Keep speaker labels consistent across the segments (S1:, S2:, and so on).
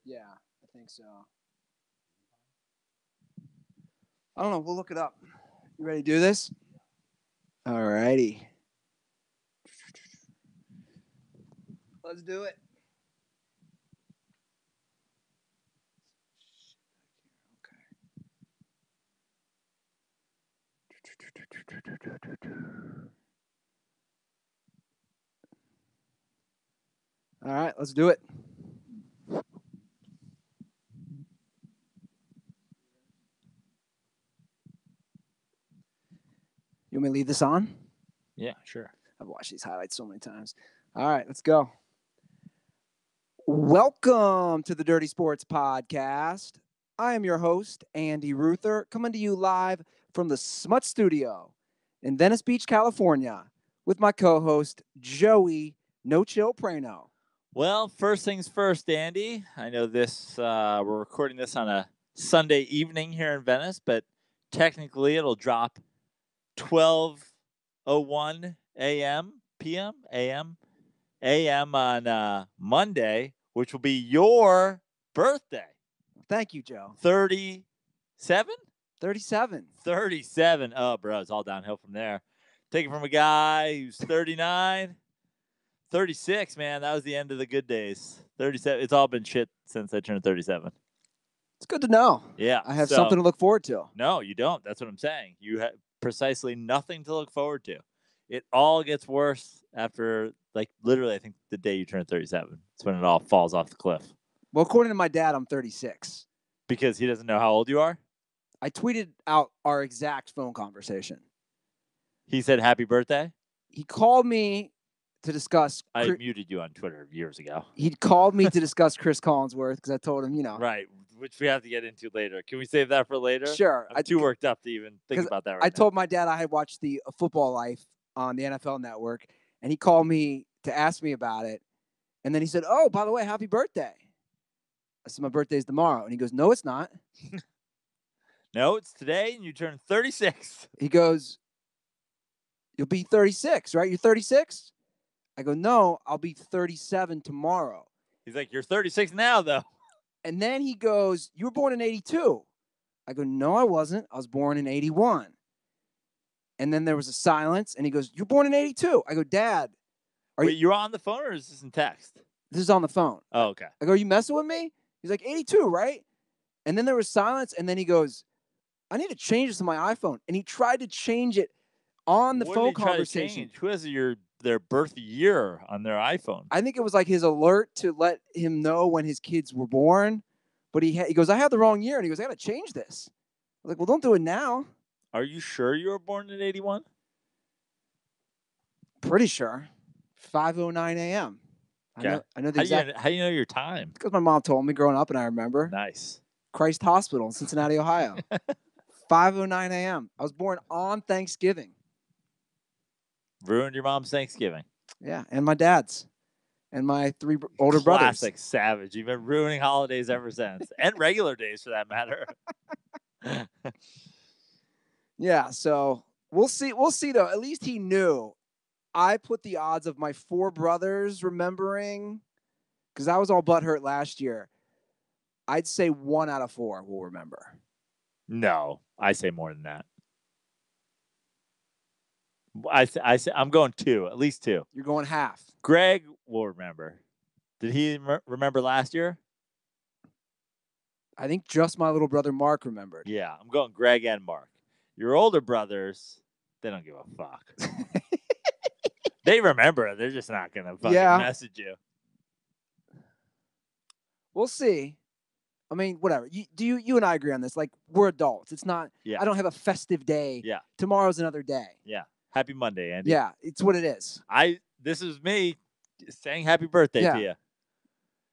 S1: Yeah, I think so. I don't know. We'll look it up. You ready to do this? All righty. Let's do it. All right, let's do it. You want me to leave this on?
S2: Yeah, sure.
S1: I've watched these highlights so many times. All right, let's go. Welcome to the Dirty Sports Podcast. I am your host, Andy Ruther, coming to you live from the Smut Studio in Venice Beach, California, with my co-host, Joey No Chill Praino.
S2: Well, first things first, Andy. I know this. We're recording this on a Sunday evening here in Venice, but technically it'll drop 12:01 a.m. p.m. a.m. on Monday, which will be your birthday.
S1: Thank you, Joe.
S2: 37?
S1: 37.
S2: 37. Oh, bro, it's all downhill from there. Take it from a guy who's 39. 36, man. That was the end of the good days. 37. It's all been shit since I turned 37.
S1: It's good to know.
S2: Yeah.
S1: I have something to look forward to.
S2: No, you don't. That's what I'm saying. You have precisely nothing to look forward to. It all gets worse after, like, literally, I think the day you turn 37. It's when it all falls off the cliff.
S1: Well, according to my dad, I'm 36.
S2: Because he doesn't know how old you are?
S1: I tweeted out our exact phone conversation.
S2: He said happy birthday?
S1: He called me to discuss.
S2: I muted you on Twitter years ago.
S1: He called me to discuss Chris Collinsworth because I told him,
S2: Right, which we have to get into later. Can we save that for later?
S1: Sure.
S2: I'm too worked up to even think about that right now.
S1: I told my dad I had watched the Football Life on the NFL Network, and he called me to ask me about it. And then he said, "Oh, by the way, happy birthday." I said, "My birthday's tomorrow." And he goes, "No, it's not."
S2: No, it's today, and you turn 36.
S1: He goes, "You'll be 36, right? You're 36?" I go, "No, I'll be 37 tomorrow."
S2: He's like, "You're 36 now, though."
S1: And then he goes, "You were born in 82. I go, "No, I wasn't. I was born in 81. And then there was a silence, and he goes, "You're born in 82. I go, "Dad,
S2: wait, you're on the phone, or is this in text?
S1: This is on the phone.
S2: Oh, okay.
S1: I go, "Are you messing with me?" He's like, 82, right? And then there was silence, and then he goes, "I need to change this to my iPhone." And he tried to change it on the phone conversation.
S2: Who has their birth year on their iPhone?
S1: I think it was like his alert to let him know when his kids were born. But he goes, "I have the wrong year." And he goes, "I got to change this." I was like, "Well, don't do it now."
S2: Are you sure you were born in 81?
S1: Pretty sure. 5:09 a.m.
S2: Okay.
S1: I know the exact.
S2: How do you know your time?
S1: Because my mom told me growing up, and I remember.
S2: Nice.
S1: Christ Hospital in Cincinnati, Ohio. 5:09 a.m. I was born on Thanksgiving.
S2: Ruined your mom's Thanksgiving.
S1: Yeah, and my dad's. And my three older brothers.
S2: Classic savage. You've been ruining holidays ever since. And regular days, for that matter.
S1: Yeah, so we'll see. We'll see, though. At least he knew. I put the odds of my four brothers remembering, because I was all butthurt last year. I'd say 1 out of 4 will remember.
S2: No, I say more than that. I'm going 2, at least 2.
S1: You're going half.
S2: Greg will remember. Did he remember last year?
S1: I think just my little brother Mark remembered.
S2: Yeah, I'm going Greg and Mark. Your older brothers, they don't give a fuck. They remember it. They're just not going to fucking message you.
S1: We'll see. I mean, whatever. You and I agree on this. Like, we're adults. It's not. Yeah. I don't have a festive day.
S2: Yeah.
S1: Tomorrow's another day.
S2: Yeah. Happy Monday, Andy.
S1: Yeah, it's what it is.
S2: This is me saying happy birthday to you.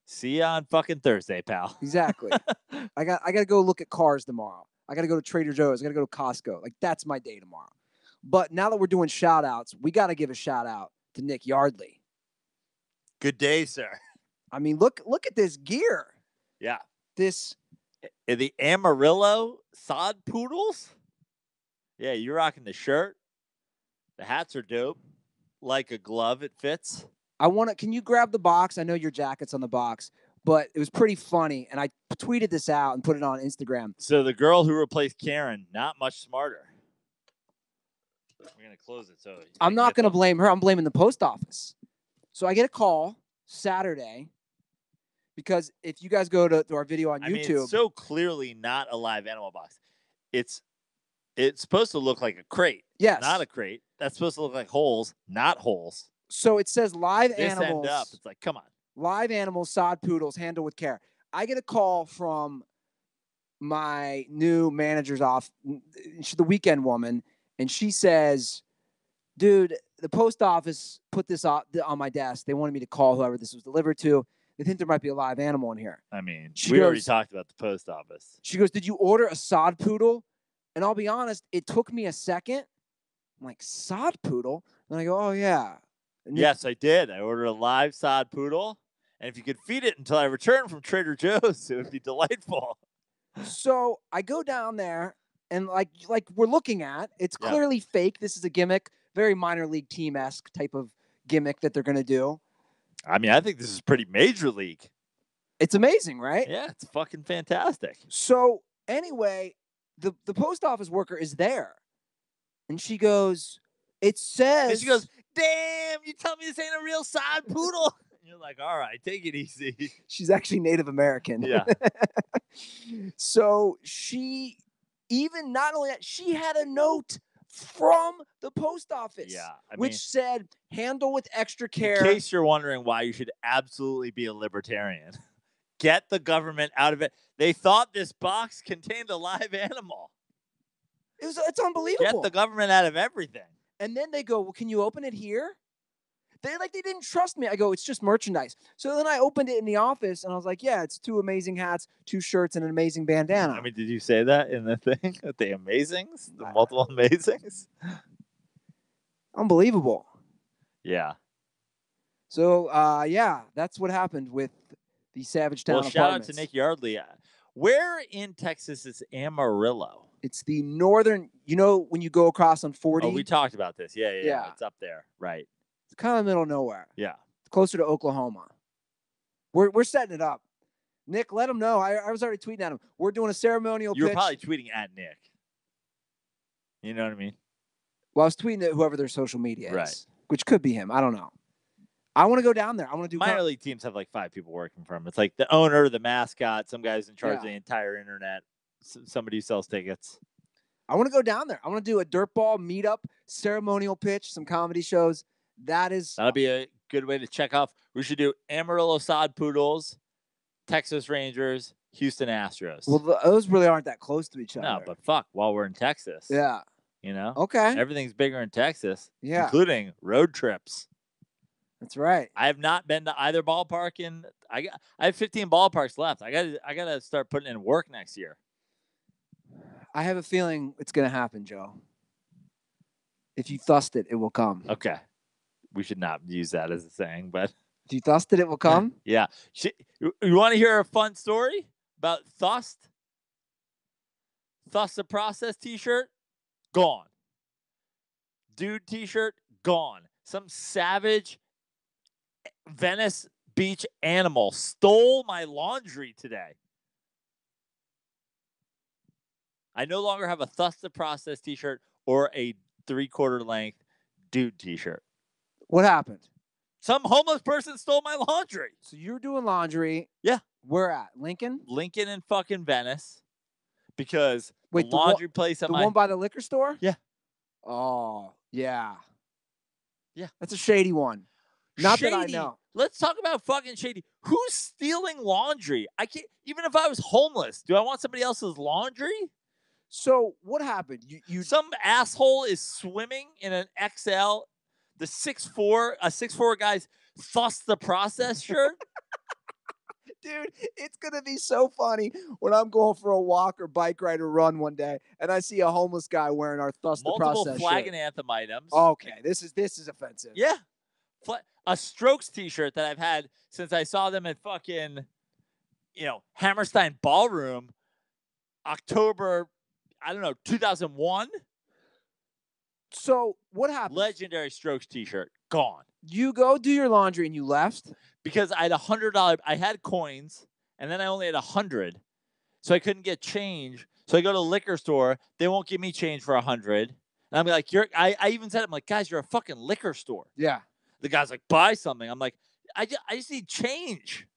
S2: See you on fucking Thursday, pal.
S1: Exactly. I got to go look at cars tomorrow. I got to go to Trader Joe's. I got to go to Costco. Like, that's my day tomorrow. But now that we're doing shout outs, we got to give a shout out to Nick Yardley.
S2: Good day, sir.
S1: I mean, look at this gear.
S2: Yeah.
S1: The
S2: Amarillo Sod Poodles? Yeah, you're rocking the shirt. The hats are dope. Like a glove, it fits.
S1: Can you grab the box? I know your jacket's on the box, but it was pretty funny. And I tweeted this out and put it on Instagram.
S2: So the girl who replaced Karen, not much smarter. We're going to close it. So
S1: I'm not going to blame her. I'm blaming the post office. So I get a call Saturday because if you guys go to our video on YouTube.
S2: mean, it's so clearly not a live animal box. It's supposed to look like a crate.
S1: Yes.
S2: Not a crate. That's supposed to look like holes, not holes.
S1: So it says live
S2: this
S1: animals.
S2: End up. It's like, come on.
S1: Live animals, sod poodles, handled with care. I get a call from my new manager's office. She's the weekend woman, and she says, dude, the post office put this on my desk. They wanted me to call whoever this was delivered to. They think there might be a live animal in here.
S2: I mean,
S1: she
S2: we already talked about the post office.
S1: She goes, did you order a sod poodle? And I'll be honest, it took me a second. I'm like, sod poodle? And I go, oh, yeah. And
S2: yes, I did. I ordered a live sod poodle. And if you could feed it until I return from Trader Joe's, it would be delightful.
S1: So I go down there, and like we're looking at, it's clearly fake. This is a gimmick, very minor league team-esque type of gimmick that they're going to do.
S2: I mean, I think this is pretty major league.
S1: It's amazing, right?
S2: Yeah, it's fucking fantastic.
S1: So anyway, the post office worker is there, and she goes, it says...
S2: And she goes, damn, you tell me this ain't a real sod poodle? And you're like, all right, take it easy.
S1: She's actually Native American.
S2: Yeah.
S1: So she, even not only that, she had a note from the post office, which said, handle with extra care.
S2: In case you're wondering why you should absolutely be a libertarian, get the government out of it. They thought this box contained a live animal.
S1: It's unbelievable.
S2: Get the government out of everything.
S1: And then they go, well, can you open it here? They didn't trust me. I go, it's just merchandise. So then I opened it in the office, and I was like, yeah, it's 2 amazing hats, 2 shirts, and an amazing bandana.
S2: I mean, did you say that in the thing? The amazings? The multiple amazings?
S1: Unbelievable.
S2: Yeah.
S1: So, that's what happened with the Savage Town apartments.
S2: Shout out to Nick Yardley. Where in Texas is Amarillo?
S1: It's the northern, when you go across on 40?
S2: Oh, we talked about this. Yeah. It's up there. Right.
S1: It's kind of in the middle of nowhere.
S2: Yeah.
S1: It's closer to Oklahoma. We're setting it up. Nick, let him know. I was already tweeting at him. We're doing a ceremonial pitch.
S2: You were probably tweeting at Nick. You know what I mean?
S1: Well, I was tweeting at whoever their social media is.
S2: Right.
S1: Which could be him. I don't know. I want to go down there. I want to do
S2: minor league teams have like 5 people working for them. It's like the owner, the mascot, some guys in charge of the entire internet, somebody who sells tickets.
S1: I want to go down there. I want to do a dirtball meetup, ceremonial pitch, some comedy shows. That'll
S2: be a good way to check off. We should do Amarillo Sod Poodles, Texas Rangers, Houston Astros.
S1: Well, those really aren't that close to each other.
S2: No, but fuck, while we're in Texas.
S1: Yeah.
S2: Okay. Everything's bigger in Texas.
S1: Yeah.
S2: Including road trips.
S1: That's right.
S2: I have not been to either ballpark I have 15 ballparks left. I gotta start putting in work next year.
S1: I have a feeling it's gonna happen, Joe. If you thust it, it will come.
S2: Okay. We should not use that as a saying, but
S1: if you thust it, it will come.
S2: Yeah. You want to hear a fun story about thust? Thust the Process t-shirt? Gone. Dude t-shirt? Gone. Some savage Venice Beach animal stole my laundry today. I no longer have a Thust the Process t-shirt or a 3/4 length dude t-shirt.
S1: What happened?
S2: Some homeless person stole my laundry.
S1: So you're doing laundry.
S2: Yeah.
S1: Where at? Lincoln?
S2: Lincoln and fucking Venice. Because the laundry place
S1: the one by the liquor store?
S2: Yeah.
S1: Oh, yeah.
S2: Yeah.
S1: That's a shady one. Not
S2: shady.
S1: That I know.
S2: Let's talk about fucking shady. Who's stealing laundry? I can't. Even if I was homeless, do I want somebody else's laundry?
S1: So what happened? You
S2: Some asshole is swimming in an XL, the 6'4" guy's Thust the Process shirt.
S1: Dude, it's going to be so funny when I'm going for a walk or bike ride or run one day and I see a homeless guy wearing our Thust the Process
S2: Multiple flag
S1: shirt.
S2: and anthem items.
S1: Okay, this is offensive.
S2: Yeah. A Strokes t-shirt that I've had since I saw them at fucking, Hammerstein Ballroom, October, 2001.
S1: So what happened?
S2: Legendary Strokes t-shirt. Gone.
S1: You go do your laundry and you left?
S2: Because I had $100. I had coins, and then I only had 100, so I couldn't get change. So I go to the liquor store. They won't give me change for 100. And I'm like, I even said, I'm like, guys, you're a fucking liquor store.
S1: Yeah.
S2: The guy's like, buy something. I'm like, I just need change.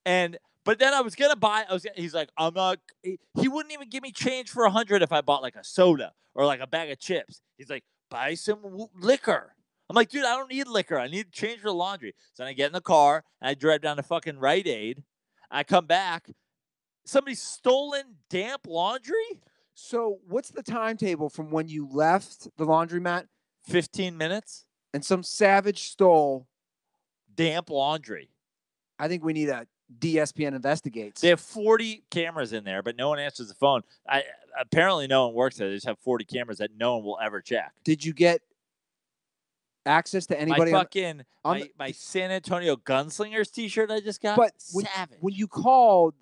S2: But then I was gonna buy. He's like, I'm not. He wouldn't even give me change for 100 if I bought like a soda or like a bag of chips. He's like, buy some liquor. I'm like, dude, I don't need liquor. I need change for laundry. So then I get in the car and I drive down to fucking Rite Aid. I come back. Somebody's stolen damp laundry.
S1: So what's the timetable from when you left the laundromat
S2: 15 minutes.
S1: and some savage stole
S2: Damp laundry.
S1: I think we need a DSPN investigates.
S2: They have 40 cameras in there, but no one answers the phone. Apparently no one works there. They just have 40 cameras that no one will ever check.
S1: Did you get access to anybody?
S2: My San Antonio Gunslingers t-shirt I just got.
S1: But
S2: savage.
S1: When you called,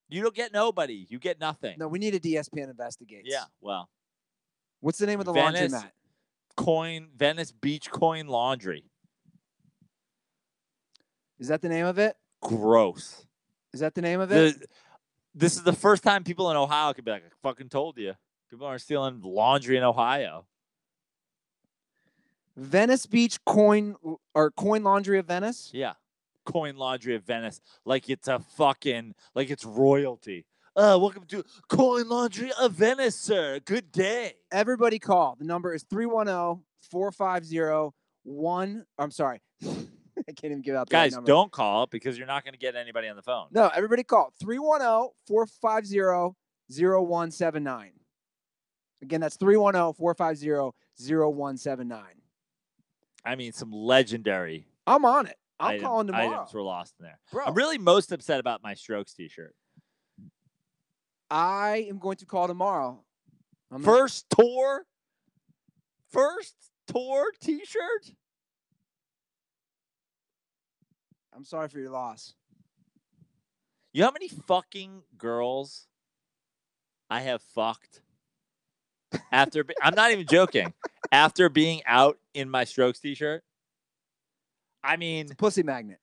S2: you don't get nobody. You get nothing.
S1: No, we need a DSPN investigates.
S2: Yeah, well.
S1: What's the name of the laundromat?
S2: Venice Beach Coin Laundry.
S1: Is that the name of it?
S2: Gross.
S1: Is that the name of it?
S2: This is the first time people in Ohio could be like, I fucking told you. People aren't stealing laundry in Ohio.
S1: Venice Beach Coin Laundry of Venice?
S2: Yeah. Coin Laundry of Venice. Like it's royalty. Welcome to Coin Laundry of Venice, sir. Good day.
S1: Everybody call. The number is 310-450-1. I'm sorry. I can't even give out the
S2: Guys,
S1: number.
S2: don't call because you're not going to get anybody on the phone.
S1: No, everybody call. 310-450-0179. Again, that's 310-450-0179.
S2: I mean, some legendary.
S1: I'm on it. I'm calling tomorrow.
S2: Items were lost in there.
S1: Bro.
S2: I'm really most upset about my Strokes t-shirt.
S1: I am going to call tomorrow.
S2: First tour t-shirt?
S1: I'm sorry for your loss.
S2: You know how many fucking girls I have fucked after? I'm not even joking. After being out in my Strokes t-shirt, I mean,
S1: it's a pussy magnet.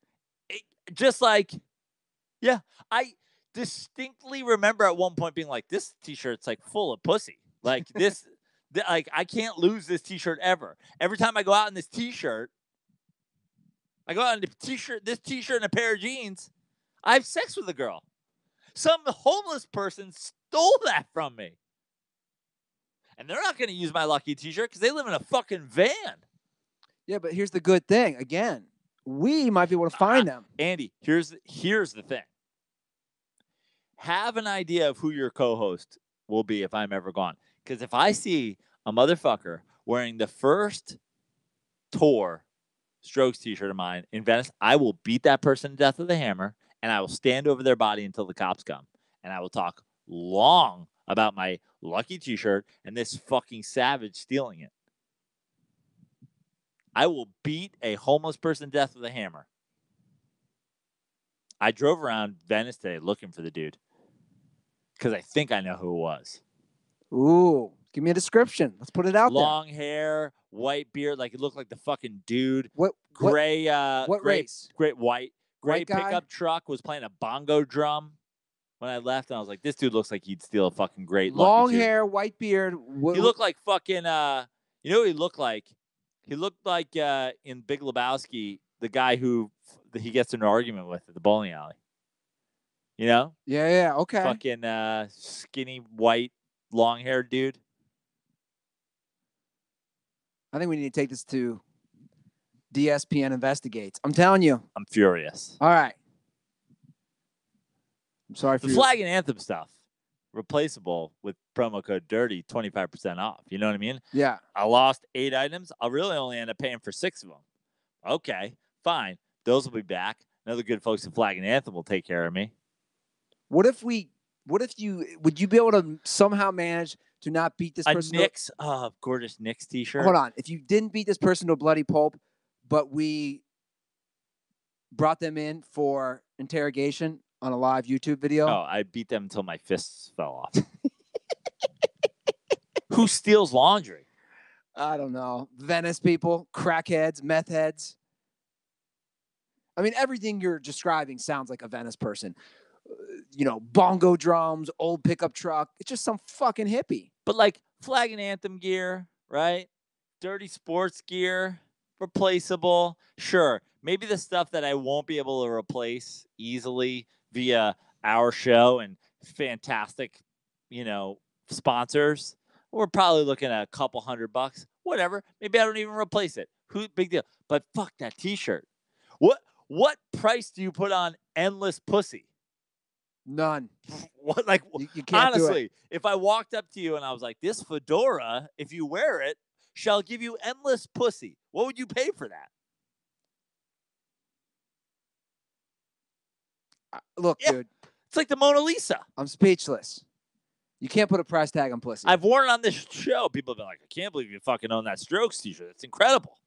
S2: I distinctly remember at one point being like, "This t-shirt's like full of pussy." Like this, like I can't lose this t-shirt ever. Every time I go out in this t-shirt. I go out in this t-shirt and a pair of jeans. I have sex with a girl. Some homeless person stole that from me. And they're not going to use my lucky t-shirt because they live in a fucking van.
S1: Yeah, but here's the good thing. Again, we might be able to find them.
S2: Andy, here's the thing. Have an idea of who your co-host will be if I'm ever gone. Because if I see a motherfucker wearing the first tour Strokes t-shirt of mine in Venice, I will beat that person to death with a hammer, and I will stand over their body until the cops come. And I will talk long about my lucky t-shirt and this fucking savage stealing it. I will beat a homeless person to death with a hammer. I drove around Venice today looking for the dude because I think I know who it was.
S1: Ooh, give me a description. Let's put it out there.
S2: Long hair, white beard, like it looked like the fucking dude.
S1: What
S2: race? Great white. Gray pickup truck was playing a bongo drum when I left, and I was like, this dude looks like he'd steal a fucking great
S1: long hair, white beard.
S2: He looked like fucking you know what he looked like? He looked like in Big Lebowski, the guy who he gets in an argument with at the bowling alley. You know?
S1: Yeah, okay.
S2: Fucking skinny, white, long-haired dude.
S1: I think we need to take this to DSPN Investigates. I'm telling you.
S2: I'm furious.
S1: All right. I'm sorry for
S2: the flag and anthem stuff. Replaceable with promo code DIRTY, 25% off. You know what I mean?
S1: Yeah.
S2: I lost 8 items. I'll really only end up paying for 6 of them. Okay, fine. Those will be back. Another good folks at Flag and Anthem will take care of me.
S1: Would you be able to somehow manage to not beat this person?
S2: Gorgeous Knicks t-shirt.
S1: Hold on. If you didn't beat this person to a bloody pulp, but we brought them in for interrogation on a live YouTube video.
S2: Oh, I beat them until my fists fell off. Who steals laundry?
S1: I don't know. Venice people, crackheads, meth heads. I mean, everything you're describing sounds like a Venice person. Bongo drums, old pickup truck. It's just some fucking hippie.
S2: But like flag and anthem gear, right? Dirty sports gear, replaceable. Sure. Maybe the stuff that I won't be able to replace easily via our show and fantastic, sponsors. We're probably looking at a couple $100. Whatever. Maybe I don't even replace it. Big deal. But fuck that t-shirt. What price do you put on endless pussy?
S1: None.
S2: What, like,
S1: you can't
S2: honestly,
S1: do it.
S2: if I walked up to you and I was like, this fedora, if you wear it, shall give you endless pussy, what would you pay for that?
S1: Look, dude.
S2: It's like the Mona Lisa.
S1: I'm speechless. You can't put a price tag on pussy.
S2: I've worn it on this show. People have been like, I can't believe you fucking own that Strokes t-shirt. It's incredible.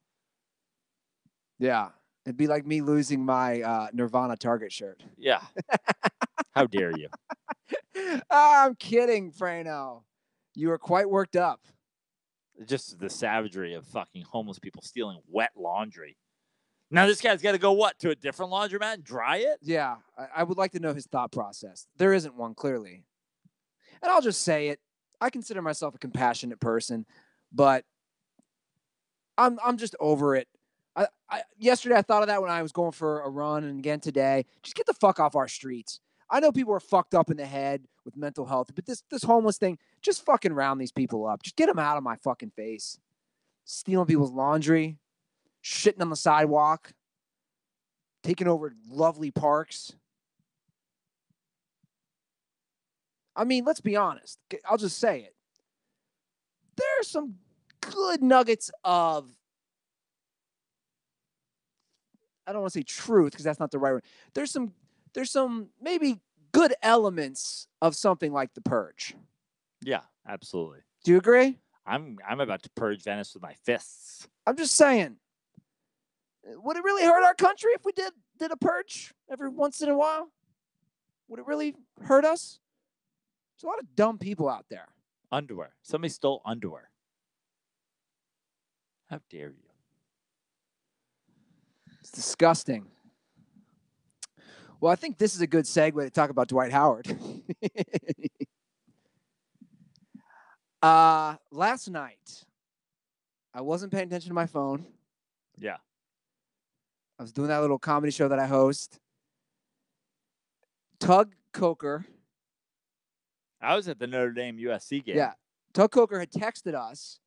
S1: Yeah. It'd be like me losing my Nirvana Target shirt.
S2: Yeah. How dare you?
S1: I'm kidding, Praino. You were quite worked up.
S2: Just the savagery of fucking homeless people stealing wet laundry. Now this guy's got to go to a different laundromat and dry it?
S1: Yeah. I would like to know his thought process. There isn't one, clearly. And I'll just say it. I consider myself a compassionate person, but I'm just over it. Yesterday I thought of that when I was going for a run, and again today. Just get the fuck off our streets. I know people are fucked up in the head with mental health, but this homeless thing, just fucking round these people up. Just get them out of my fucking face. Stealing people's laundry, shitting on the sidewalk, taking over lovely parks. I mean, let's be honest. I'll just say it. There's some good nuggets of, I don't want to say truth because that's not the right word. There's some maybe good elements of something like The Purge.
S2: Yeah, absolutely.
S1: Do you agree?
S2: I'm about to purge Venice with my fists.
S1: I'm just saying. Would it really hurt our country if we did a purge every once in a while? Would it really hurt us? There's a lot of dumb people out there.
S2: Underwear. Somebody stole underwear. How dare you?
S1: It's disgusting. Well, I think this is a good segue to talk about Dwight Howard. Last night, I wasn't paying attention to my phone.
S2: Yeah.
S1: I was doing that little comedy show that I host. Tug Coker.
S2: I was at the Notre Dame USC game.
S1: Yeah. Tug Coker had texted us.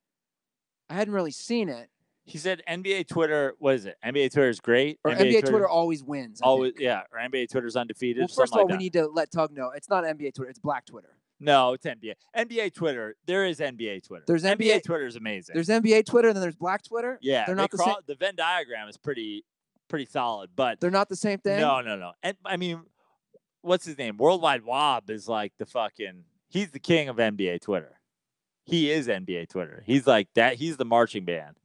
S1: I hadn't really seen it.
S2: He said NBA Twitter, what is it? NBA Twitter is great.
S1: Or NBA Twitter always wins.
S2: Always, yeah. Or NBA Twitter's undefeated.
S1: Well, first of all, we need to let Tug know. It's not NBA Twitter. It's Black Twitter.
S2: No, it's NBA. NBA Twitter. There is NBA Twitter.
S1: There's
S2: NBA Twitter is amazing.
S1: There's NBA Twitter and then there's Black Twitter.
S2: Yeah.
S1: They're not the same.
S2: The Venn diagram is pretty solid, but
S1: they're not the same thing.
S2: No. And I mean, what's his name? Worldwide Wob is like he's the king of NBA Twitter. He is NBA Twitter. He's like that. He's the marching band.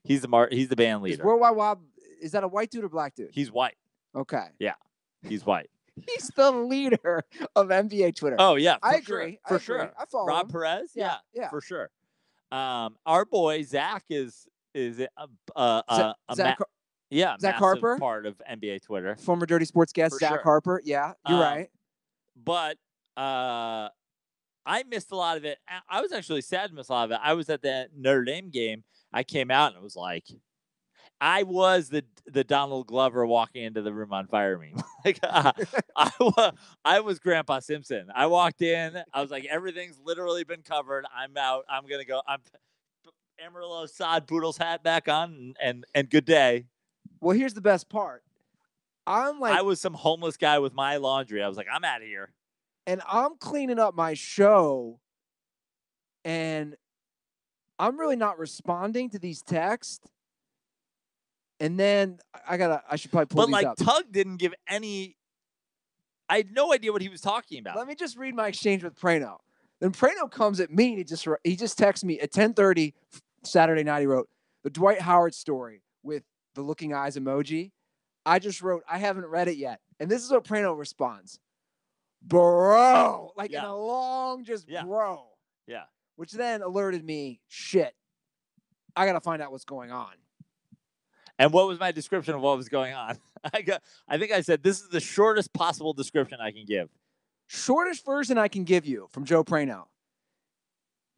S2: He's the band leader.
S1: Is Worldwide Wob, is that a white dude or black dude?
S2: He's white.
S1: Okay.
S2: Yeah. He's white.
S1: He's the leader of NBA Twitter.
S2: Oh yeah,
S1: I agree.
S2: For sure.
S1: I follow
S2: Rob
S1: him.
S2: Perez.
S1: Yeah,
S2: for sure. Our boy Zach is
S1: Zach
S2: Harper, part of NBA Twitter.
S1: Former Dirty Sports guest
S2: For
S1: Zach
S2: sure.
S1: Harper. Yeah, you're right.
S2: But I missed a lot of it. I was actually sad to miss a lot of it. I was at the Notre Dame game. I came out and it was like, I was the Donald Glover walking into the room on fire meme. Like I was Grandpa Simpson. I walked in. I was like, everything's literally been covered. I'm out. I'm gonna go. I'm Amarillo Sod Poodle's hat back on, and good day.
S1: Well, here's the best part. I
S2: was some homeless guy with my laundry. I was like, I'm out of here.
S1: And I'm cleaning up my show, and I'm really not responding to these texts. And then I should probably pull these up.
S2: But Tug didn't give any. I had no idea what he was talking about.
S1: Let me just read my exchange with Praino. Then Praino comes at me and he just texts me at 10:30 Saturday night. He wrote the Dwight Howard story with the looking eyes emoji. I just wrote, I haven't read it yet. And this is what Praino responds. Bro. Like in a long bro.
S2: Yeah.
S1: Which then alerted me, shit. I got to find out what's going on.
S2: And what was my description of what was going on? I think I said this is the shortest possible description I can give.
S1: Shortest version I can give you from Joe Praino.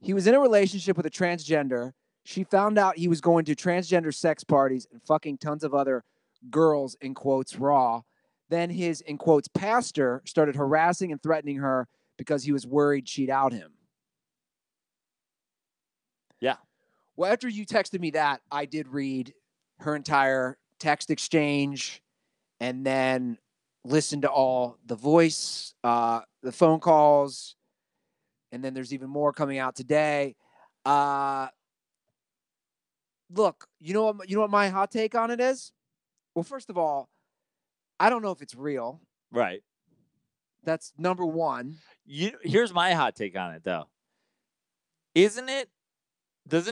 S1: He was in a relationship with a transgender. She found out he was going to transgender sex parties and fucking tons of other girls, in quotes, raw. Then his, in quotes, pastor started harassing and threatening her because he was worried she'd out him.
S2: Yeah.
S1: Well, after you texted me that, I did read her entire text exchange and then listen to all the voice, the phone calls, and then there's even more coming out today. Look, you know what my hot take on it is? Well, first of all, I don't know if it's real.
S2: Right.
S1: That's number one.
S2: Here's my hot take on it, though. Doesn't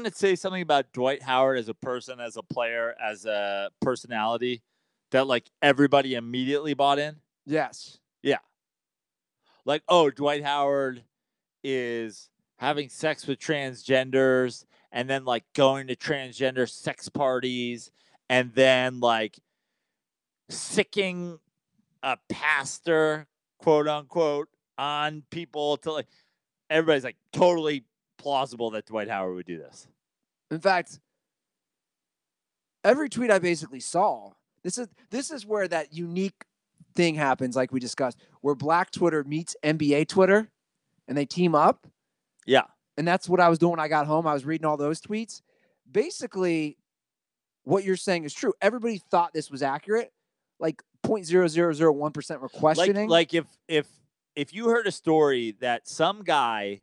S2: it say something about Dwight Howard as a person, as a player, as a personality that like everybody immediately bought in?
S1: Yes.
S2: Yeah. Like, oh, Dwight Howard is having sex with transgenders and then like going to transgender sex parties and then like sicking a pastor, quote unquote, on people to like everybody's like totally plausible that Dwight Howard would do this.
S1: In fact, every tweet I basically saw, this is where that unique thing happens, like we discussed, where Black Twitter meets NBA Twitter and they team up.
S2: Yeah.
S1: And that's what I was doing when I got home. I was reading all those tweets. Basically, what you're saying is true. Everybody thought this was accurate. Like 0.0001% were questioning.
S2: Like if you heard a story that some guy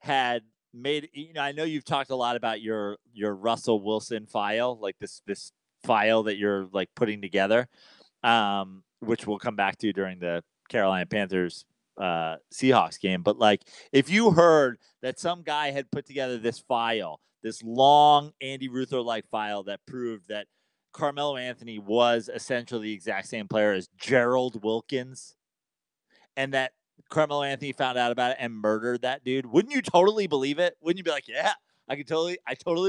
S2: had made, I know you've talked a lot about your Russell Wilson file, like this file that you're like putting together, which we'll come back to during the Carolina Panthers Seahawks game. But like, if you heard that some guy had put together this file, this long Andy Ruther like file that proved that Carmelo Anthony was essentially the exact same player as Gerald Wilkins, and that Carmelo Anthony found out about it and murdered that dude, wouldn't you totally believe it? Wouldn't you be like, yeah, I totally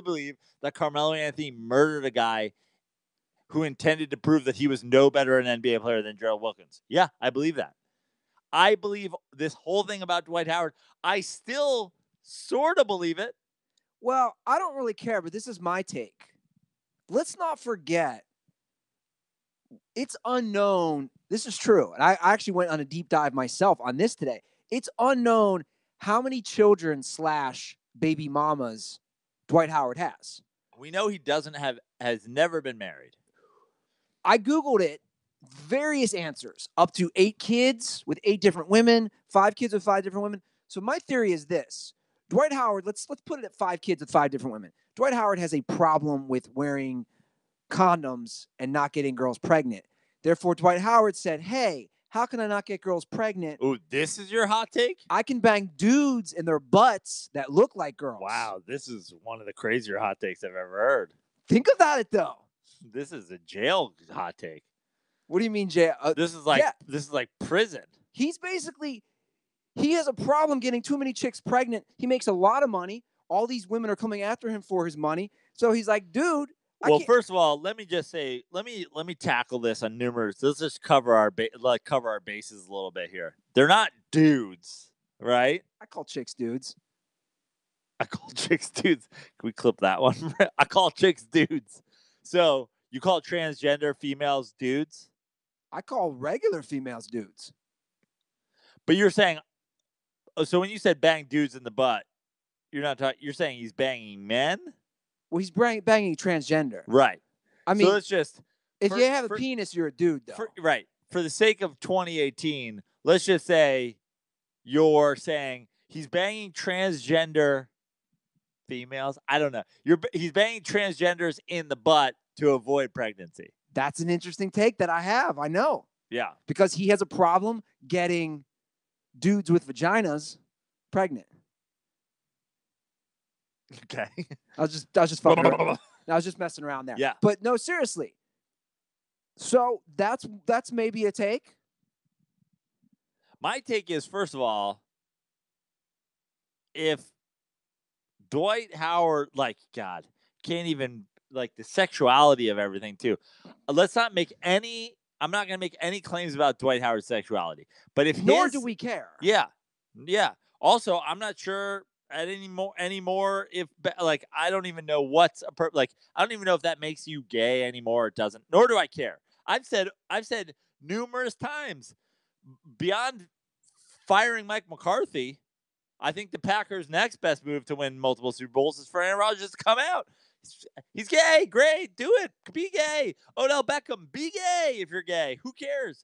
S2: believe that Carmelo Anthony murdered a guy who intended to prove that he was no better an NBA player than Gerald Wilkins? Yeah, I believe that. I believe this whole thing about Dwight Howard. I still sort of believe it.
S1: Well, I don't really care, but this is my take. Let's not forget, it's unknown. This is true. And I actually went on a deep dive myself on this today. It's unknown how many children / baby mamas Dwight Howard has.
S2: We know he has never been married.
S1: I Googled it. Various answers. Up to 8 kids with 8 different women, 5 kids with 5 different women. So my theory is this. Dwight Howard, let's put it at 5 kids with 5 different women. Dwight Howard has a problem with wearing condoms and not getting girls pregnant. Therefore, Dwight Howard said, hey, how can I not get girls pregnant?
S2: Oh, this is your hot take?
S1: I can bang dudes in their butts that look like girls.
S2: Wow, this is one of the crazier hot takes I've ever heard.
S1: Think about it, though.
S2: This is a jail hot take.
S1: What do you mean, Jay?
S2: This is like prison.
S1: He has a problem getting too many chicks pregnant. He makes a lot of money. All these women are coming after him for his money. So he's like, dude.
S2: Well, first of all, let me just say, let me tackle this on numerous. Let's just cover our bases a little bit here. They're not dudes, right?
S1: I call chicks dudes.
S2: I call chicks dudes. Can we clip that one? I call chicks dudes. So you call transgender females dudes?
S1: I call regular females dudes.
S2: But you're saying, so when you said bang dudes in the butt, you're not talking. You're saying he's banging men?
S1: Well, he's banging transgender.
S2: Right.
S1: I mean,
S2: so let's just.
S1: If you have a penis, you're a dude, though.
S2: Right. For the sake of 2018, let's just say you're saying he's banging transgender females. I don't know. He's banging transgenders in the butt to avoid pregnancy.
S1: That's an interesting take that I have. I know.
S2: Yeah.
S1: Because he has a problem getting dudes with vaginas pregnant.
S2: Okay.
S1: I was just fucking around. I was just messing around there.
S2: Yeah.
S1: But no, seriously. So that's maybe a take.
S2: My take is, first of all, if Dwight Howard, like, God, can't even like the sexuality of everything too. Let's not make any. I'm not going to make any claims about Dwight Howard's sexuality, but if
S1: nor do we care.
S2: Yeah. Also, I'm not sure anymore if like I don't even know what's like I don't even know if that makes you gay anymore. It doesn't. Nor do I care. I've said numerous times beyond firing Mike McCarthy, I think the Packers' next best move to win multiple Super Bowls is for Aaron Rodgers to come out. He's gay. Great. Do it. Be gay. Odell Beckham, be gay if you're gay. Who cares?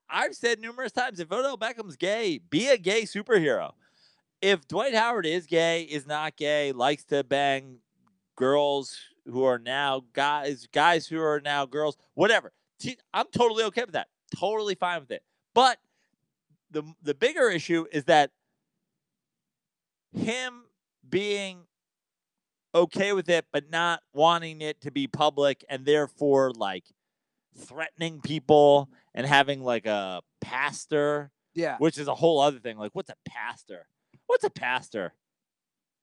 S2: I've said numerous times, if Odell Beckham's gay, be a gay superhero. If Dwight Howard is gay, is not gay, likes to bang girls who are now guys who are now girls, whatever. I'm totally okay with that. Totally fine with it. But the bigger issue is that him being okay with it, but not wanting it to be public and therefore like threatening people and having like a pastor.
S1: Yeah.
S2: Which is a whole other thing. Like, what's a pastor? What's a pastor?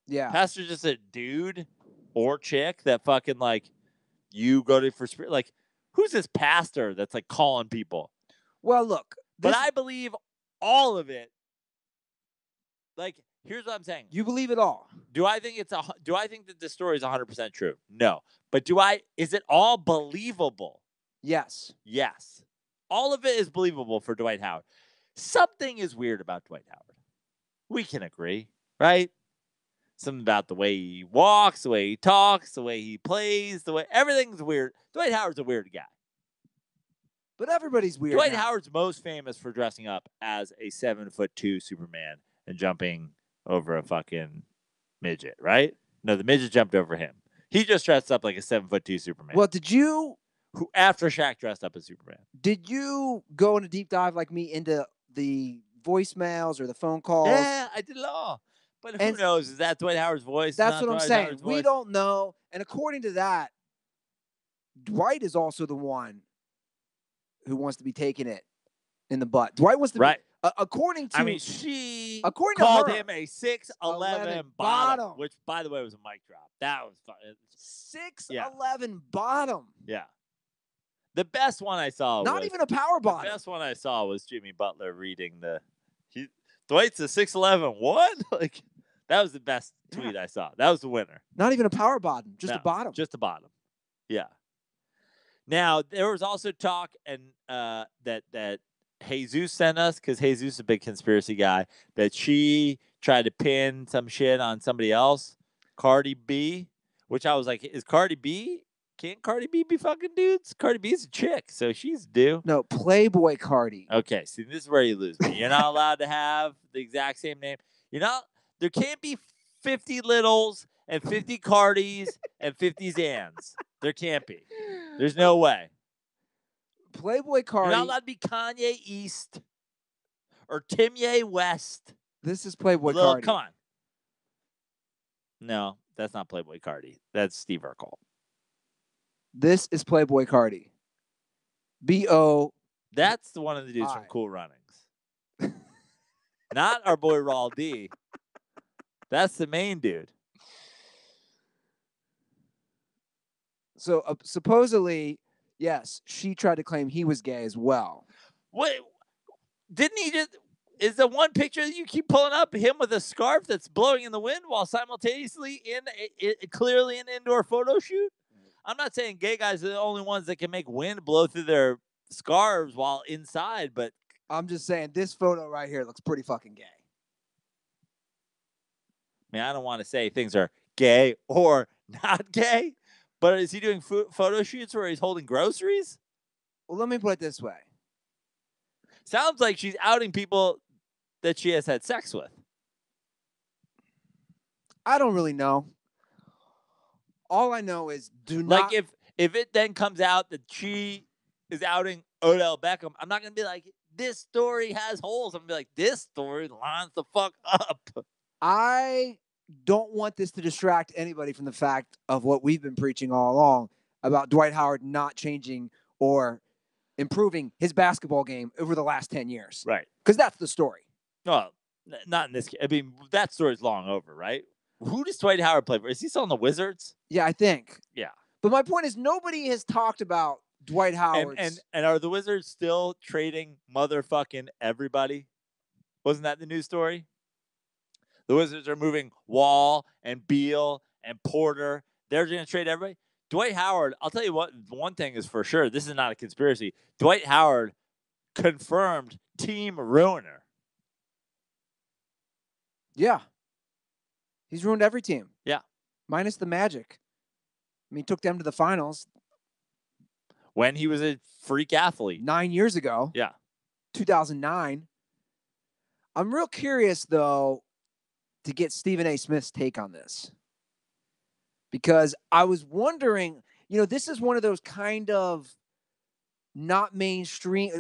S1: Yeah.
S2: Pastor's just a dude or chick that fucking like you go to for spirit. Like, who's this pastor that's like calling people?
S1: Well, look.
S2: But I believe all of it. Like, here's what I'm saying.
S1: You believe it all?
S2: Do I think that this story is 100% true? No. But is it all believable?
S1: Yes.
S2: Yes. All of it is believable for Dwight Howard. Something is weird about Dwight Howard. We can agree, right? Something about the way he walks, the way he talks, the way he plays, everything's weird. Dwight Howard's a weird guy.
S1: But everybody's weird.
S2: Dwight Howard's most famous for dressing up as a 7'2" Superman and jumping over a fucking midget, right? No, the midget jumped over him. He just dressed up like a 7'2" Superman.
S1: Well,
S2: who after Shaq dressed up as Superman?
S1: Did you go in a deep dive like me into the voicemails or the phone calls?
S2: Yeah, I did it all. But who knows? Is that Dwight Howard's voice?
S1: That's what I'm saying. We don't know. And according to that, Dwight is also the one who wants to be taking it in the butt. Dwight wants to be, according to...
S2: she
S1: called
S2: him a 6'11" bottom, which, by the way, was a mic drop. That was fun.
S1: 6'11" bottom.
S2: Yeah. The best one I saw
S1: Not even a power bottom.
S2: The best one I saw was Jimmy Butler reading Dwight's a 6'11". What? Like, that was the best tweet I saw. That was the winner.
S1: Not even a power bottom, just a bottom.
S2: Just a bottom. Yeah. Now, there was also talk and that Jesus sent us, because Jesus is a big conspiracy guy, that she tried to pin some shit on somebody else, Cardi B, which I was like, can't Cardi B be fucking dudes? Cardi B's a chick, so she's due.
S1: No, Playboy Cardi.
S2: Okay, see, this is where you lose me. You're not allowed to have the exact same name. There can't be 50 Littles and 50 Cardis and 50 Zans. There can't be. There's no way.
S1: Playboy Cardi.
S2: You're not allowed to be Kanye East or Timye West.
S1: This is Playboy Cardi.
S2: Come on. No, that's not Playboy Cardi. That's Steve Urkel.
S1: This is Playboy Cardi. B.O.
S2: That's the one of the dudes from Cool Runnings. Not our boy Raul D. That's the main dude.
S1: So supposedly, yes, she tried to claim he was gay as well.
S2: Wait, didn't he just... Is the one picture that you keep pulling up him with a scarf that's blowing in the wind while simultaneously clearly an indoor photo shoot? I'm not saying gay guys are the only ones that can make wind blow through their scarves while inside, but...
S1: I'm just saying this photo right here looks pretty fucking gay.
S2: I mean, I don't want to say things are gay or not gay, but is he doing photo shoots where he's holding groceries?
S1: Well, let me put it this way.
S2: Sounds like she's outing people that she has had sex with.
S1: I don't really know. All I know is
S2: Like, if it then comes out that she is outing Odell Beckham, I'm not going to be like, this story has holes. I'm going to be like, this story lines the fuck up.
S1: I don't want this to distract anybody from the fact of what we've been preaching all along about Dwight Howard not changing or improving his basketball game over the last 10 years.
S2: Right.
S1: Because that's the story.
S2: No, not in this case. I mean, that story's long over, right? Who does Dwight Howard play for? Is he still on the Wizards?
S1: Yeah, I think.
S2: Yeah.
S1: But my point is, nobody has talked about Dwight Howard.
S2: And are the Wizards still trading motherfucking everybody? Wasn't that the news story? The Wizards are moving Wall and Beal and Porter. They're going to trade everybody. Dwight Howard, I'll tell you what, one thing is for sure. This is not a conspiracy. Dwight Howard confirmed team ruiner.
S1: Yeah. He's ruined every team.
S2: Yeah.
S1: Minus the Magic. I mean, he took them to the finals.
S2: When he was a freak athlete.
S1: 9 years ago.
S2: Yeah.
S1: 2009. I'm real curious, though, to get Stephen A. Smith's take on this. Because I was wondering, this is one of those kind of not mainstream.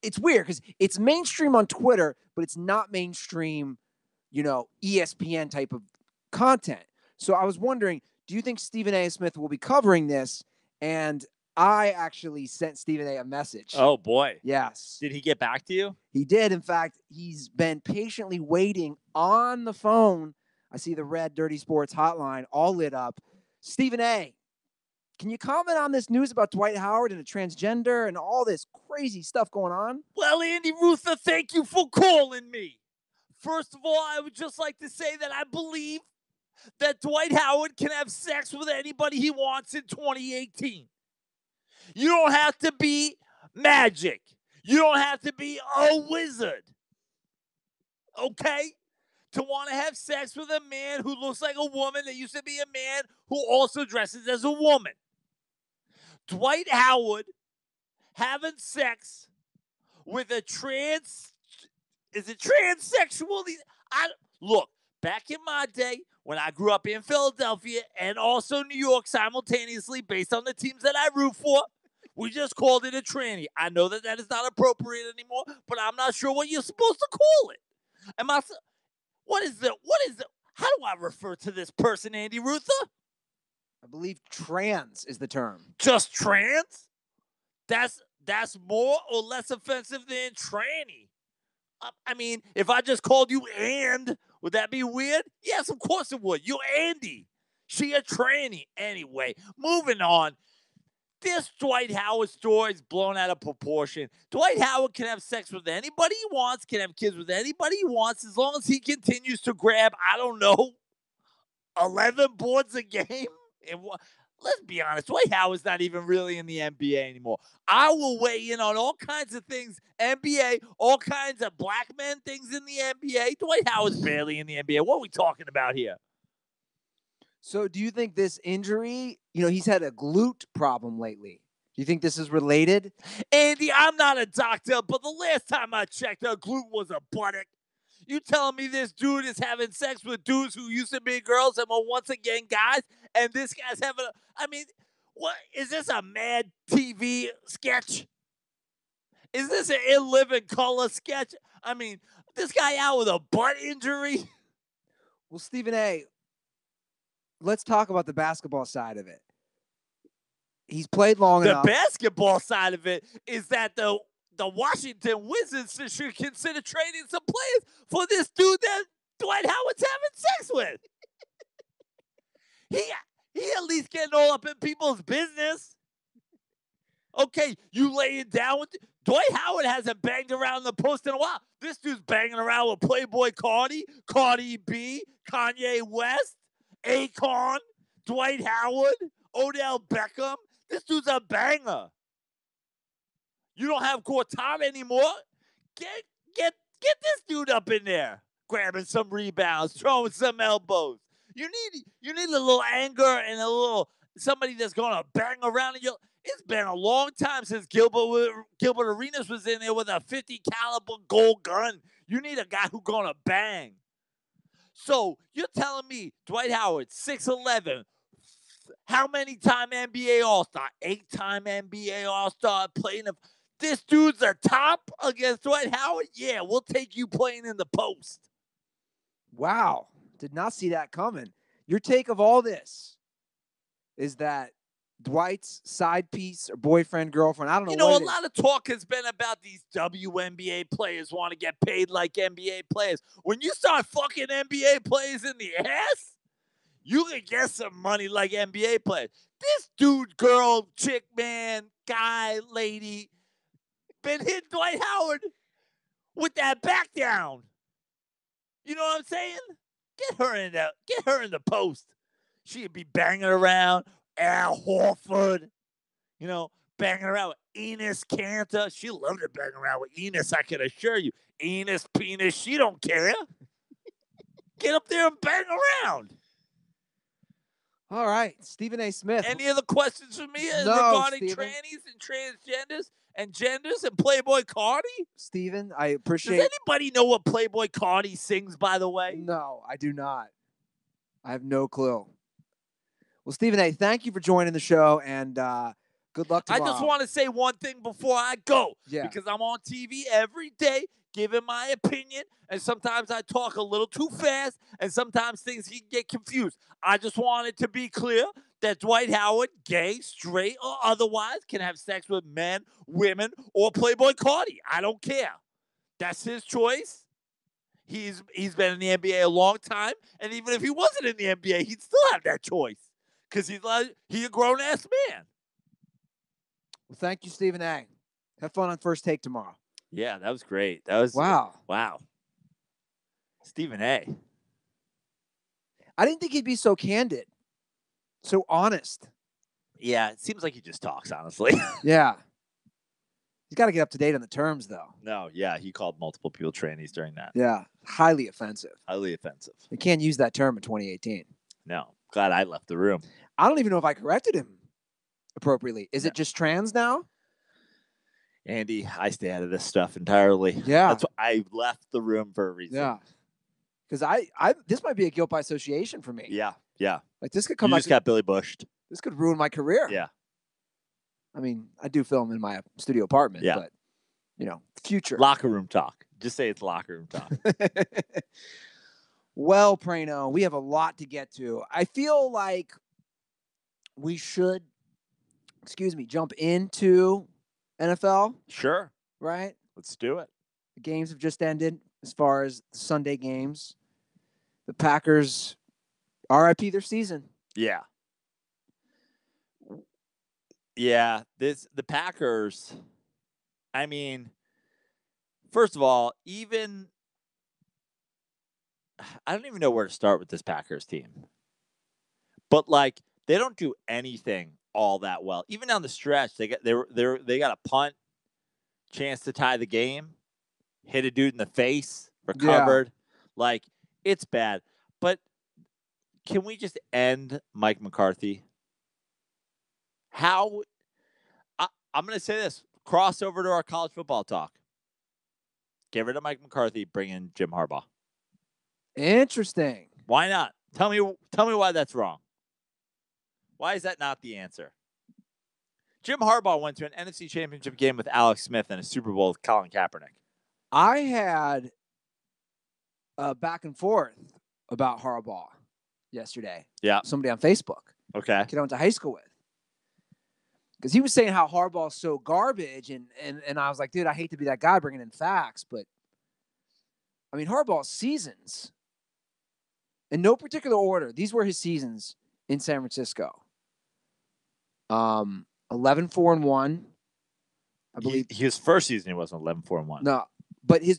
S1: It's weird because it's mainstream on Twitter, but it's not mainstream, ESPN type of content. So I was wondering, do you think Stephen A. Smith will be covering this? And I actually sent Stephen A. message.
S2: Oh, boy.
S1: Yes.
S2: Did he get back to you?
S1: He did. In fact, he's been patiently waiting on the phone. I see the red Dirty Sports hotline all lit up. Stephen A., can you comment on this news about Dwight Howard and a transgender and all this crazy stuff going on?
S2: Well, Andy Ruther, thank you for calling me. First of all, I would just like to say that I believe that Dwight Howard can have sex with anybody he wants in 2018. You don't have to be Magic. You don't have to be a wizard. Okay? To want to have sex with a man who looks like a woman that used to be a man who also dresses as a woman. Dwight Howard having sex with a transsexual? Look, back in my day, when I grew up in Philadelphia and also New York simultaneously based on the teams that I root for, we just called it a tranny. I know that is not appropriate anymore, but I'm not sure what you're supposed to call it. What is the, how do I refer to this person, Andy Ruther?
S1: I believe trans is the term.
S2: Just trans? That's more or less offensive than tranny. I mean, if I just called you and, would that be weird? Yes, of course it would. You're Andy. She a tranny. Anyway, moving on. This Dwight Howard story is blown out of proportion. Dwight Howard can have sex with anybody he wants, can have kids with anybody he wants, as long as he continues to grab, 11 boards a game. And let's be honest, Dwight Howard's not even really in the NBA anymore. I will weigh in on all kinds of things, NBA, all kinds of black men things in the NBA. Dwight Howard's barely in the NBA. What are we talking about here?
S1: So do you think this injury, he's had a glute problem lately. Do you think this is related?
S2: Andy, I'm not a doctor, but the last time I checked, a glute was a buttock. You telling me this dude is having sex with dudes who used to be girls and were once again guys, and this guy's having what? Is this a Mad TV sketch? Is this an In Living Color sketch? I mean, this guy out with a butt injury?
S1: Well, Stephen A., let's talk about the basketball side of it. He's played long enough.
S2: The basketball side of it is that the Washington Wizards should consider trading some players for this dude that Dwight Howard's having sex with. He at least getting all up in people's business. Okay, you lay it down with Dwight Howard hasn't banged around the post in a while. This dude's banging around with Playboy Cardi, Cardi B, Kanye West, Akon, Dwight Howard, Odell Beckham. This dude's a banger. You don't have Cortana anymore. Get this dude up in there, grabbing some rebounds, throwing some elbows. You need a little anger and a little somebody that's gonna bang around in your. It's been a long time since Gilbert Arenas was in there with a 50 caliber gold gun. You need a guy who's gonna bang. So you're telling me Dwight Howard, 6'11", how many time NBA All-Star? 8-time NBA All-Star playing. This dude's a top against Dwight Howard? Yeah, we'll take you playing in the post.
S1: Wow. Did not see that coming. Your take of all this is that Dwight's side piece or boyfriend, girlfriend, I don't know.
S2: A lot of talk has been about these WNBA players want to get paid like NBA players. When you start fucking NBA players in the ass, You can get some money like NBA players. This dude, girl, chick, man, guy, lady, been hitting Dwight Howard with that back down. You know what I'm saying? Get her in the post. She'd be banging around Al Horford, banging around with Enos Kanter. She loved to bang around with Enos, I can assure you. Enos, penis, she don't care. Get up there and bang around.
S1: All right, Stephen A. Smith.
S2: Any other questions for me
S1: No,
S2: regarding
S1: Steven.
S2: trannies and transgenders and genders and Playboy Cardi?
S1: Stephen, I appreciate.
S2: Does anybody know what Playboy Cardi sings, by the way?
S1: No, I do not. I have no clue. Well, Stephen A., thank you for joining the show, and good luck tomorrow.
S2: I just want to say one thing before I go.
S1: Yeah.
S2: Because I'm on TV every day giving my opinion, and sometimes I talk a little too fast, and sometimes things can get confused. I just wanted to be clear that Dwight Howard, gay, straight, or otherwise, can have sex with men, women, or Playboy Cardi. I don't care. That's his choice. He's been in the NBA a long time, and even if he wasn't in the NBA, he'd still have that choice because he's a grown-ass man.
S1: Well, thank you, Stephen A. Have fun on First Take tomorrow.
S2: Yeah, that was great. That was
S1: wow.
S2: Stephen A.
S1: I didn't think he'd be so candid, so honest.
S2: Yeah, it seems like he just talks, honestly.
S1: Yeah. He's got to get up to date on the terms, though.
S2: No, yeah, he called multiple people trannies during that.
S1: Yeah, highly offensive.
S2: Highly offensive.
S1: You can't use that term in 2018.
S2: No, glad I left the room.
S1: I don't even know if I corrected him appropriately. Is it just trans now?
S2: Andy, I stay out of this stuff entirely.
S1: Yeah.
S2: That's why I left the room for a reason.
S1: Yeah. Because I this might be a guilt by association for me.
S2: Yeah.
S1: Like this could come.
S2: You just got Billy Bushed.
S1: This could ruin my career.
S2: Yeah.
S1: I mean, I do film in my studio apartment, but future.
S2: Locker room talk. Just say it's locker room talk.
S1: Well, Praino, we have a lot to get to. I feel like we should, jump into NFL.
S2: Sure.
S1: Right?
S2: Let's do it.
S1: The games have just ended as far as the Sunday games. The Packers RIP their season.
S2: Yeah. Yeah, the Packers, I mean, first of all, I don't even know where to start with this Packers team. But they don't do anything all that well. Even down the stretch, they got a punt, chance to tie the game, hit a dude in the face, recovered. Yeah. It's bad. But can we just end Mike McCarthy? I'm going to say this. Cross over to our college football talk. Get rid of Mike McCarthy. Bring in Jim Harbaugh.
S1: Interesting.
S2: Why not? Tell me why that's wrong. Why is that not the answer? Jim Harbaugh went to an NFC Championship game with Alex Smith and a Super Bowl with Colin Kaepernick.
S1: I had a back and forth about Harbaugh yesterday.
S2: Yeah.
S1: Somebody on Facebook.
S2: Okay.
S1: Kid I went to high school with. Because he was saying how Harbaugh's so garbage, and I was like, dude, I hate to be that guy bringing in facts, but I mean, Harbaugh's seasons, in no particular order, these were his seasons in San Francisco. 11-4-1, I believe.
S2: His first season he wasn't 11-4-1.
S1: No, but I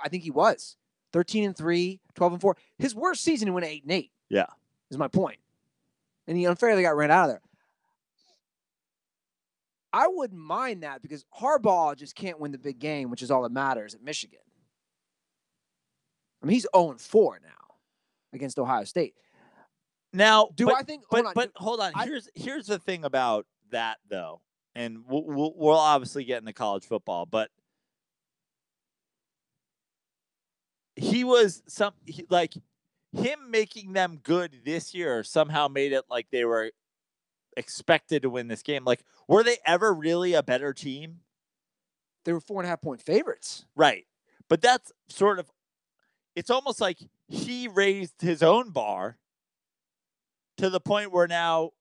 S1: think he was 13-3, 12-4. His worst season he went 8-8.
S2: Yeah,
S1: is my point, and he unfairly got ran out of there. I wouldn't mind that because Harbaugh just can't win the big game, which is all that matters at Michigan. I mean, he's 0-4 now against Ohio State.
S2: Now,
S1: I think?
S2: Hold on. Here's the thing about that though, and we'll obviously get into college football, but him making them good this year somehow made it like they were expected to win this game. Were they ever really a better team?
S1: They were 4.5-point favorites.
S2: Right. But that's it's almost like he raised his own bar to the point where now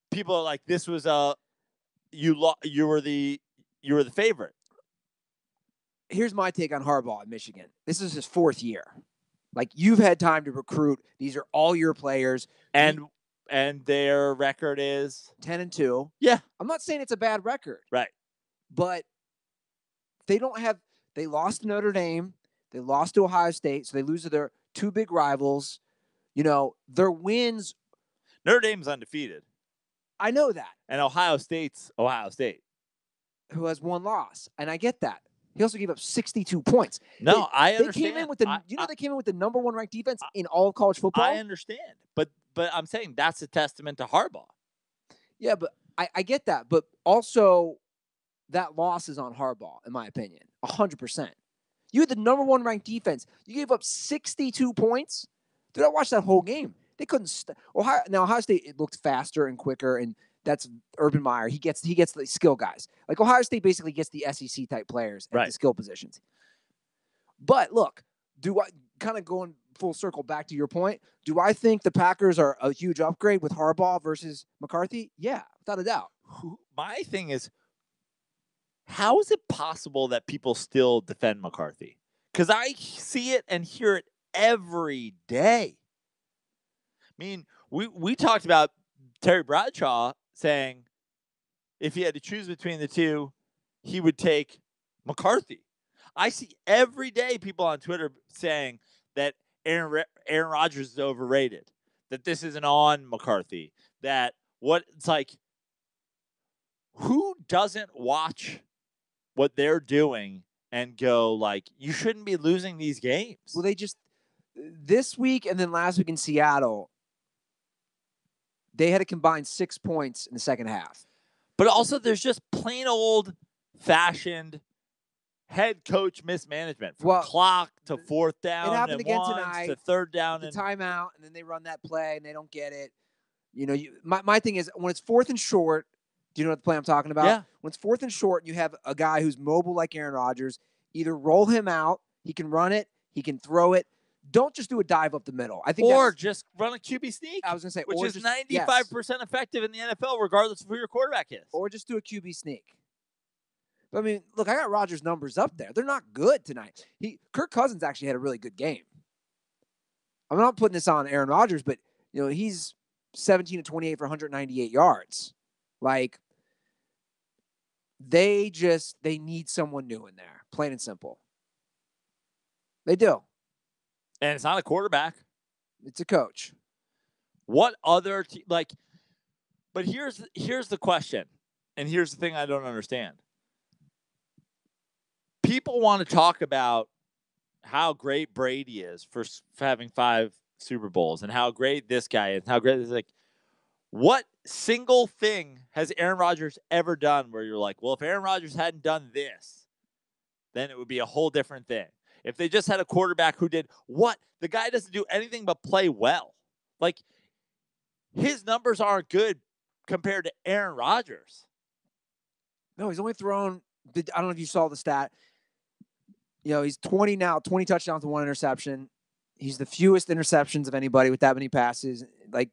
S2: people are like, this was you were the favorite.
S1: Here's my take on Harbaugh at Michigan. This is his fourth year. Like, you've had time to recruit. These are all your players.
S2: And their record is
S1: 10-2.
S2: Yeah.
S1: I'm not saying it's a bad record.
S2: Right.
S1: But they lost to Notre Dame. They lost to Ohio State. So they lose to their two big rivals. Their wins.
S2: Notre Dame's undefeated.
S1: I know that.
S2: And Ohio State's Ohio State,
S1: who has one loss. And I get that. He also gave up 62 points.
S2: I understand.
S1: They came in with they came in with the number one ranked defense in all of college football.
S2: I understand. But I'm saying that's a testament to Harbaugh.
S1: Yeah, but I get that. But also, that loss is on Harbaugh, in my opinion. 100%. You had the number one ranked defense. You gave up 62 points. Dude, I watched that whole game. They couldn't. Ohio State, it looked faster and quicker, and that's Urban Meyer. He gets the skill guys. Like, Ohio State basically gets the SEC type players at the skill positions. But look, kind of going full circle back to your point, do I think the Packers are a huge upgrade with Harbaugh versus McCarthy? Yeah, without a doubt.
S2: My thing is, how is it possible that people still defend McCarthy? Because I see it and hear it every day. I mean, we talked about Terry Bradshaw saying if he had to choose between the two, he would take McCarthy. I see every day people on Twitter saying that Aaron Rodgers is overrated, that this isn't on McCarthy, it's like, who doesn't watch what they're doing and go, like, you shouldn't be losing these games?
S1: Well, they just, this week and then last week in Seattle, they had to combine 6 points in the second half.
S2: But also, there's just plain old-fashioned head coach mismanagement from clock to fourth down.
S1: It happened again tonight.
S2: To third down.
S1: The timeout, and then they run that play, and they don't get it. My thing is, when it's fourth and short, do you know what the play I'm talking about?
S2: Yeah.
S1: When it's fourth and short, and you have a guy who's mobile like Aaron Rodgers, either roll him out, he can run it, he can throw it. Don't just do a dive up the middle. I think,
S2: or just run a QB sneak.
S1: I was going to say,
S2: which is 95% effective in the NFL, regardless of who your quarterback is.
S1: Or just do a QB sneak. But I mean, look, I got Rodgers' numbers up there. They're not good tonight. Kirk Cousins actually had a really good game. I'm not putting this on Aaron Rodgers, but he's 17 to 28 for 198 yards. Like, they need someone new in there, plain and simple. They do.
S2: And it's not a quarterback.
S1: It's a coach.
S2: What other but here's the question, and here's the thing I don't understand. People want to talk about how great Brady is for having 5 Super Bowls and how great this guy is, how great this is. Like, what single thing has Aaron Rodgers ever done where you're like, well, if Aaron Rodgers hadn't done this, then it would be a whole different thing? If they just had a quarterback who did what? The guy doesn't do anything but play well. Like, his numbers aren't good compared to Aaron Rodgers.
S1: No, he's only thrown, I don't know if you saw the stat. He's 20 now, 20 touchdowns and 1 interception. He's the fewest interceptions of anybody with that many passes. Like,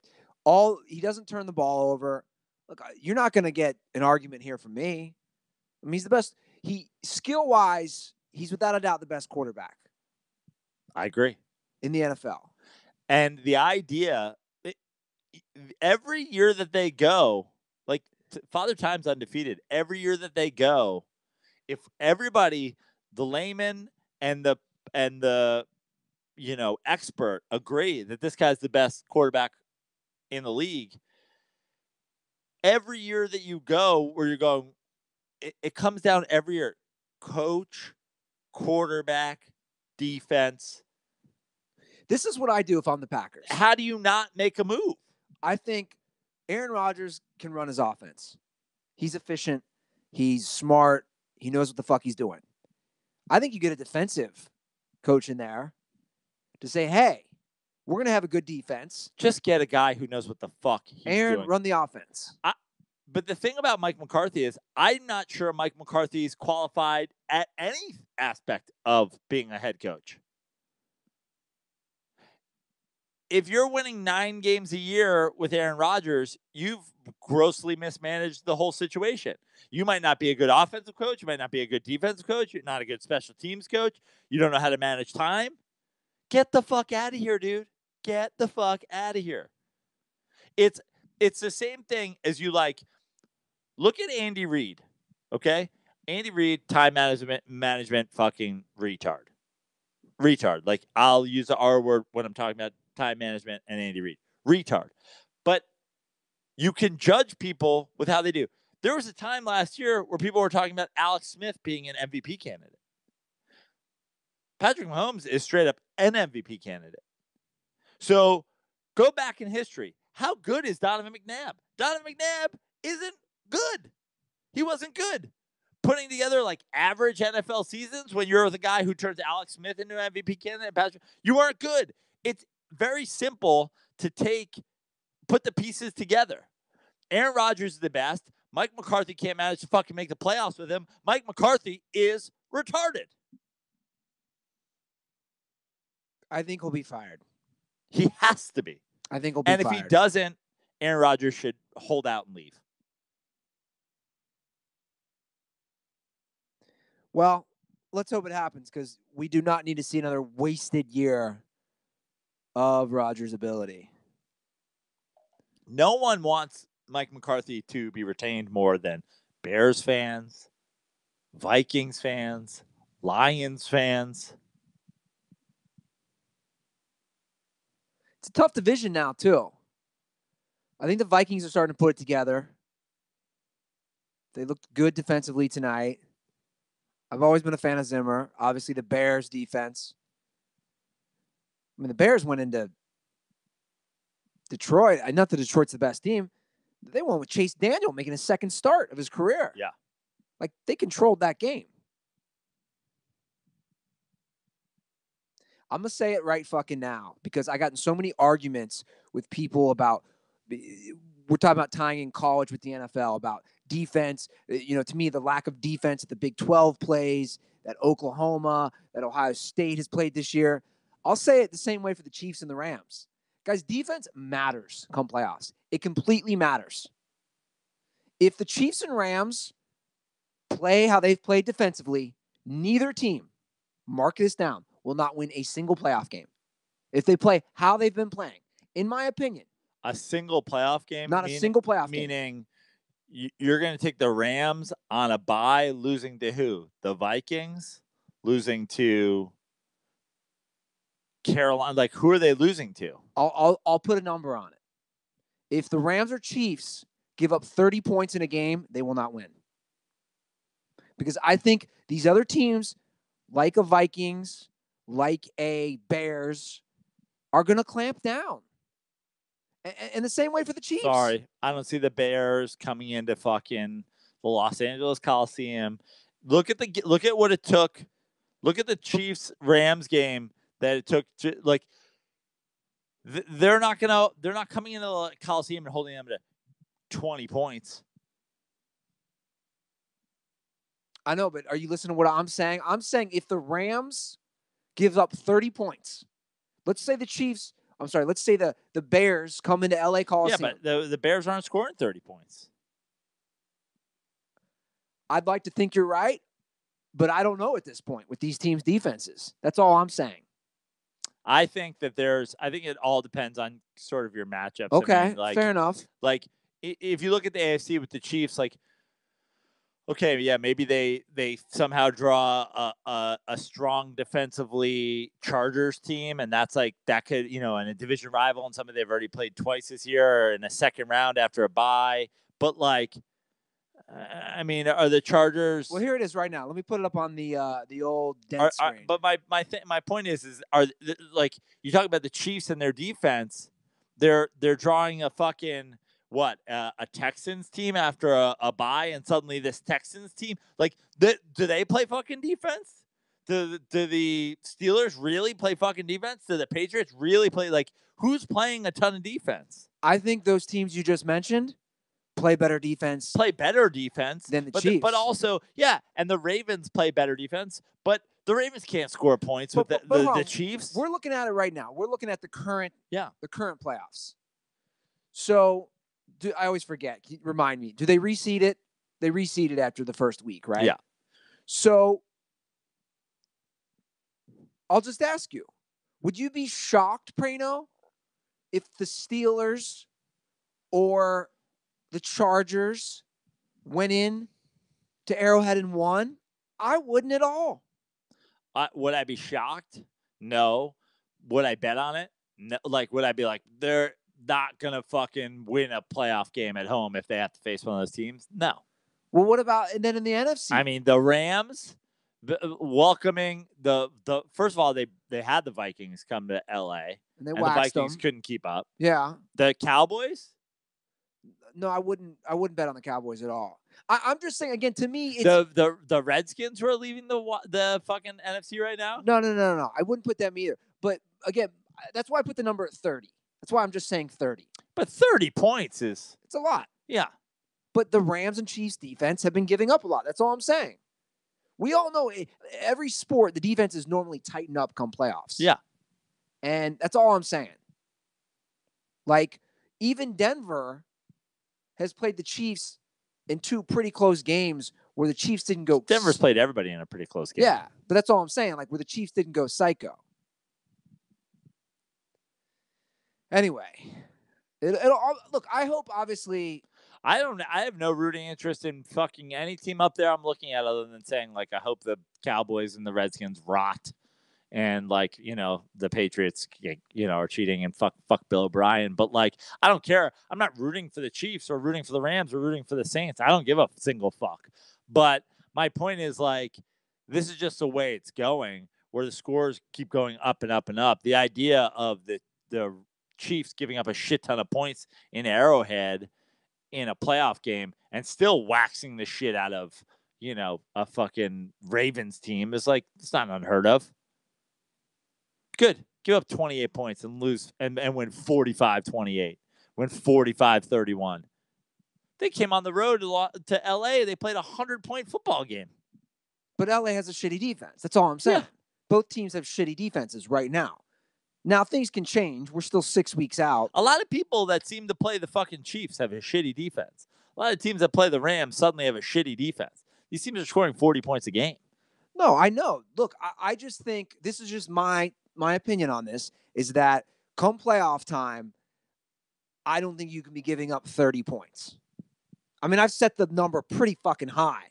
S1: he doesn't turn the ball over. Look, you're not going to get an argument here from me. I mean, he's the best. Skill-wise, he's without a doubt the best quarterback.
S2: I agree.
S1: In the NFL.
S2: And the idea, every year that they go, like, Father Time's undefeated. Every year that they go, if everybody, the layman and the expert, agree that this guy's the best quarterback in the league, every year that you go where you're going, it comes down every year. Coach, quarterback, defense.
S1: This is what I do if I'm the Packers.
S2: How do you not make a move?
S1: I think Aaron Rodgers can run his offense. He's efficient. He's smart. He knows what the fuck he's doing. I think you get a defensive coach in there to say, hey, we're going to have a good defense.
S2: Just get a guy who knows what the fuck he's
S1: Aaron,
S2: doing.
S1: Run the offense.
S2: But the thing about Mike McCarthy is I'm not sure Mike McCarthy is qualified at any aspect of being a head coach. If you're winning 9 games a year with Aaron Rodgers, you've grossly mismanaged the whole situation. You might not be a good offensive coach. You might not be a good defensive coach. You're not a good special teams coach. You don't know how to manage time. Get the fuck out of here, dude. Get the fuck out of here. It's the same thing as you like. Look at Andy Reid, okay? Andy Reid, time management, fucking retard. Like, I'll use the R word when I'm talking about time management and Andy Reid. Retard. But you can judge people with how they do. There was a time last year where people were talking about Alex Smith being an MVP candidate. Patrick Mahomes is straight up an MVP candidate. So go back in history. How good is Donovan McNabb? Donovan McNabb isn't good. He wasn't good. Putting together like average NFL seasons when you're the guy who turns Alex Smith into an MVP candidate, Patrick, you aren't good. It's very simple to put the pieces together. Aaron Rodgers is the best. Mike McCarthy can't manage to fucking make the playoffs with him. Mike McCarthy is retarded.
S1: I think he'll be fired.
S2: He has to be.
S1: I think he'll be fired.
S2: And if he doesn't, Aaron Rodgers should hold out and leave.
S1: Well, let's hope it happens because we do not need to see another wasted year of Rodgers' ability.
S2: No one wants Mike McCarthy to be retained more than Bears fans, Vikings fans, Lions fans.
S1: It's a tough division now, too. I think the Vikings are starting to put it together. They looked good defensively tonight. I've always been a fan of Zimmer. Obviously, the Bears' defense. I mean, the Bears went into Detroit. Not that Detroit's the best team. They went with Chase Daniel making his second start of his career.
S2: Yeah.
S1: Like, they controlled that game. I'm going to say it right fucking now because I got in so many arguments with people about, we're talking about tying in college with the NFL, about defense. To me, the lack of defense at the Big 12 plays, that Oklahoma, that Ohio State has played this year. I'll say it the same way for the Chiefs and the Rams. Guys, defense matters come playoffs. It completely matters. If the Chiefs and Rams play how they've played defensively, neither team, mark this down, will not win a single playoff game. If they play how they've been playing, in my opinion.
S2: A single playoff game?
S1: Not a single playoff game.
S2: Meaning you're going to take the Rams on a bye, losing to who? The Vikings? Losing to Carolina? Like, who are they losing to?
S1: I'll put a number on it. If the Rams or Chiefs give up 30 points in a game, they will not win. Because I think these other teams, like a Vikings, like a Bears, are going to clamp down. And the same way for the Chiefs.
S2: Sorry, I don't see the Bears coming into fucking the Los Angeles Coliseum. Look at what it took. Look at the Chiefs-Rams game that it took to, like, they're not coming into the Coliseum and holding them to 20 points.
S1: I know, but are you listening to what I'm saying? I'm saying if the Rams gives up 30 points, let's say the Bears come into LA Coliseum.
S2: Yeah, but the Bears aren't scoring 30 points.
S1: I'd like to think you're right, but I don't know at this point with these teams' defenses. That's all I'm saying.
S2: I think it all depends on sort of your matchups.
S1: Okay,
S2: I mean,
S1: fair enough.
S2: Like, if you look at the AFC with the Chiefs, like, okay, yeah, maybe they somehow draw a strong defensively Chargers team, and that's like that could, in a division rival and somebody they've already played twice this year or in a second round after a bye. But like, I mean, are the Chargers?
S1: Well, here it is right now. Let me put it up on the old dent screen.
S2: But my point is like you talk about the Chiefs and their defense, they're drawing a fucking. What, a Texans team after a bye, and suddenly this Texans team, like, do they play fucking defense? Do the Steelers really play fucking defense? Do the Patriots really play? Like, who's playing a ton of defense?
S1: I think those teams you just mentioned play better defense
S2: than
S1: the Chiefs.
S2: But also, yeah, and the Ravens play better defense, but the Ravens can't score points with the Chiefs.
S1: We're looking at it right now. We're looking at the current playoffs. So, I always forget. Remind me. Do they reseed it? They reseeded after the first week, right?
S2: Yeah.
S1: So I'll just ask you, Would you be shocked, Praino, if the Steelers or the Chargers went in to Arrowhead and won? I wouldn't at all.
S2: Would I be shocked? No. Would I bet on it? No. Like, would I be like, they're not gonna fucking win a playoff game at home if they have to face one of those teams? No.
S1: Well, what about and then in the NFC?
S2: I mean, the Rams welcoming the first of all, they had the Vikings come to LA
S1: and they
S2: and the
S1: waxed
S2: Vikings
S1: them.
S2: couldn't keep up.
S1: Yeah.
S2: The Cowboys?
S1: No, I wouldn't bet on the Cowboys at all. I'm just saying again. To me, it's
S2: the Redskins who are leaving the fucking NFC right now.
S1: No. I wouldn't put them either. But again, that's why I put the number at 30. That's why I'm just saying 30.
S2: But 30 points is
S1: it's a lot.
S2: Yeah.
S1: But the Rams and Chiefs defense have been giving up a lot. That's all I'm saying. We all know every sport, the defense is normally tightened up come playoffs.
S2: Yeah.
S1: And that's all I'm saying. Like, even Denver has played the Chiefs in 2 pretty close games where the Chiefs didn't go.
S2: Denver's played everybody in a pretty close game.
S1: Yeah, but that's all I'm saying. Like, where the Chiefs didn't go psycho. Anyway, look, I hope, obviously.
S2: I have no rooting interest in fucking any team up there I'm looking at other than saying, like, I hope the Cowboys and the Redskins rot and, like, the Patriots, are cheating and fuck Bill O'Brien. But, like, I don't care. I'm not rooting for the Chiefs or rooting for the Rams or rooting for the Saints. I don't give a single fuck. But my point is, like, this is just the way it's going, where the scores keep going up and up and up. The idea of the Chiefs giving up a shit ton of points in Arrowhead in a playoff game and still waxing the shit out of, a fucking Ravens team is like, it's not unheard of. Good. Give up 28 points and lose and win 45-28, win 45-31. They came on the road to LA. They played a 100-point football game.
S1: But LA has a shitty defense. That's all I'm saying.
S2: Yeah.
S1: Both teams have shitty defenses right now. Now, things can change. We're still 6 weeks out.
S2: A lot of people that seem to play the fucking Chiefs have a shitty defense. A lot of teams that play the Rams suddenly have a shitty defense. These teams are scoring 40 points a game.
S1: No, I know. Look, I just think this is just my opinion on this, is that come playoff time, I don't think you can be giving up 30 points. I mean, I've set the number pretty fucking high.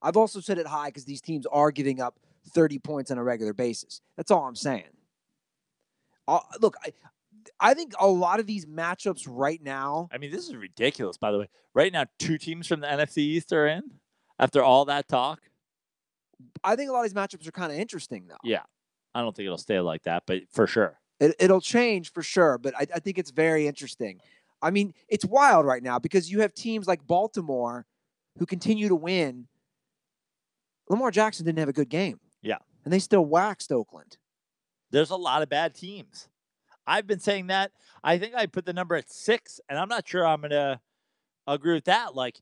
S1: I've also set it high because these teams are giving up 30 points on a regular basis. That's all I'm saying. Look, I think a lot of these matchups right now.
S2: I mean, this is ridiculous, by the way. Right now, 2 teams from the NFC East are in after all that talk.
S1: I think a lot of these matchups are kind of interesting, though.
S2: Yeah. I don't think it'll stay like that, but for sure.
S1: It'll change for sure, but I think it's very interesting. I mean, it's wild right now because you have teams like Baltimore who continue to win. Lamar Jackson didn't have a good game.
S2: Yeah.
S1: And they still waxed Oakland.
S2: There's a lot of bad teams. I've been saying that. I think I put the number at 6, and I'm not sure I'm going to agree with that. Like,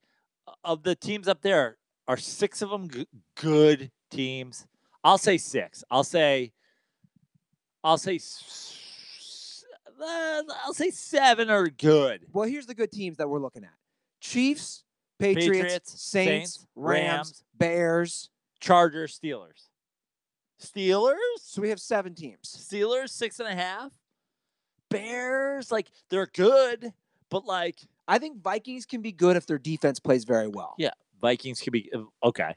S2: of the teams up there, are 6 of them good teams? I'll say 6. I'll say 7 are good.
S1: Well, here's the good teams that we're looking at. Chiefs, Patriots, Saints, Rams, Bears,
S2: Chargers, Steelers.
S1: So we have 7 teams.
S2: Steelers, 6.5. Bears, like, they're good, but, like,
S1: I think Vikings can be good if their defense plays very well.
S2: Yeah, Vikings could be okay.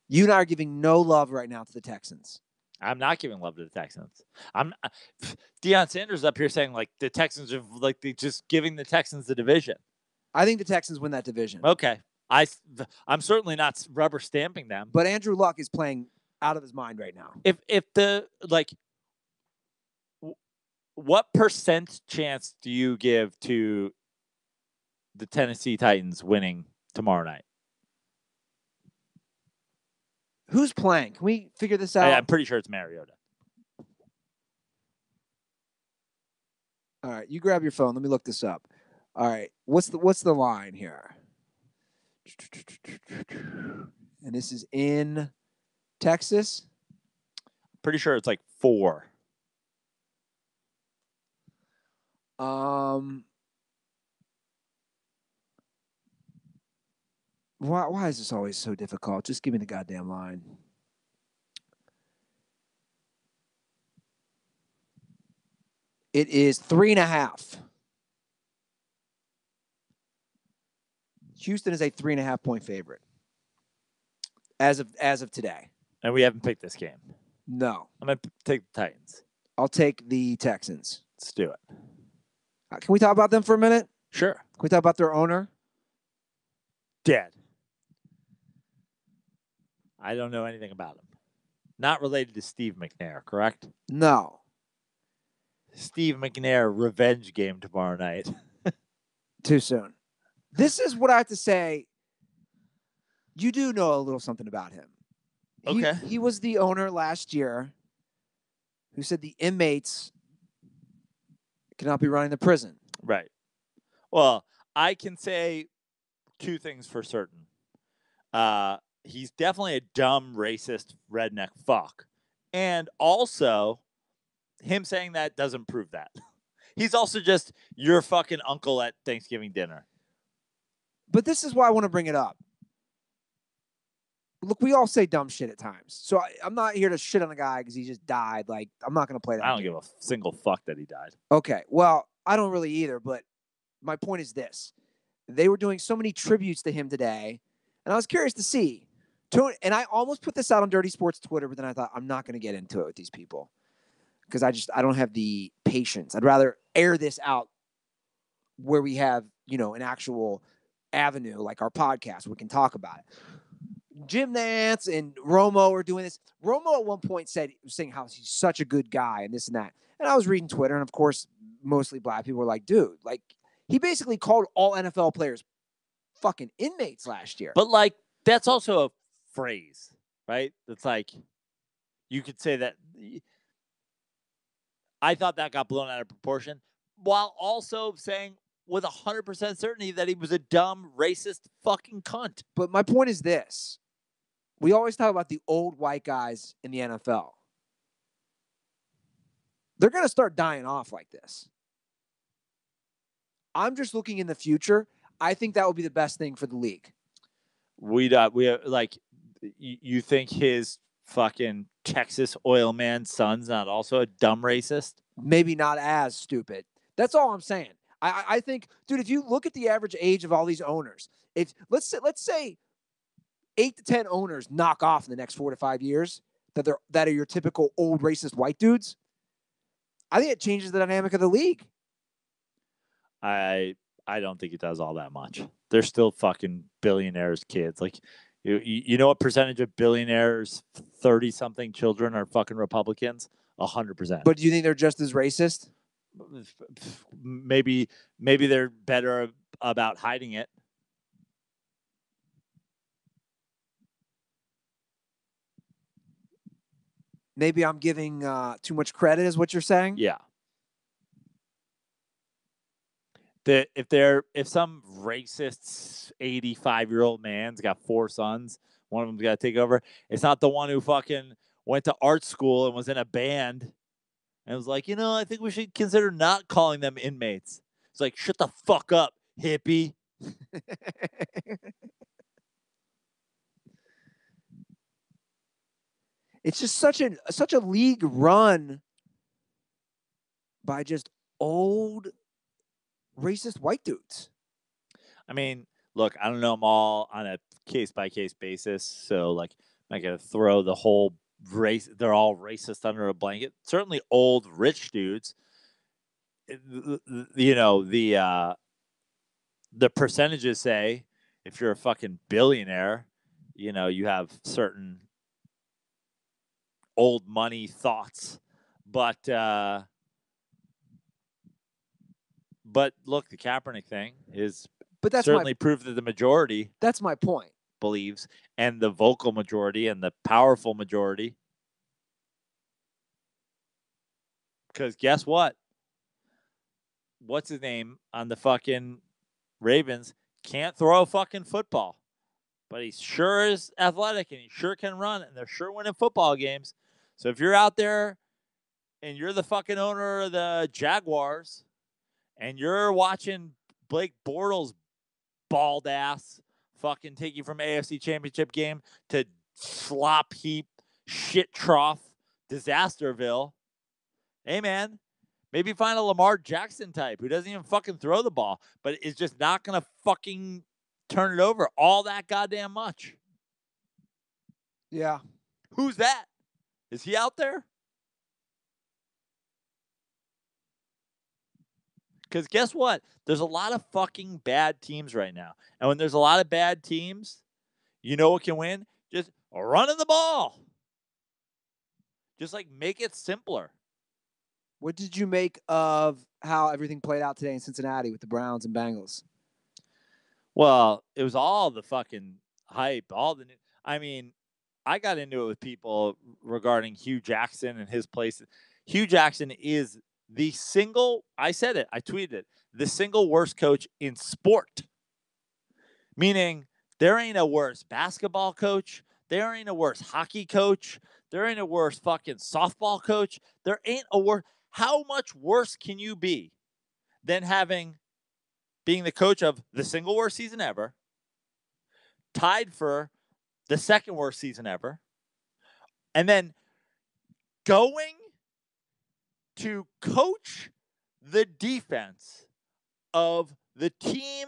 S1: You and I are giving no love right now to the Texans.
S2: I'm not giving love to the Texans. Deion Sanders up here saying, like, the Texans are, like, they just giving the Texans the division.
S1: I think the Texans win that division.
S2: Okay. I'm certainly not rubber stamping them.
S1: But Andrew Luck is playing out of his mind right now.
S2: What percent chance do you give to the Tennessee Titans winning tomorrow night?
S1: Who's playing? Can we figure this out?
S2: I'm pretty sure it's Mariota.
S1: All right, you grab your phone. Let me look this up. All right, what's the line here? And this is in Texas.
S2: Pretty sure it's like 4.
S1: Why is this always so difficult? Just give me the goddamn line. It is 3.5. Houston is a 3.5 point favorite as of today.
S2: And we haven't picked this game.
S1: No.
S2: I'm going to take the Titans.
S1: I'll take the Texans.
S2: Let's do it.
S1: Can we talk about them for a minute?
S2: Sure.
S1: Can we talk about their owner?
S2: Dead. I don't know anything about him. Not related to Steve McNair, correct?
S1: No.
S2: Steve McNair revenge game tomorrow night.
S1: Too soon. This is what I have to say. You do know a little something about him.
S2: Okay.
S1: He was the owner last year who said the inmates cannot be running the prison.
S2: Right. Well, I can say two things for certain. He's definitely a dumb, racist, redneck fuck. And also, him saying that doesn't prove that. He's also just your fucking uncle at Thanksgiving dinner.
S1: But this is why I want to bring it up. Look, we all say dumb shit at times. So I'm not here to shit on the guy because he just died. Like, I'm not going to play that
S2: I don't
S1: game.
S2: give a single fuck that he died.
S1: Okay. Well, I don't really either. But my point is this. They were doing so many tributes to him today. And I was curious to see. And I almost put this out on Dirty Sports Twitter, but then I thought, I'm not going to get into it with these people. Because I don't have the patience. I'd rather air this out where we have, an actual avenue like our podcast. We can talk about it. Jim Nantz and Romo are doing this. Romo at one point saying how he's such a good guy and this and that. And I was reading Twitter, and of course, mostly black people were like, dude, like, he basically called all NFL players fucking inmates last year.
S2: But, like, that's also a phrase, right? It's like, you could say that. I thought that got blown out of proportion, while also saying with 100% certainty that he was a dumb, racist fucking cunt.
S1: But my point is this. We always talk about the old white guys in the NFL. They're going to start dying off like this. I'm just looking in the future. I think that would be the best thing for the league.
S2: We like, you think his fucking Texas oil man son's not also a dumb racist?
S1: Maybe not as stupid. That's all I'm saying. I think, dude, if you look at the average age of all these owners, if let's say 8 to 10 owners knock off in the next 4 to 5 years that are your typical old racist white dudes, I think it changes the dynamic of the league.
S2: I don't think it does all that much. They're still fucking billionaires' kids. Like, you know what percentage of billionaires' 30-something children are fucking Republicans? 100%.
S1: But do you think they're just as racist?
S2: Maybe they're better about hiding it.
S1: Maybe I'm giving too much credit, is what you're saying?
S2: Yeah. If some racist 85-year-old man's got 4 sons, one of them's got to take over. It's not the one who fucking went to art school and was in a band and was like, I think we should consider not calling them inmates. It's like, shut the fuck up, hippie.
S1: It's just such a league run by just old racist white dudes.
S2: I mean, look, I don't know them all on a case-by-case basis, so, like, I'm not going to throw the whole race, they're all racist under a blanket. Certainly old, rich dudes. The percentages say if you're a fucking billionaire, you have certain old money thoughts. But look, the Kaepernick thing is certainly proof that the majority.
S1: That's my point.
S2: Believes, and the vocal majority and the powerful majority. Because guess what? What's his name on the fucking Ravens can't throw a fucking football, but he sure is athletic and he sure can run, and they're sure winning football games. So if you're out there and you're the fucking owner of the Jaguars and you're watching Blake Bortles' bald ass fucking take you from AFC Championship game to slop heap, shit trough, Disasterville. Hey, man, Maybe find a Lamar Jackson type who doesn't even fucking throw the ball, but is just not going to fucking turn it over all that goddamn much.
S1: Yeah.
S2: Who's that? Is he out there? Because guess what? There's a lot of fucking bad teams right now. And when there's a lot of bad teams, you know what can win? Just running the ball. Just like make it simpler.
S1: What did you make of how everything played out today in Cincinnati with the Browns and Bengals?
S2: Well, it was all the fucking hype, I mean, I got into it with people regarding Hugh Jackson and his place. Hugh Jackson is I said it, I tweeted it, the single worst coach in sport. Meaning there ain't a worse basketball coach. There ain't a worse hockey coach. There ain't a worse fucking softball coach. There ain't a worse. How much worse can you be than being the coach of the single worst season ever, tied for the second worst season ever, and then going to coach the defense of the team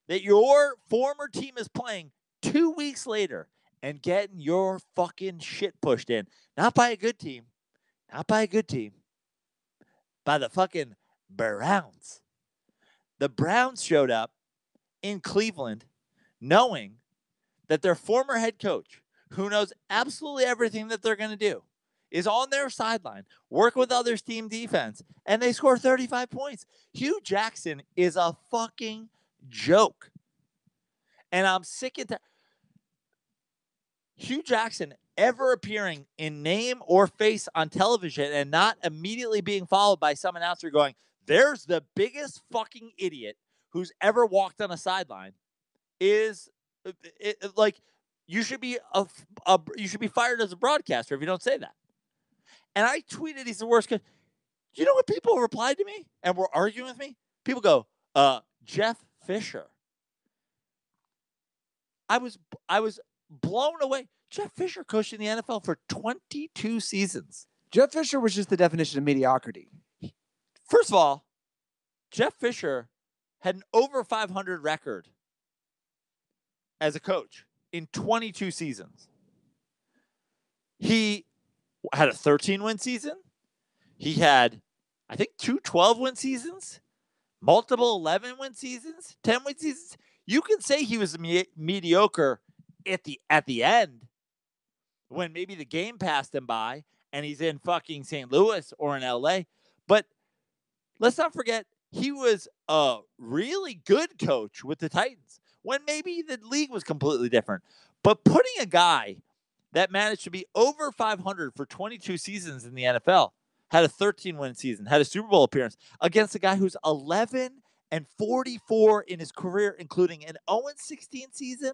S2: that your former team is playing 2 weeks later and getting your fucking shit pushed in? Not by a good team. Not by a good team. By the fucking Browns. The Browns showed up in Cleveland knowing that their former head coach, who knows absolutely everything that they're going to do, is on their sideline, working with others' team defense, and they score 35 points. Hugh Jackson is a fucking joke. And I'm sick of that. Hugh Jackson ever appearing in name or face on television and not immediately being followed by some announcer going, there's the biggest fucking idiot who's ever walked on a sideline, is like, you should be you should be fired as a broadcaster if you don't say that. And I tweeted he's the worst. You know what people replied to me and were arguing with me? People go, Jeff Fisher. I was blown away. Jeff Fisher coached in the NFL for 22 seasons.
S1: Jeff Fisher was just the definition of mediocrity.
S2: First of all, Jeff Fisher had an over 500 record as a coach in 22 seasons. He had a 13-win season. He had, I think, 2 12-win seasons, multiple 11-win seasons, 10-win seasons. You can say he was mediocre at the end when maybe the game passed him by and he's in fucking St. Louis or in LA. But let's not forget, he was a really good coach with the Titans when maybe the league was completely different. But putting a guy that managed to be over 500 for 22 seasons in the NFL, had a 13-win season, had a Super Bowl appearance against a guy who's 11-44 in his career, including an 0-16 season,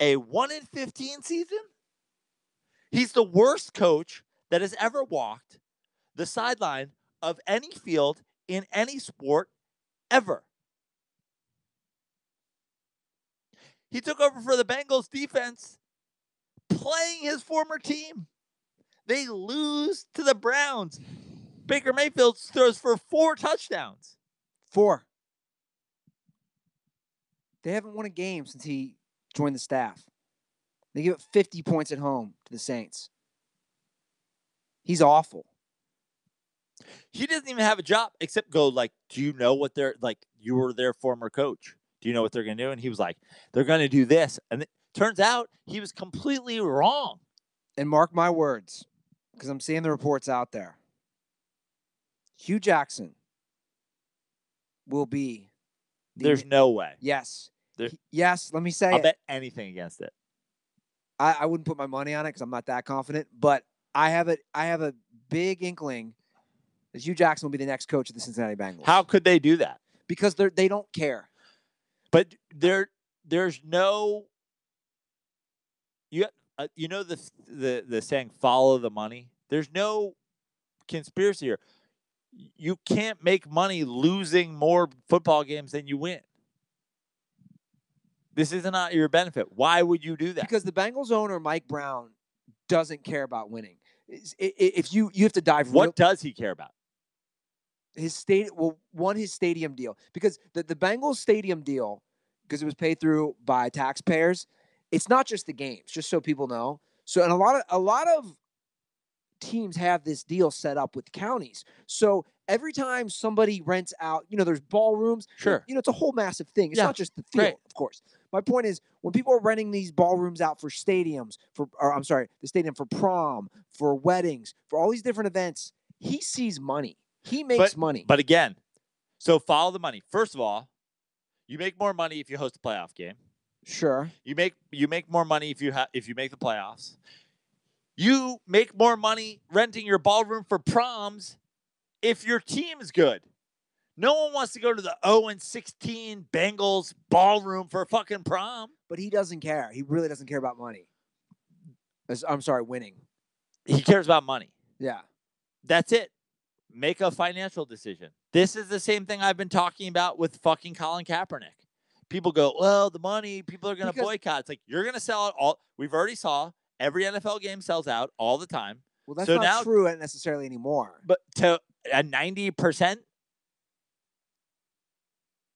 S2: a 1-15 season. He's the worst coach that has ever walked the sideline of any field in any sport ever. He took over for the Bengals defense playing his former team. They lose to the Browns. Baker Mayfield throws for 4 touchdowns.
S1: 4. They haven't won a game since he joined the staff. They give up 50 points at home to the Saints. He's awful.
S2: He doesn't even have a job except go like, do you know what they're like? You were their former coach. Do you know what they're going to do? And he was like, they're going to do this. And it turns out he was completely wrong.
S1: And mark my words, because I'm seeing the reports out there. Hugh Jackson will be.
S2: There's no way.
S1: Yes. Yes, let me say
S2: I'll bet anything against it.
S1: I wouldn't put my money on it because I'm not that confident, but I have a big inkling that Hugh Jackson will be the next coach of the Cincinnati Bengals.
S2: How could they do that?
S1: Because they don't care.
S2: But there's no you know the saying follow the money. There's no conspiracy here. You can't make money losing more football games than you win. This is not your benefit. Why would you do that?
S1: Because the Bengals owner, Mike Brown, doesn't care about winning. If you have to dive.
S2: What does he care about?
S1: his stadium deal, because the Bengals stadium deal, because it was paid through by taxpayers, it's not just the games, just so people know. So, and a lot of teams have this deal set up with counties. So every time somebody rents out, there's ballrooms.
S2: Sure.
S1: It's a whole massive thing. It's
S2: Yeah,
S1: not just the field,
S2: great.
S1: of course. My point is, when people are renting these ballrooms out for stadiums, the stadium for prom, for weddings, for all these different events, he sees money. He makes money.
S2: But again, so follow the money. First of all, you make more money if you host a playoff game.
S1: Sure.
S2: You make more money if you make the playoffs. You make more money renting your ballroom for proms if your team is good. No one wants to go to the 0-16 Bengals ballroom for a fucking prom.
S1: But he doesn't care. He really doesn't care about money. I'm sorry, winning.
S2: He cares about money.
S1: Yeah.
S2: That's it. Make a financial decision. This is the same thing I've been talking about with fucking Colin Kaepernick. People go, well, the money, people are going to boycott. It's like, you're going to sell it all. We've already saw every NFL game sells out all the time.
S1: Well, that's not true necessarily anymore.
S2: But to a 90%?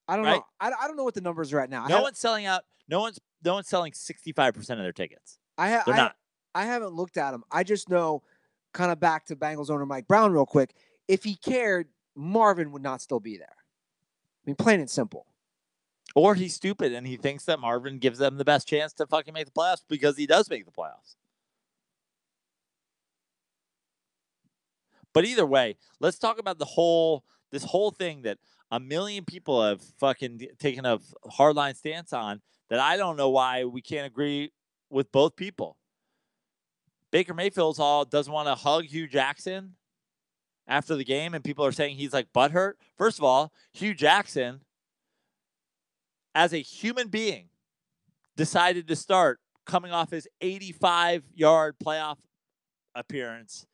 S1: I don't know. I don't know what the numbers are at now.
S2: No one's selling out. No one's selling 65% of their tickets. They're not.
S1: I haven't looked at them. I just know, kind of back to Bengals owner Mike Brown real quick, if he cared, Marvin would not still be there. I mean, plain and simple.
S2: Or he's stupid and he thinks that Marvin gives them the best chance to fucking make the playoffs because he does make the playoffs. But either way, let's talk about this whole thing that a million people have fucking taken a hardline stance on, that I don't know why we can't agree with both people. Baker Mayfield doesn't want to hug Hugh Jackson after the game, and people are saying he's like butthurt. First of all, Hugh Jackson, as a human being, decided to start coming off his 85-yard playoff appearance,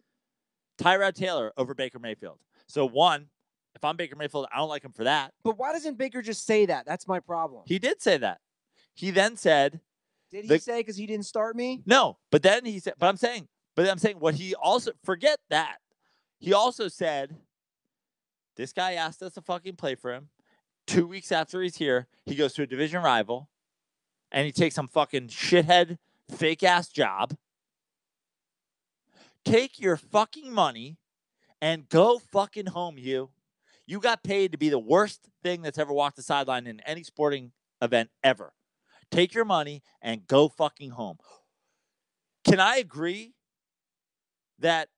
S2: Tyrod Taylor over Baker Mayfield. So one, if I'm Baker Mayfield, I don't like him for that.
S1: But why doesn't Baker just say that? That's my problem.
S2: He did say that. He then said,
S1: did he say because he didn't start me?
S2: No, but then he said, but I'm saying what he also, forget that. He also said, this guy asked us to fucking play for him. 2 weeks after he's here, he goes to a division rival and he takes some fucking shithead, fake ass job. Take your fucking money and go fucking home, Hugh. You got paid to be the worst thing that's ever walked the sideline in any sporting event ever. Take your money and go fucking home. Can I agree that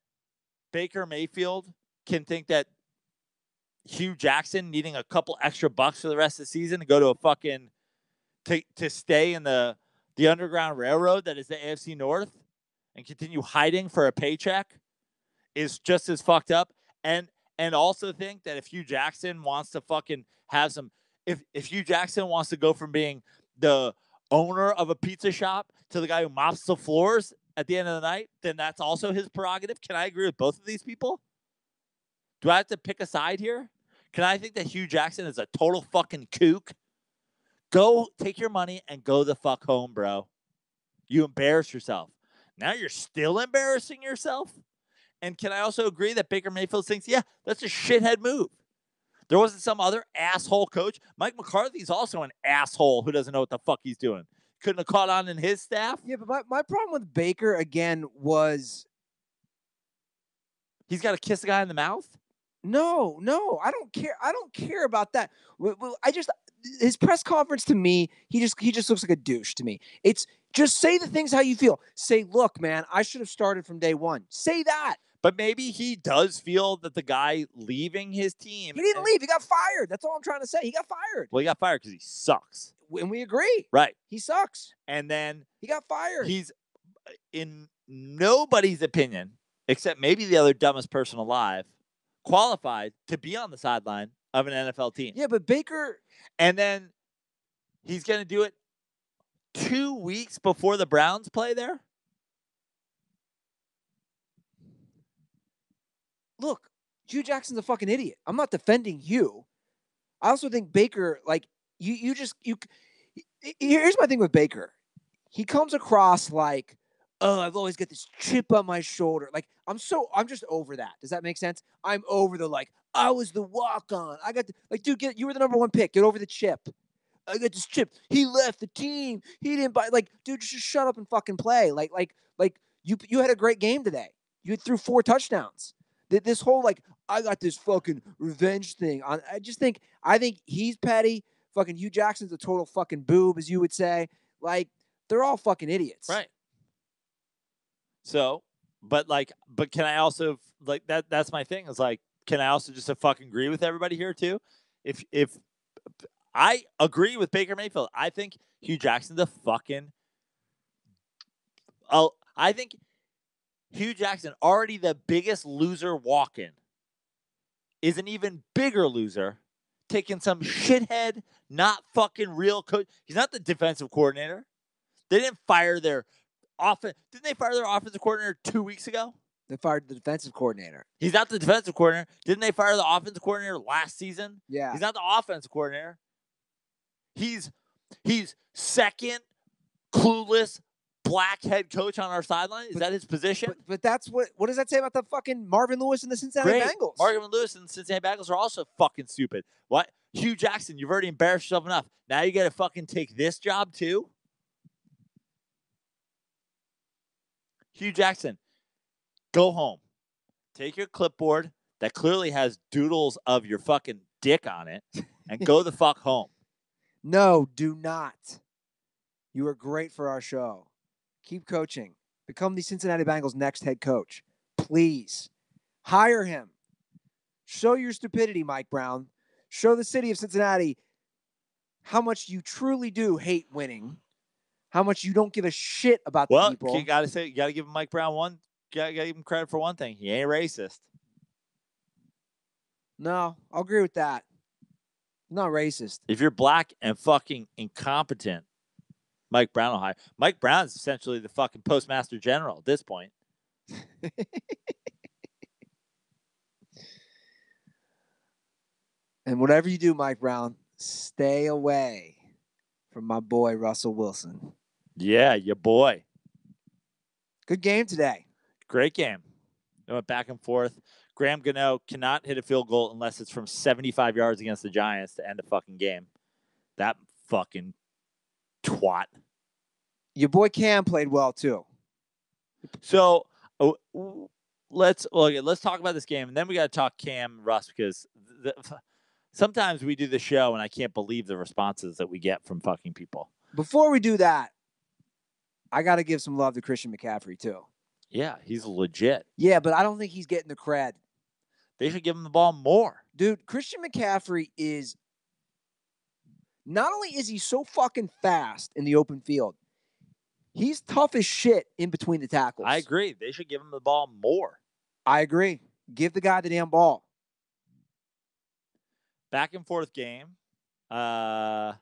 S2: Baker Mayfield can think that Hugh Jackson needing a couple extra bucks for the rest of the season to go to a fucking to stay in the Underground Railroad that is the AFC North and continue hiding for a paycheck is just as fucked up? And also think that if Hugh Jackson wants to fucking have some, if Hugh Jackson wants to go from being the owner of a pizza shop to the guy who mops the floors at the end of the night, then that's also his prerogative. Can I agree with both of these people? Do I have to pick a side here? Can I think that Hugh Jackson is a total fucking kook? Go take your money and go the fuck home, bro. You embarrass yourself. Now you're still embarrassing yourself? And can I also agree that Baker Mayfield thinks, yeah, that's a shithead move? There wasn't some other asshole coach. Mike McCarthy's also an asshole who doesn't know what the fuck he's doing. Couldn't have caught on in his staff.
S1: Yeah, but my problem with Baker, again, was...
S2: He's got to kiss a guy in the mouth?
S1: No, I don't care. I don't care about that. His press conference, to me, he just looks like a douche to me. It's just say the things how you feel. Say, look, man, I should have started from day one. Say that.
S2: But maybe he does feel that the guy leaving his team...
S1: He didn't leave. He got fired. That's all I'm trying to say. He got fired.
S2: Well, he got fired because he sucks.
S1: And we agree.
S2: Right.
S1: He sucks.
S2: And then...
S1: He got fired.
S2: He's, in nobody's opinion, except maybe the other dumbest person alive, qualified to be on the sideline of an NFL team.
S1: Yeah, but Baker...
S2: And then he's going to do it 2 weeks before the Browns play there?
S1: Look, Hugh Jackson's a fucking idiot. I'm not defending Hugh. I also think Baker, like, here's my thing with Baker. He comes across like, oh, I've always got this chip on my shoulder. Like, I'm just over that. Does that make sense? I'm over the, like, I was the walk-on. I got dude, you were the number 1 pick. Get over the chip. I got this chip. He left the team. He didn't buy, like, dude, just shut up and fucking play. Like you had a great game today. You threw 4 touchdowns. This whole, like, I got this fucking revenge thing. I think he's petty. Fucking Hugh Jackson's a total fucking boob, as you would say. Like, they're all fucking idiots.
S2: Right. So, but can I also, like, that's my thing. Is like, can I also just fucking agree with everybody here too? If I agree with Baker Mayfield, I think Hugh Jackson's a fucking. I think Hugh Jackson, already the biggest loser walking, is an even bigger loser, taking some shithead, not fucking real coach. He's not the defensive coordinator. They didn't fire their Didn't they fire their offensive coordinator 2 weeks ago?
S1: They fired the defensive coordinator.
S2: He's not the defensive coordinator. Didn't they fire the offensive coordinator last season?
S1: Yeah.
S2: He's not the offensive coordinator. He's second clueless black head coach on our sideline. Is that his position?
S1: But that's what does that say about the fucking Marvin Lewis and the Cincinnati Bengals?
S2: Marvin Lewis and the Cincinnati Bengals are also fucking stupid. What? Hugh Jackson, you've already embarrassed yourself enough. Now you got to fucking take this job too? Hugh Jackson, go home. Take your clipboard that clearly has doodles of your fucking dick on it and go the fuck home.
S1: No, do not. You are great for our show. Keep coaching. Become the Cincinnati Bengals' next head coach. Please. Hire him. Show your stupidity, Mike Brown. Show the city of Cincinnati how much you truly do hate winning. How much you don't give a shit about the people.
S2: Well, you got to give Mike Brown one. You got to give him credit for one thing. He ain't racist.
S1: No, I'll agree with that. Not racist.
S2: If you're black and fucking incompetent, Mike Brown will hire. Mike Brown's essentially the fucking postmaster general at this point.
S1: And whatever you do, Mike Brown, stay away from my boy Russell Wilson.
S2: Yeah, your boy.
S1: Good game today.
S2: Great game. It went back and forth. Graham Gano cannot hit a field goal unless it's from 75 yards against the Giants to end a fucking game. That fucking twat.
S1: Your boy Cam played well too.
S2: So let's talk about this game, and then we got to talk Cam Russ, because sometimes we do the show and I can't believe the responses that we get from fucking people.
S1: Before we do that, I got to give some love to Christian McCaffrey too.
S2: Yeah, he's legit.
S1: Yeah, but I don't think he's getting the cred.
S2: They should give him the ball more.
S1: Dude, Christian McCaffrey is, not only is he so fucking fast in the open field, he's tough as shit in between the tackles.
S2: I agree. They should give him the ball more.
S1: I agree. Give the guy the damn ball.
S2: Back and forth game. Yeah,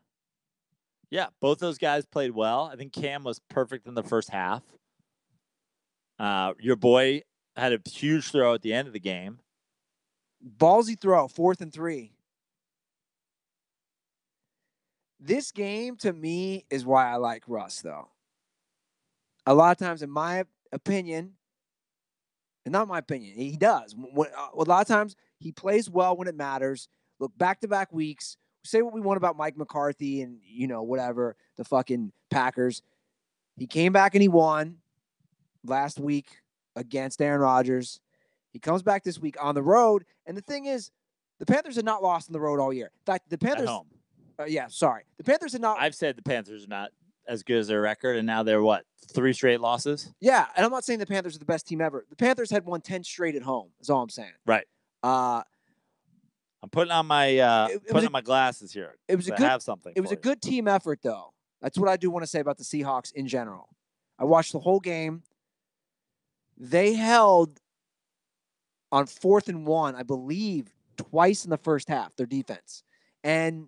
S2: both those guys played well. I think Cam was perfect in the first half. Your boy had a huge throw at the end of the game.
S1: Ballsy throw, 4th and 3. This game, to me, is why I like Russ, though. A lot of times, in my opinion, and not my opinion, he does. A lot of times, he plays well when it matters. Look, back-to-back weeks, say what we want about Mike McCarthy and, whatever, the fucking Packers. He came back and he won last week against Aaron Rodgers. He comes back this week on the road. And the thing is, the Panthers have not lost on the road all year. In fact, the Panthers...
S2: At home.
S1: The Panthers have not...
S2: I've said the Panthers are not as good as their record, and now they're, 3 straight losses?
S1: Yeah, and I'm not saying the Panthers are the best team ever. The Panthers had won 10 straight at home, is all I'm saying.
S2: Right.
S1: I'm
S2: putting on my my glasses here.
S1: It was a
S2: good. Have something.
S1: It was a good team effort, though. That's what I do want to say about the Seahawks in general. I watched the whole game. They held on 4th and 1, I believe, twice in the first half. Their defense, and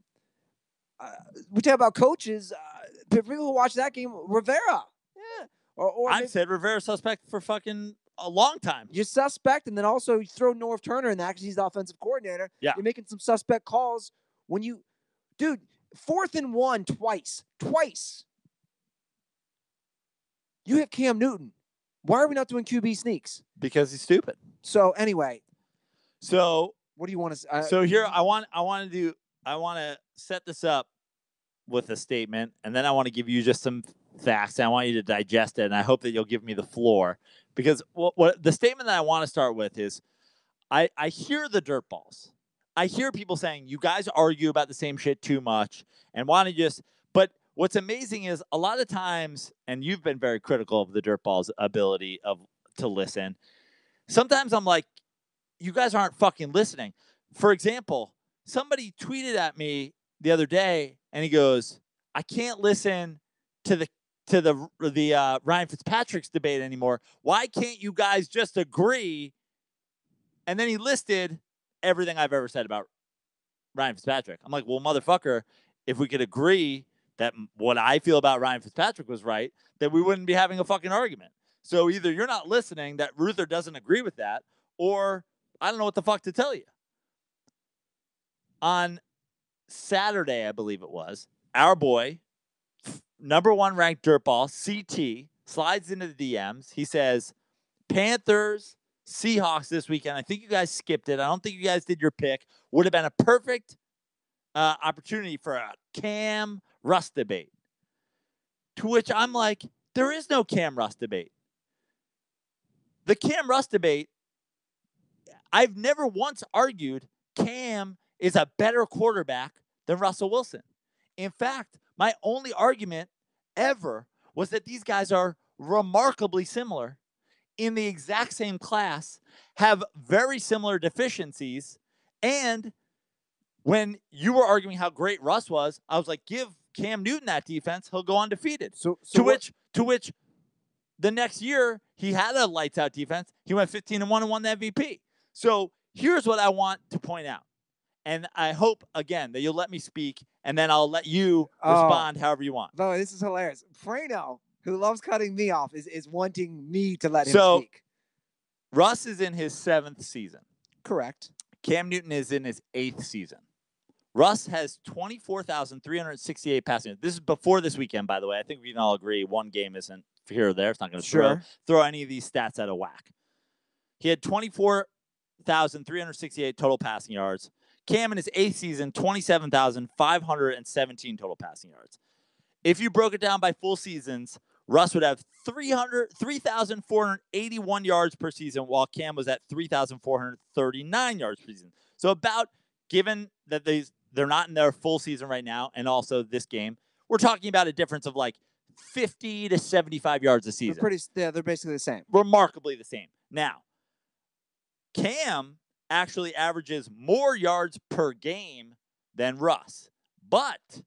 S1: we talk about coaches. People who watch that game, Rivera. Yeah, or
S2: I've said Rivera suspect for fucking a long time.
S1: You're suspect, and then also you throw Norv Turner in that because he's the offensive coordinator.
S2: Yeah.
S1: You're making some suspect calls when dude, 4th and 1 twice. You have Cam Newton. Why are we not doing QB sneaks?
S2: Because he's stupid.
S1: So anyway,
S2: So
S1: what do you want to?
S2: so here I want to set this up with a statement, and then I want to give you just some facts. And I want you to digest it, and I hope that you'll give me the floor, because what the statement that I want to start with is, I hear the dirt balls. I hear people saying you guys argue about the same shit too much and want to just. But what's amazing is a lot of times, and you've been very critical of the dirt balls' ability to listen. Sometimes I'm like, you guys aren't fucking listening. For example, somebody tweeted at me the other day, and he goes, "I can't listen to the Ryan Fitzpatrick's debate anymore. Why can't you guys just agree?" And then he listed everything I've ever said about Ryan Fitzpatrick. I'm like, well, motherfucker, if we could agree that what I feel about Ryan Fitzpatrick was right, then we wouldn't be having a fucking argument. So either you're not listening, that Ruther doesn't agree with that, or I don't know what the fuck to tell you. On Saturday, I believe it was, our boy, number 1 ranked dirtball, CT, slides into the DMs. He says, Panthers, Seahawks this weekend. I think you guys skipped it. I don't think you guys did your pick. Would have been a perfect opportunity for a Cam Russ debate. To which I'm like, there is no Cam Russ debate. The Cam Russ debate, I've never once argued Cam is a better quarterback than Russell Wilson. In fact, my only argument ever was that these guys are remarkably similar, in the exact same class, have very similar deficiencies. And when you were arguing how great Russ was, I was like, give Cam Newton that defense, he'll go undefeated. To which the next year he had a lights out defense. He went 15-1 and won the MVP. So here's what I want to point out. And I hope, again, that you'll let me speak, and then I'll let you respond however you want.
S1: No, this is hilarious. Praino, who loves cutting me off, is wanting me to let him speak.
S2: Russ is in his 7th season.
S1: Correct.
S2: Cam Newton is in his 8th season. Russ has 24,368 passing yards. This is before this weekend, by the way. I think we can all agree one game isn't here or there. It's not going to throw any of these stats out of whack. He had 24,368 total passing yards. Cam in his 8th season, 27,517 total passing yards. If you broke it down by full seasons, Russ would have 3,481 yards per season, while Cam was at 3,439 yards per season. So about, given that they're not in their full season right now, and also this game, we're talking about a difference of like 50 to 75 yards a season.
S1: They're basically the same.
S2: Remarkably the same. Now, Cam actually averages more yards per game than Russ, but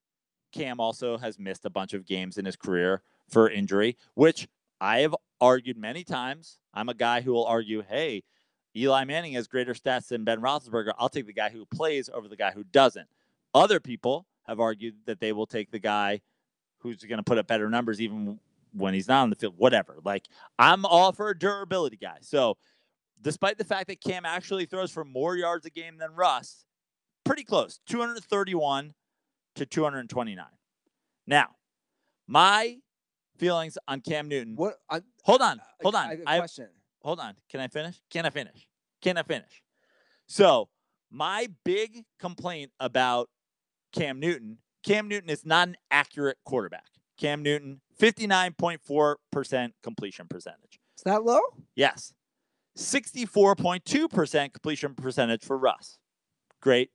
S2: Cam also has missed a bunch of games in his career for injury, which I have argued many times. I'm a guy who will argue, hey, Eli Manning has greater stats than Ben Roethlisberger. I'll take the guy who plays over the guy who doesn't. Other people have argued that they will take the guy who's going to put up better numbers even when he's not on the field, whatever. Like, I'm all for a durability guy. So despite the fact that Cam actually throws for more yards a game than Russ, pretty close, 231 to 229. Now, my feelings on Cam Newton. Hold on.
S1: I have a question.
S2: Hold on. Can I finish? So, my big complaint about Cam Newton is not an accurate quarterback. Cam Newton, 59.4% completion percentage.
S1: Is that low?
S2: Yes. 64.2% completion percentage for Russ. Great.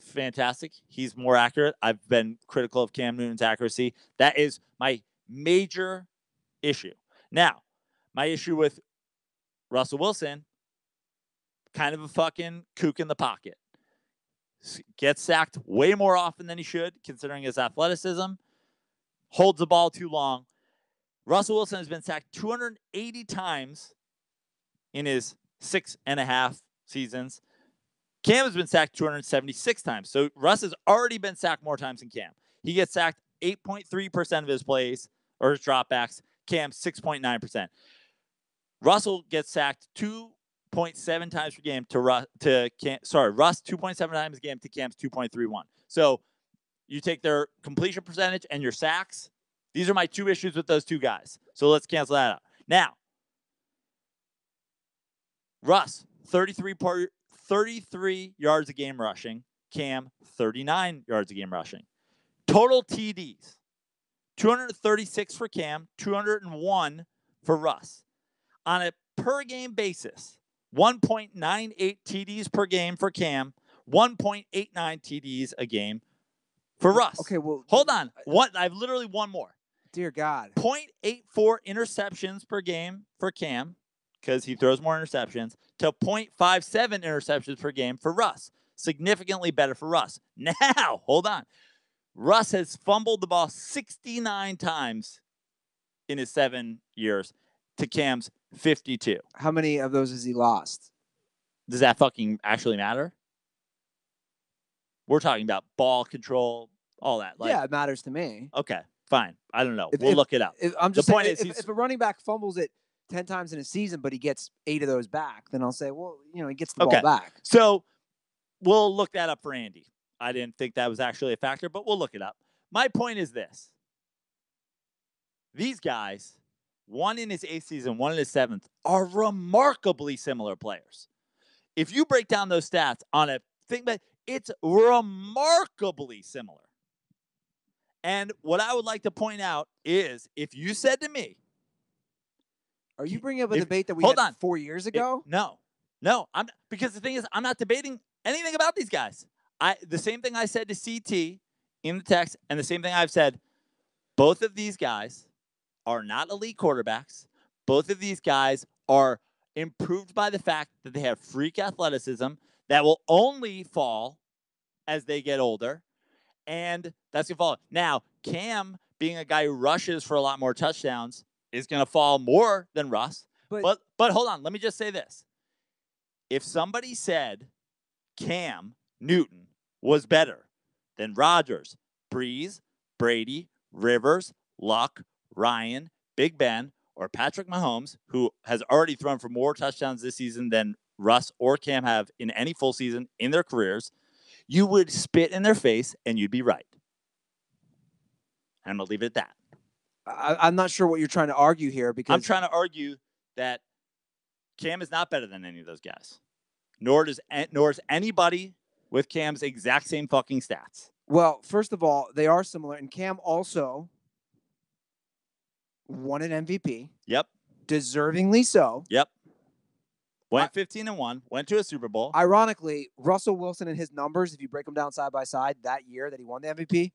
S2: Fantastic. He's more accurate. I've been critical of Cam Newton's accuracy. That is my major issue. Now, my issue with Russell Wilson, kind of a fucking kook in the pocket. Gets sacked way more often than he should, considering his athleticism. Holds the ball too long. Russell Wilson has been sacked 280 times in his 6.5 seasons. Cam has been sacked 276 times. So Russ has already been sacked more times than Cam. He gets sacked 8.3% of his plays or his dropbacks. Cam, 6.9%. Russell gets sacked 2.7 times per game Russ 2.7 times a game to Cam's 2.31. So you take their completion percentage and your sacks. These are my two issues with those two guys. So let's cancel that out. Now, Russ, 33 yards a game rushing. Cam, 39 yards a game rushing. Total TDs, 236 for Cam, 201 for Russ. On a per-game basis, 1.98 TDs per game for Cam, 1.89 TDs a game for Russ.
S1: Okay, well,
S2: hold on. I've literally one more.
S1: Dear God.
S2: 0.84 interceptions per game for Cam, because he throws more interceptions, to 0.57 interceptions per game for Russ. Significantly better for Russ. Now, hold on. Russ has fumbled the ball 69 times in his 7 years to Cam's 52.
S1: How many of those has he lost?
S2: Does that fucking actually matter? We're talking about ball control, all that.
S1: Yeah, it matters to me.
S2: Okay, fine. I don't know. We'll look it up.
S1: I'm just saying, if a running back fumbles it 10 times in a season, but he gets 8 of those back, then I'll say, well, he gets the ball back.
S2: So we'll look that up for Andy. I didn't think that was actually a factor, but we'll look it up. My point is this. These guys, one in his 8th season, one in his 7th, are remarkably similar players. If you break down those stats on a thing, but it's remarkably similar. And what I would like to point out is, if you said to me,
S1: are you bringing up a debate that we had 4 years ago?
S2: No, because the thing is, I'm not debating anything about these guys. The same thing I said to CT in the text, and the same thing I've said, both of these guys are not elite quarterbacks. Both of these guys are improved by the fact that they have freak athleticism that will only fall as they get older. And that's going to fall. Now, Cam, being a guy who rushes for a lot more touchdowns, is going to fall more than Russ. But hold on. Let me just say this. If somebody said Cam Newton was better than Rodgers, Breeze, Brady, Rivers, Luck, Ryan, Big Ben, or Patrick Mahomes, who has already thrown for more touchdowns this season than Russ or Cam have in any full season in their careers, you would spit in their face and you'd be right. And I'm going to leave it at that.
S1: I'm not sure what you're trying to argue here, because
S2: I'm trying to argue that Cam is not better than any of those guys. Nor is anybody with Cam's exact same fucking stats.
S1: Well, first of all, they are similar, and Cam also won an MVP.
S2: Yep.
S1: Deservingly so.
S2: Yep. Went 15-1, went to a Super Bowl.
S1: Ironically, Russell Wilson and his numbers, if you break them down side by side, that year that he won the MVP,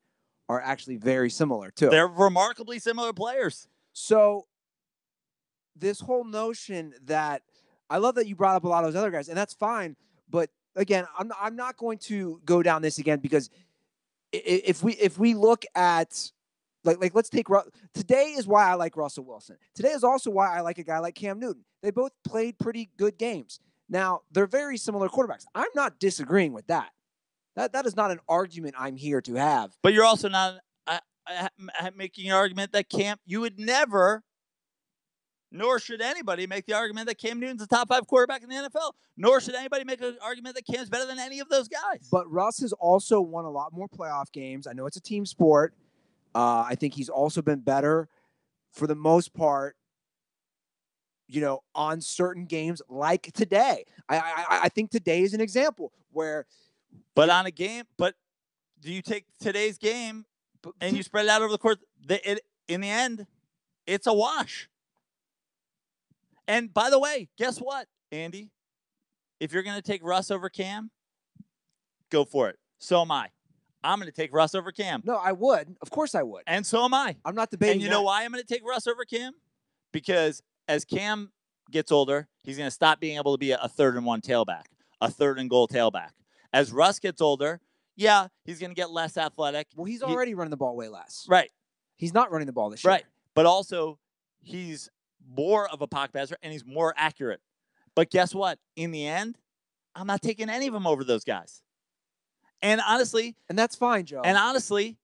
S1: are actually very similar, too.
S2: They're remarkably similar players.
S1: So this whole notion that – I love that you brought up a lot of those other guys, and that's fine. But, again, I'm not going to go down this again, because if we look at – Like let's take – today is why I like Russell Wilson. Today is also why I like a guy like Cam Newton. They both played pretty good games. Now, they're very similar quarterbacks. I'm not disagreeing with that. That is not an argument I'm here to have.
S2: But you're also not making an argument that Cam – you would never, nor should anybody make the argument that Cam Newton's a top 5 quarterback in the NFL. Nor should anybody make an argument that Cam's better than any of those guys.
S1: But Russ has also won a lot more playoff games. I know it's a team sport. I think he's also been better for the most part, on certain games like today. I think today is an example where.
S2: But on a game, do you take today's game and you spread it out over the course? In the end, it's a wash. And by the way, guess what, Andy? If you're going to take Russ over Cam, go for it. So am I. I'm going to take Russ over Cam.
S1: No, I would. Of course I would.
S2: And so am I.
S1: I'm not debating.
S2: And you know why I'm going to take Russ over Cam? Because as Cam gets older, he's going to stop being able to be a 3rd and 1 tailback, a 3rd and goal tailback. As Russ gets older, yeah, he's going to get less athletic.
S1: Well, he's already running the ball way less.
S2: Right.
S1: He's not running the ball this year.
S2: Right. But also, he's more of a pocket passer and he's more accurate. But guess what? In the end, I'm not taking any of them over those guys. And honestly,
S1: and that's fine, Joe.
S2: And honestly,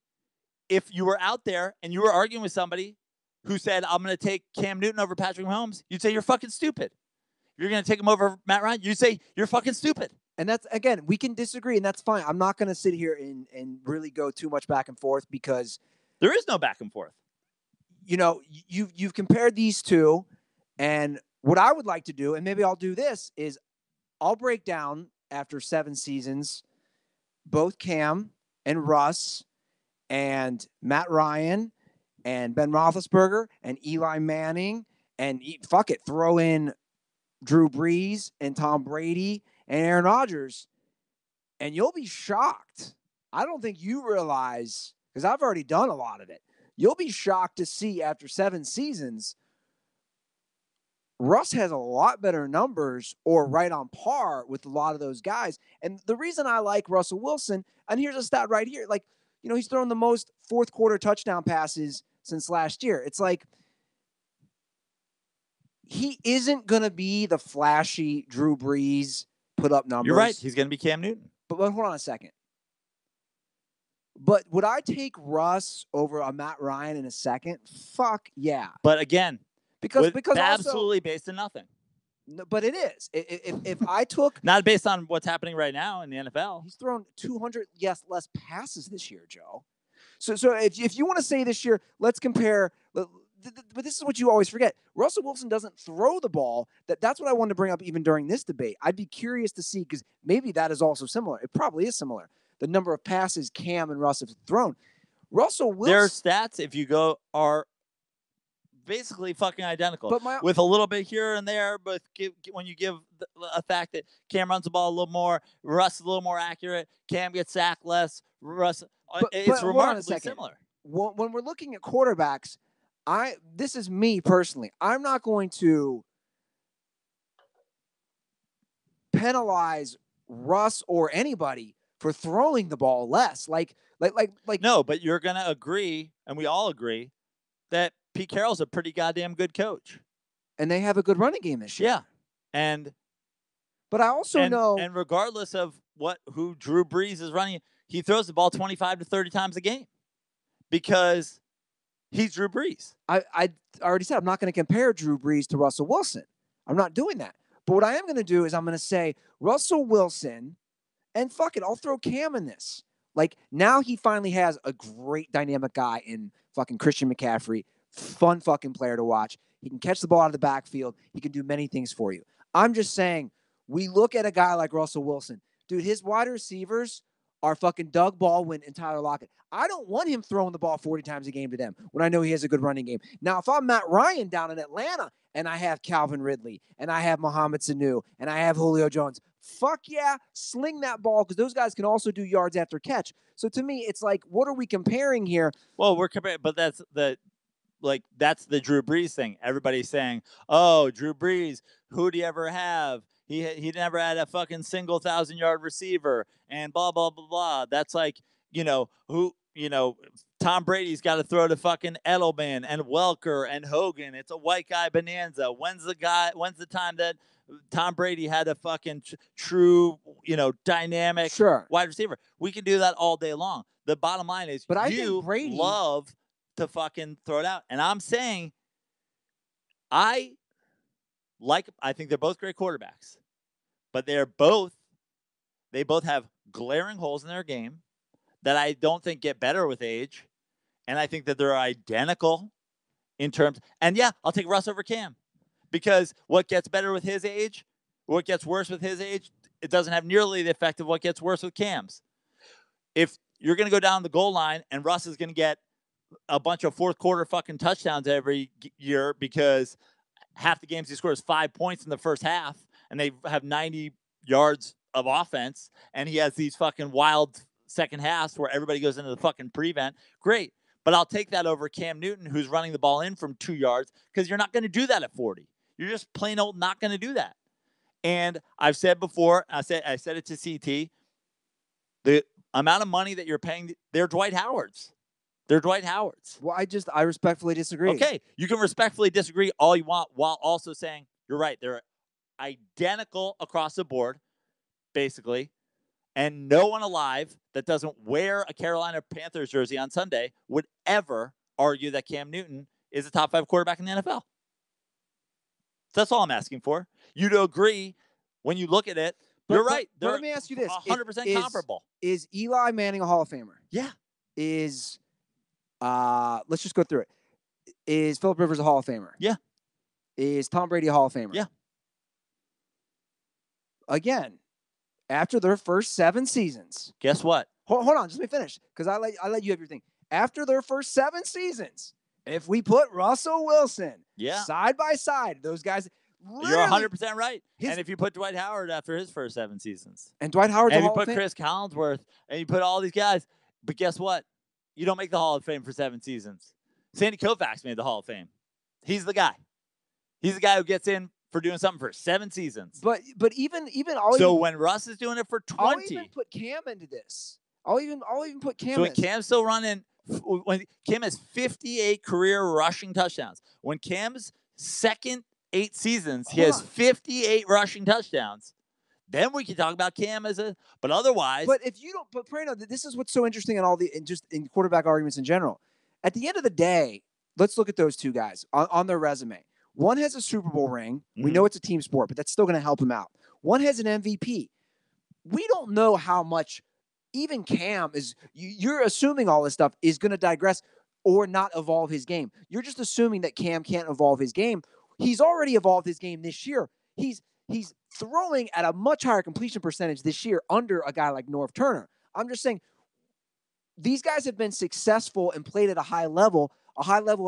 S2: if you were out there and you were arguing with somebody who said, I'm going to take Cam Newton over Patrick Mahomes, you'd say you're fucking stupid. If you're going to take him over Matt Ryan, you'd say you're fucking stupid.
S1: And that's, again, we can disagree, and that's fine. I'm not going to sit here and really go too much back and forth, because
S2: there is no back and forth.
S1: You've compared these two, and What I would like to do, and maybe I'll do this, is I'll break down after 7 seasons both Cam and Russ and Matt Ryan and Ben Roethlisberger and Eli Manning and fuck it, throw in Drew Brees and Tom Brady and Aaron Rodgers, and you'll be shocked. I don't think you realize, because I've already done a lot of it, you'll be shocked to see after 7 seasons, Russ has a lot better numbers or right on par with a lot of those guys. And the reason I like Russell Wilson, and here's a stat right here, like, he's thrown the most fourth quarter touchdown passes since last year. It's like, he isn't going to be the flashy Drew Brees put up numbers.
S2: You're right. He's going to be Cam Newton.
S1: But hold on a second. But would I take Russ over a Matt Ryan in a second? Fuck yeah.
S2: But again,
S1: because
S2: absolutely based on nothing.
S1: But it is. If I took
S2: not based on what's happening right now in the NFL,
S1: he's thrown 200 less passes this year, Joe. So if you want to say this year, let's compare. But this is what you always forget. Russell Wilson doesn't throw the ball. That's what I wanted to bring up even during this debate. I'd be curious to see, because maybe that is also similar. It probably is similar. The number of passes Cam and Russ have thrown. Russell Wilson.
S2: Their stats, if you go, are basically fucking identical, with a little bit here and there. But when you give a fact that Cam runs the ball a little more, Russ is a little more accurate, Cam gets sacked less, Russ, it's remarkably similar.
S1: When we're looking at quarterbacks, this is me personally. I'm not going to penalize Russ or anybody for throwing the ball less. Like
S2: no, but you're gonna agree, and we all agree, that Pete Carroll's a pretty goddamn good coach,
S1: and they have a good running game this year.
S2: Yeah,
S1: but I also know,
S2: and regardless of who Drew Brees is running, he throws the ball 25 to 30 times a game because he's Drew Brees.
S1: I already said I'm not going to compare Drew Brees to Russell Wilson. I'm not doing that. But what I am going to do is I'm going to say Russell Wilson, and fuck it, I'll throw Cam in this. Like, now he finally has a great dynamic guy in fucking Christian McCaffrey. Fun fucking player to watch. He can catch the ball out of the backfield. He can do many things for you. I'm just saying, we look at a guy like Russell Wilson. Dude, his wide receivers are fucking Doug Baldwin and Tyler Lockett. I don't want him throwing the ball 40 times a game to them when I know he has a good running game. Now, if I'm Matt Ryan down in Atlanta and I have Calvin Ridley and I have Mohamed Sanu and I have Julio Jones, fuck yeah, sling that ball, because those guys can also do yards after catch. So to me, it's like, what are we comparing here?
S2: Well, we're comparing, but that's the Drew Brees thing. Everybody's saying, oh, Drew Brees, who'd he ever have? He never had a fucking single 1,000-yard receiver, and blah, blah, blah, blah. That's like, Tom Brady's got to throw to fucking Edelman and Welker and Hogan. It's a white guy bonanza. When's the time that Tom Brady had a fucking true, dynamic wide receiver? We can do that all day long. The bottom line is, but I think Brady love to fucking throw it out. And I'm saying, I think they're both great quarterbacks, but they both have glaring holes in their game that I don't think get better with age. And I think that they're identical in terms. And yeah, I'll take Russ over Cam, because what gets better with his age, what gets worse with his age, it doesn't have nearly the effect of what gets worse with Cam's. If you're going to go down the goal line and Russ is going to get a bunch of fourth quarter fucking touchdowns every year because half the games he scores 5 points in the first half and they have 90 yards of offense, and he has these fucking wild second halves where everybody goes into the fucking prevent, great. But I'll take that over Cam Newton, who's running the ball in from 2 yards, because you're not going to do that at 40. You're just plain old not going to do that. And I've said before, I said it to CT, the amount of money that you're paying, they're Dwight Howards. They're Dwight Howards.
S1: Well, I respectfully disagree.
S2: Okay, you can respectfully disagree all you want while also saying, you're right, they're identical across the board, basically. And no one alive that doesn't wear a Carolina Panthers jersey on Sunday would ever argue that Cam Newton is a top 5 quarterback in the NFL. That's all I'm asking for. You to agree when you look at it. You're right.
S1: Let me ask you this.
S2: 100% comparable.
S1: Is Eli Manning a Hall of Famer?
S2: Yeah.
S1: Let's just go through it. Is Phillip Rivers a Hall of Famer?
S2: Yeah.
S1: Is Tom Brady a Hall of Famer?
S2: Yeah.
S1: Again, after their first 7 seasons.
S2: Guess what?
S1: Hold on, just let me finish, because I let you have your thing. After their first 7 seasons, if we put Russell Wilson side by side, those guys.
S2: You're 100% right. And if you put Dwight Howard after his first 7 seasons.
S1: And Dwight Howard's
S2: and
S1: a
S2: you
S1: Hall of
S2: put
S1: Fame.
S2: Chris Collinsworth, and you put all these guys. But guess what? You don't make the Hall of Fame for 7 seasons. Sandy Koufax made the Hall of Fame. He's the guy. He's the guy who gets in for doing something for 7 seasons.
S1: But even
S2: when Russ is doing it for 20.
S1: I'll even put Cam into this. I'll even put Cam.
S2: So when Cam's still running, when Cam has 58 career rushing touchdowns. When Cam's second 8 seasons, he has 58 rushing touchdowns. Then we can talk about Cam but otherwise.
S1: But if you don't, but Praino, this is what's so interesting in quarterback arguments in general. At the end of the day, let's look at those 2 guys on their resume. One has a Super Bowl ring. Mm-hmm. We know it's a team sport, but that's still going to help him out. One has an MVP. We don't know how much even Cam is. You're assuming all this stuff is going to digress or not evolve his game. You're just assuming that Cam can't evolve his game. He's already evolved his game this year. He's throwing at a much higher completion percentage this year under a guy like North Turner. I'm just saying these guys have been successful and played at a high level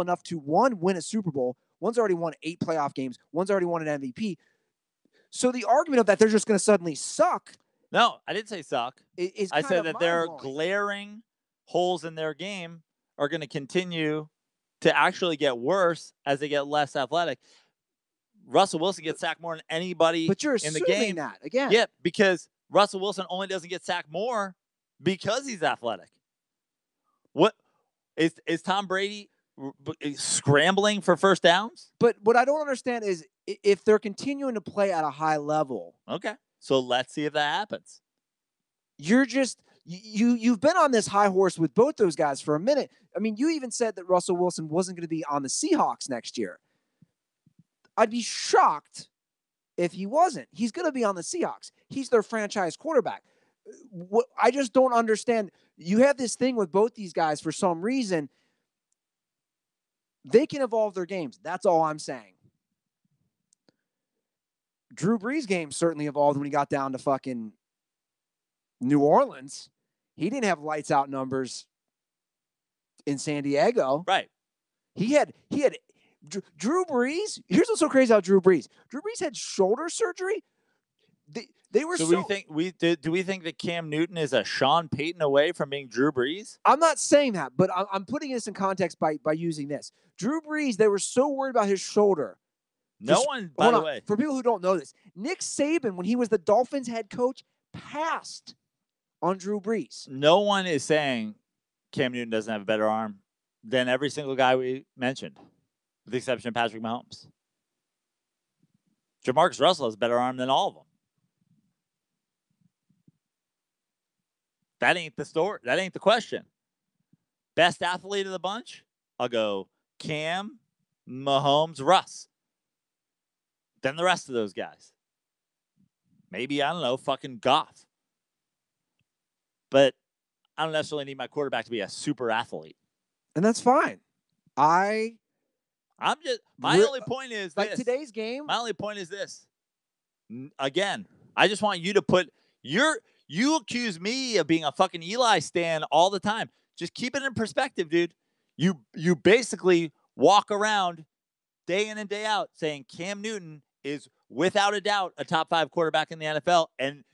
S1: enough to, one, win a Super Bowl. One's already won 8 playoff games. One's already won an MVP. So the argument of that they're just going to suddenly suck.
S2: No, I didn't say suck. I said that their glaring holes in their game are going to continue to actually get worse as they get less athletic. Russell Wilson gets sacked more than anybody
S1: but you're
S2: in the game.
S1: That again.
S2: Yeah, because Russell Wilson only doesn't get sacked more because he's athletic. What is Tom Brady scrambling for first downs?
S1: But what I don't understand is if they're continuing to play at a high level.
S2: Okay, so let's see if that happens.
S1: You're just you've been on this high horse with both those guys for a minute. I mean, you even said that Russell Wilson wasn't going to be on the Seahawks next year. I'd be shocked if he wasn't. He's going to be on the Seahawks. He's their franchise quarterback. I just don't understand. You have this thing with both these guys for some reason. They can evolve their games. That's all I'm saying. Drew Brees' game certainly evolved when he got down to fucking New Orleans. He didn't have lights out numbers in San Diego.
S2: Right.
S1: He had Drew Brees. Here's what's so crazy about Drew Brees. Drew Brees had shoulder surgery. They were
S2: so. Do we think that Cam Newton is a Sean Payton away from being Drew Brees?
S1: I'm not saying that, but I'm putting this in context by using this. Drew Brees, they were so worried about his shoulder.
S2: By the way,
S1: for people who don't know this, Nick Saban, when he was the Dolphins head coach, passed on Drew Brees.
S2: No one is saying Cam Newton doesn't have a better arm than every single guy we mentioned, with the exception of Patrick Mahomes. Jamarcus Russell has a better arm than all of them. That ain't the story. That ain't the question. Best athlete of the bunch? I'll go Cam, Mahomes, Russ. Then the rest of those guys. Maybe, I don't know, fucking Goff. But I don't necessarily need my quarterback to be a super athlete.
S1: And that's fine.
S2: My only point is
S1: like
S2: this.
S1: Today's game.
S2: My only point is this. Again, I just want you to put you accuse me of being a fucking Eli stan all the time. Just keep it in perspective, dude. You basically walk around day in and day out saying Cam Newton is without a doubt a top 5 quarterback in the NFL, and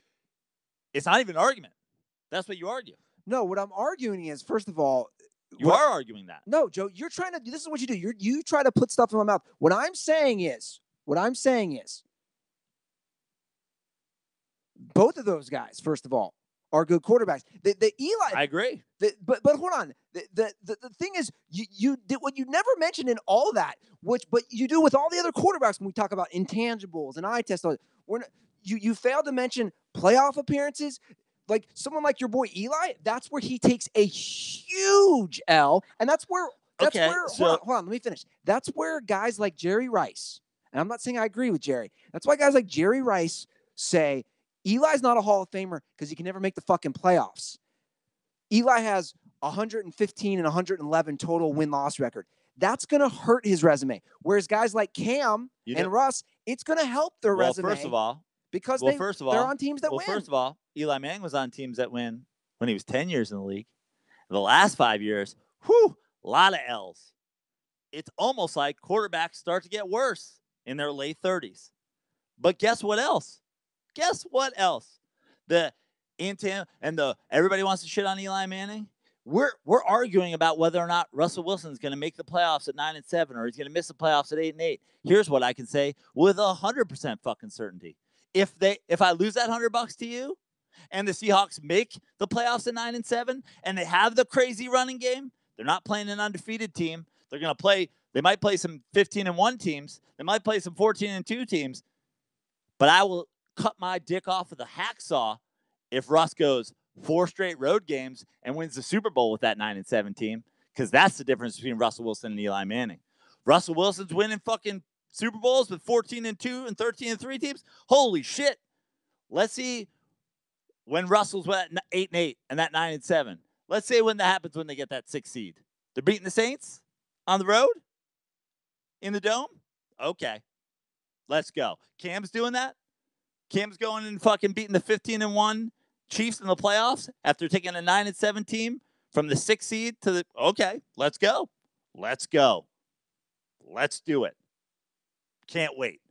S2: it's not even an argument. That's what you argue.
S1: No, what I'm arguing is, first of all,
S2: you are arguing that.
S1: No, Joe, you're trying to. This is what you do. You try to put stuff in my mouth. What I'm saying is, both of those guys, first of all, are good quarterbacks. The Eli.
S2: I agree.
S1: But hold on. The thing is, you did what you never mentioned in all that, but you do with all the other quarterbacks when we talk about intangibles and eye tests. You failed to mention playoff appearances. Like someone like your boy Eli, that's where he takes a huge L, and that's where. Hold on, let me finish. That's where guys like Jerry Rice, and I'm not saying I agree with Jerry. That's why guys like Jerry Rice say Eli's not a Hall of Famer because he can never make the fucking playoffs. Eli has 115 and 111 total win-loss record. that's going to hurt his resume. Whereas guys like Cam and Russ, it's going to help their resume.
S2: First of all,
S1: because they're on teams that win.
S2: First of all, Eli Manning was on teams that win when he was 10 years in the league. The last 5 years, a lot of L's. It's almost like quarterbacks start to get worse in their late 30s. But guess what else? Everybody wants to shit on Eli Manning. We're arguing about whether or not Russell Wilson's going to make the playoffs at 9-7 or he's going to miss the playoffs at 8-8. Here's what I can say with 100% fucking certainty: if I lose that $100 to you, and the Seahawks make the playoffs at 9-7, and they have the crazy running game, they're not playing an undefeated team. They're going to play. They might play some 15-1 teams. They might play some 14-2 teams. But I will cut my dick off of the hacksaw if Russ goes 4 straight road games and wins the Super Bowl with that 9-7 team, because that's the difference between Russell Wilson and Eli Manning. Russell Wilson's winning fucking Super Bowls with 14-2 and 13-3 teams. Holy shit. Let's see when Russell's at 8-8 and that 9-7. Let's say when that happens when they get that 6th seed. They're beating the Saints on the road in the Dome? Okay. Let's go. Cam's doing that? Cam's going and fucking beating the 15-1 Chiefs in the playoffs after taking a 9-7 team from the 6th seed to the... Okay, let's go. Let's go. Let's do it. Can't wait.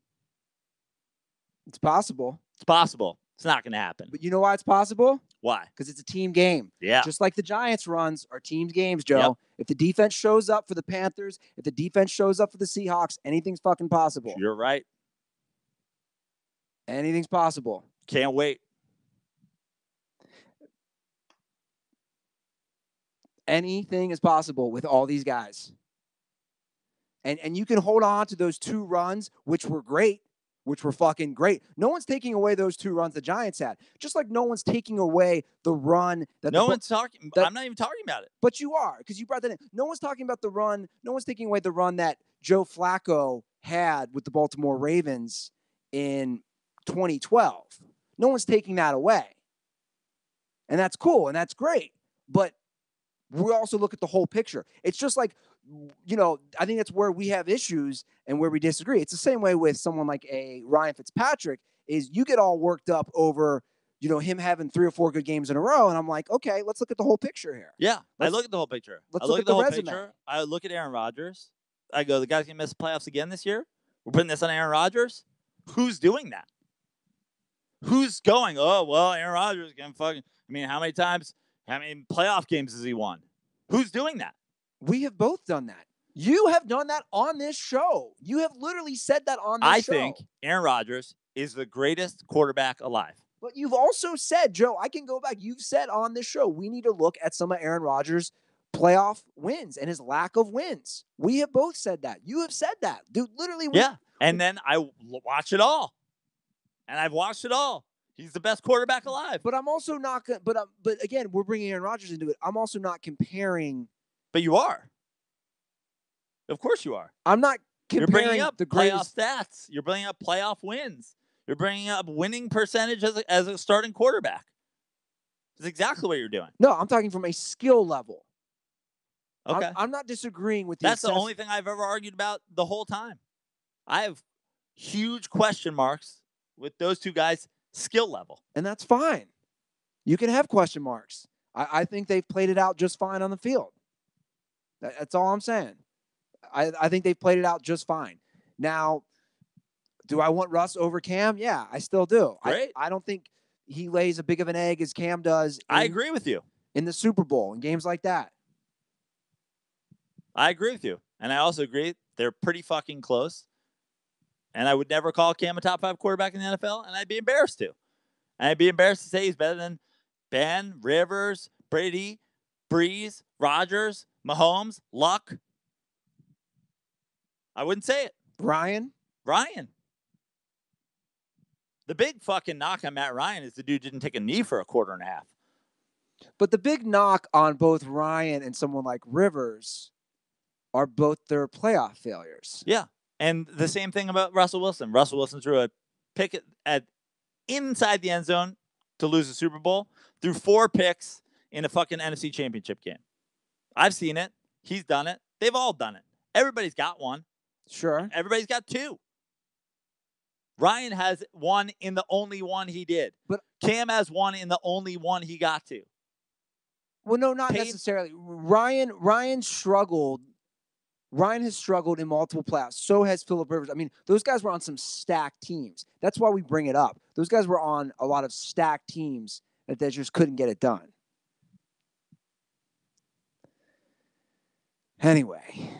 S1: It's possible.
S2: It's possible. It's not going to happen.
S1: But you know why it's possible?
S2: Why?
S1: Because it's a team game.
S2: Yeah.
S1: Just like the Giants runs are team games, Joe.
S2: Yep.
S1: If the defense shows up for the Panthers, if the defense shows up for the Seahawks, anything's fucking possible.
S2: You're right.
S1: Anything's possible.
S2: Can't wait.
S1: Anything is possible with all these guys. And you can hold on to those 2 runs, which were great, which were fucking great. No one's taking away those 2 runs the Giants had. Just like no one's taking away the run that
S2: one's talking. I'm not even talking about it.
S1: But you are, because you brought that in. No one's talking about the run. No one's taking away the run that Joe Flacco had with the Baltimore Ravens in 2012. No one's taking that away. And that's cool, and that's great. But we also look at the whole picture. It's just like, I think that's where we have issues and where we disagree. It's the same way with someone like a Ryan Fitzpatrick. Is you get all worked up over, him having 3 or 4 good games in a row, and I'm like, okay, let's look at the whole picture here.
S2: Yeah, I look at the whole picture.
S1: Let's look at the resume.
S2: Picture. I look at Aaron Rodgers. I go, the guy's gonna miss the playoffs again this year. We're putting this on Aaron Rodgers. Who's doing that? Who's going? Oh well, Aaron Rodgers can fucking. I mean, how many playoff games has he won? Who's doing that?
S1: We have both done that. You have done that on this show. You have literally said that on this show.
S2: I think Aaron Rodgers is the greatest quarterback alive.
S1: But you've also said, Joe, I can go back. You've said on this show, we need to look at some of Aaron Rodgers' playoff wins and his lack of wins. We have both said that. You have said that. Dude, literally.
S2: Yeah. And then I watch it all. And I've watched it all. He's the best quarterback alive.
S1: But I'm also not going to, but again, we're bringing Aaron Rodgers into it. I'm also not comparing.
S2: But you are. Of course you are.
S1: I'm not comparing.
S2: You're bringing up
S1: the
S2: playoff stats. You're bringing up playoff wins. You're bringing up winning percentage as a starting quarterback. That's exactly what you're doing.
S1: No, I'm talking from a skill level.
S2: Okay.
S1: I'm not disagreeing with you.
S2: That's the only thing I've ever argued about the whole time. I have huge question marks with those 2 guys' skill level.
S1: And that's fine. You can have question marks. I think they've played it out just fine on the field. That's all I'm saying. I think they've played it out just fine. Now, do I want Russ over Cam? Yeah, I still do.
S2: Great.
S1: I don't think he lays as big of an egg as Cam does.
S2: I agree with you.
S1: In the Super Bowl and games like that.
S2: I agree with you. And I also agree they're pretty fucking close. And I would never call Cam a top 5 quarterback in the NFL, and I'd be embarrassed to. And I'd be embarrassed to say he's better than Ben, Rivers, Brady, Breeze, Rodgers, Mahomes, Luck. I wouldn't say it.
S1: Ryan.
S2: The big fucking knock on Matt Ryan is the dude didn't take a knee for a quarter and a half.
S1: But the big knock on both Ryan and someone like Rivers are both their playoff failures.
S2: Yeah. And the same thing about Russell Wilson. Russell Wilson threw a pick at inside the end zone to lose the Super Bowl, threw 4 picks in a fucking NFC Championship game. I've seen it. He's done it. They've all done it. Everybody's got one.
S1: Sure.
S2: Everybody's got two. Ryan has one in the only one he did.
S1: But
S2: Cam has one in the only one he got to.
S1: Well, no, not necessarily. Ryan struggled. Ryan has struggled in multiple playoffs. So has Phillip Rivers. I mean, those guys were on some stacked teams. That's why we bring it up. Those guys were on a lot of stacked teams that they just couldn't get it done. Anyway,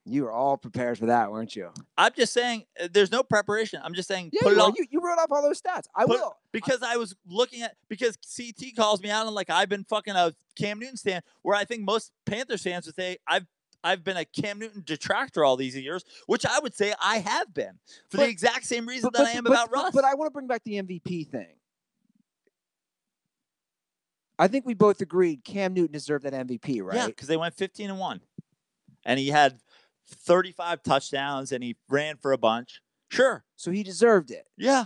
S1: you were all prepared for that, weren't you?
S2: I'm just saying there's no preparation. I'm just saying
S1: put it on. You wrote up all those stats. I will.
S2: Because I was looking at – because CT calls me out on like I've been fucking a Cam Newton stan, where I think most Panthers fans would say I've been a Cam Newton detractor all these years, which I would say I have been for the exact same reason that I am about Russ.
S1: But I want to bring back the MVP thing. I think we both agreed Cam Newton deserved that MVP, right?
S2: Yeah, because they went 15-1. And he had 35 touchdowns and he ran for a bunch. Sure.
S1: So he deserved it.
S2: Yeah.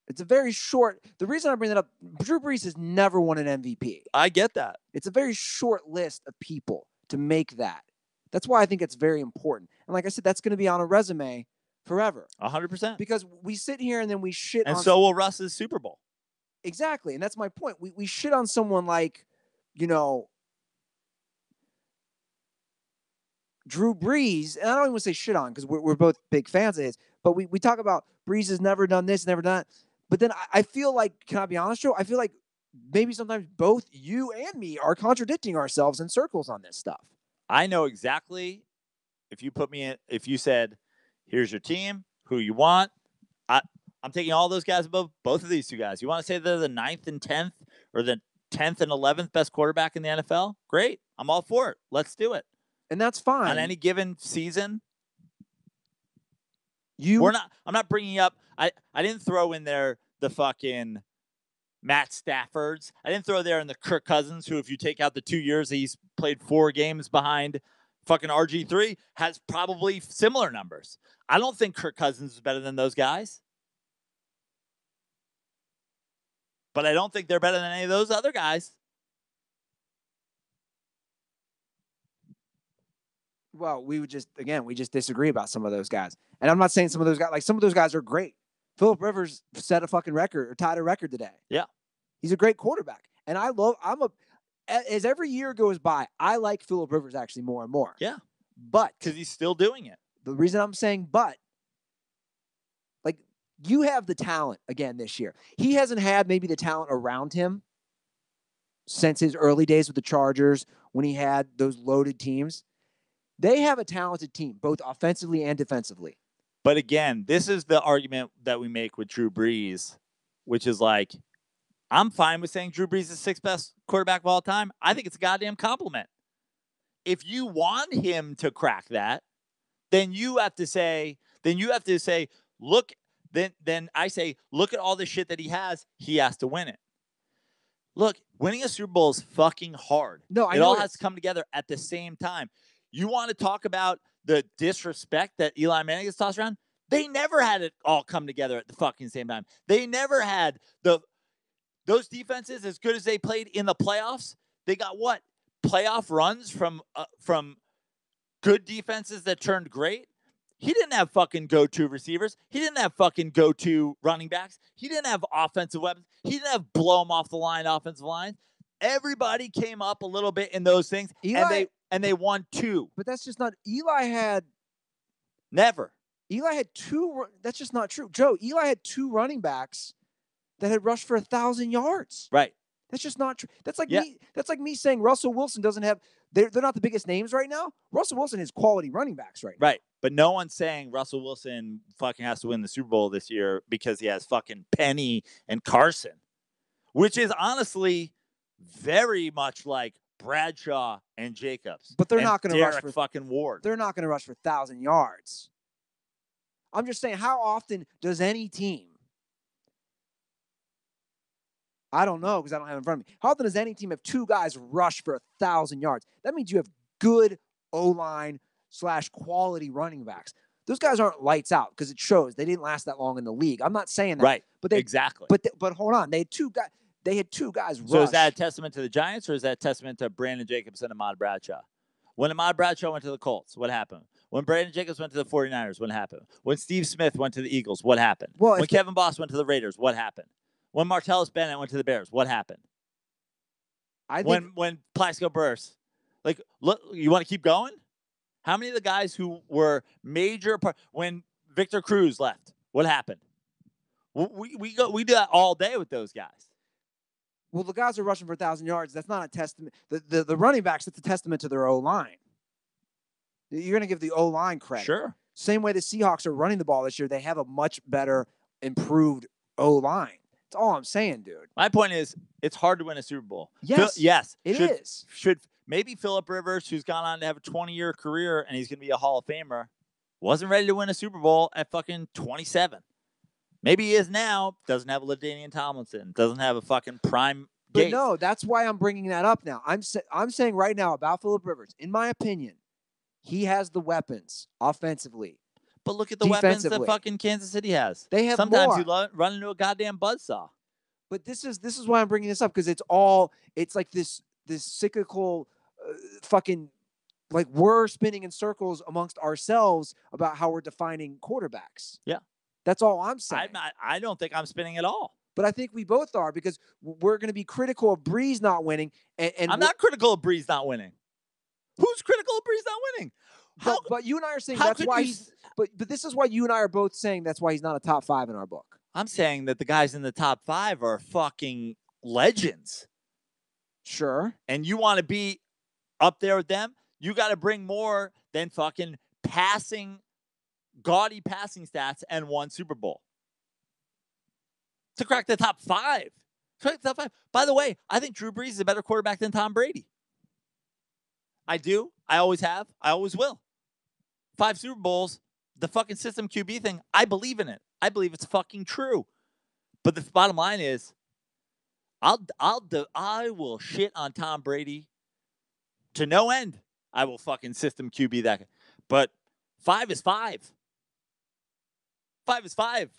S1: It's a very short. The reason I bring that up, Drew Brees has never won an MVP.
S2: I get that.
S1: It's a very short list of people to make that. That's why I think it's very important. And like I said, that's going to be on a resume forever.
S2: 100%.
S1: Because we sit here and then we shit on.
S2: And so will Russ's Super Bowl.
S1: Exactly. And that's my point. We shit on someone like, Drew Brees, and I don't even want to say shit on because we're both big fans of his, but we talk about Brees has never done this, never done that. But then I feel like, can I be honest, Joe? I feel like maybe sometimes both you and me are contradicting ourselves in circles on this stuff.
S2: I know exactly if you said, here's your team, who you want, I'm taking all those guys above both of these two guys. You want to say they're the 9th and 10th or the 10th and 11th best quarterback in the NFL? Great. I'm all for it. Let's do it.
S1: And that's fine.
S2: On any given season, I'm not bringing up. I didn't throw in there the fucking Matt Staffords. I didn't throw there in the Kirk Cousins, who, if you take out the 2 years he's played 4 games behind fucking RG3, has probably similar numbers. I don't think Kirk Cousins is better than those guys. But I don't think they're better than any of those other guys.
S1: Well, we just disagree about some of those guys. And I'm not saying some of those guys are great. Phillip Rivers set a fucking record or tied a record today.
S2: Yeah.
S1: He's a great quarterback. And as every year goes by, I like Phillip Rivers actually more and more.
S2: Yeah.
S1: But
S2: because he's still doing it.
S1: The reason I'm saying you have the talent again this year. He hasn't had maybe the talent around him since his early days with the Chargers when he had those loaded teams. They have a talented team, both offensively and defensively.
S2: But again, this is the argument that we make with Drew Brees, which is like, I'm fine with saying Drew Brees is the 6th best quarterback of all time. I think it's a goddamn compliment. If you want him to crack that, then you have to say, look, then I say, look at all the shit that he has to win it. Look, winning a Super Bowl is fucking hard.
S1: No,
S2: it all has to come together at the same time. You want to talk about the disrespect that Eli Manning gets tossed around? They never had it all come together at the fucking same time. They never had those defenses, as good as they played in the playoffs. They got what? Playoff runs from good defenses that turned great. He didn't have fucking go-to receivers. He didn't have fucking go-to running backs. He didn't have offensive weapons. He didn't have blow-them-off-the-line offensive lines. Everybody came up a little bit in those things, and they won 2.
S1: But that's just not – Eli had –
S2: Never.
S1: Eli had 2 – that's just not true. Joe, Eli had 2 running backs that had rushed for 1,000 yards.
S2: Right.
S1: That's just not true. That's like me. That's like me saying Russell Wilson doesn't have. They're not the biggest names right now. Russell Wilson has quality running backs right now.
S2: Right. But no one's saying Russell Wilson fucking has to win the Super Bowl this year because he has fucking Penny and Carson, which is honestly very much like Bradshaw and Jacobs.
S1: But they're not going to rush for
S2: fucking Ward.
S1: They're not going to rush for 1,000 yards. I'm just saying, how often does any team? I don't know because I don't have it in front of me. How often does any team have 2 guys rush for 1,000 yards? That means you have good O-line / quality running backs. Those guys aren't lights out because it shows they didn't last that long in the league. I'm not saying that.
S2: Right.
S1: But
S2: exactly.
S1: But hold on. They had two guys rush.
S2: So is that a testament to the Giants or is that a testament to Brandon Jacobs and Ahmad Bradshaw? When Ahmad Bradshaw went to the Colts, what happened? When Brandon Jacobs went to the 49ers, what happened? When Steve Smith went to the Eagles, what happened?
S1: Well,
S2: when Kevin Boss went to the Raiders, what happened? When Martellus Bennett went to the Bears, what happened? When Plaxico Burress, like, look, you want to keep going? How many of the guys who were major when Victor Cruz left, what happened? We do that all day with those guys.
S1: Well, the guys are rushing for 1,000 yards. That's not a testament. The running backs, that's a testament to their O-line. You're going to give the O-line credit.
S2: Sure.
S1: Same way the Seahawks are running the ball this year. They have a much better, improved O-line. That's all I'm saying, dude.
S2: My point is, it's hard to win a Super Bowl.
S1: Yes.
S2: Yes.
S1: It is.
S2: Should maybe Phillip Rivers, who's gone on to have a 20-year career and he's going to be a Hall of Famer, wasn't ready to win a Super Bowl at fucking 27. Maybe he is now. Doesn't have a LaDainian Tomlinson. Doesn't have a fucking prime.
S1: But no, that's why I'm bringing that up now. I'm saying right now about Phillip Rivers. In my opinion, he has the weapons offensively.
S2: But look at the weapons that fucking Kansas City has.
S1: They have
S2: sometimes
S1: more.
S2: You run into a goddamn buzzsaw.
S1: But this is why I'm bringing this up, because it's like this cyclical fucking, like, we're spinning in circles amongst ourselves about how we're defining quarterbacks.
S2: Yeah.
S1: That's all I'm saying.
S2: I don't think I'm spinning at all.
S1: But I think we both are, because we're going to be critical of Breeze not winning. And
S2: I'm not critical of Breeze not winning. Who's critical of Breeze not winning?
S1: But you and I are saying that's why he's. But this is why you and I are both saying that's why he's not a top 5 in our book.
S2: I'm saying that the guys in the top 5 are fucking legends.
S1: Sure.
S2: And you want to be up there with them? You got to bring more than fucking gaudy passing stats and 1 Super Bowl to crack the top 5. By the way, I think Drew Brees is a better quarterback than Tom Brady. I do. I always have. I always will. 5 Super Bowls, the fucking system QB thing, I believe in it. I believe it's fucking true. But the bottom line is, I will shit on Tom Brady to no end. I will fucking system QB that guy. But 5 is 5. 5 is 5.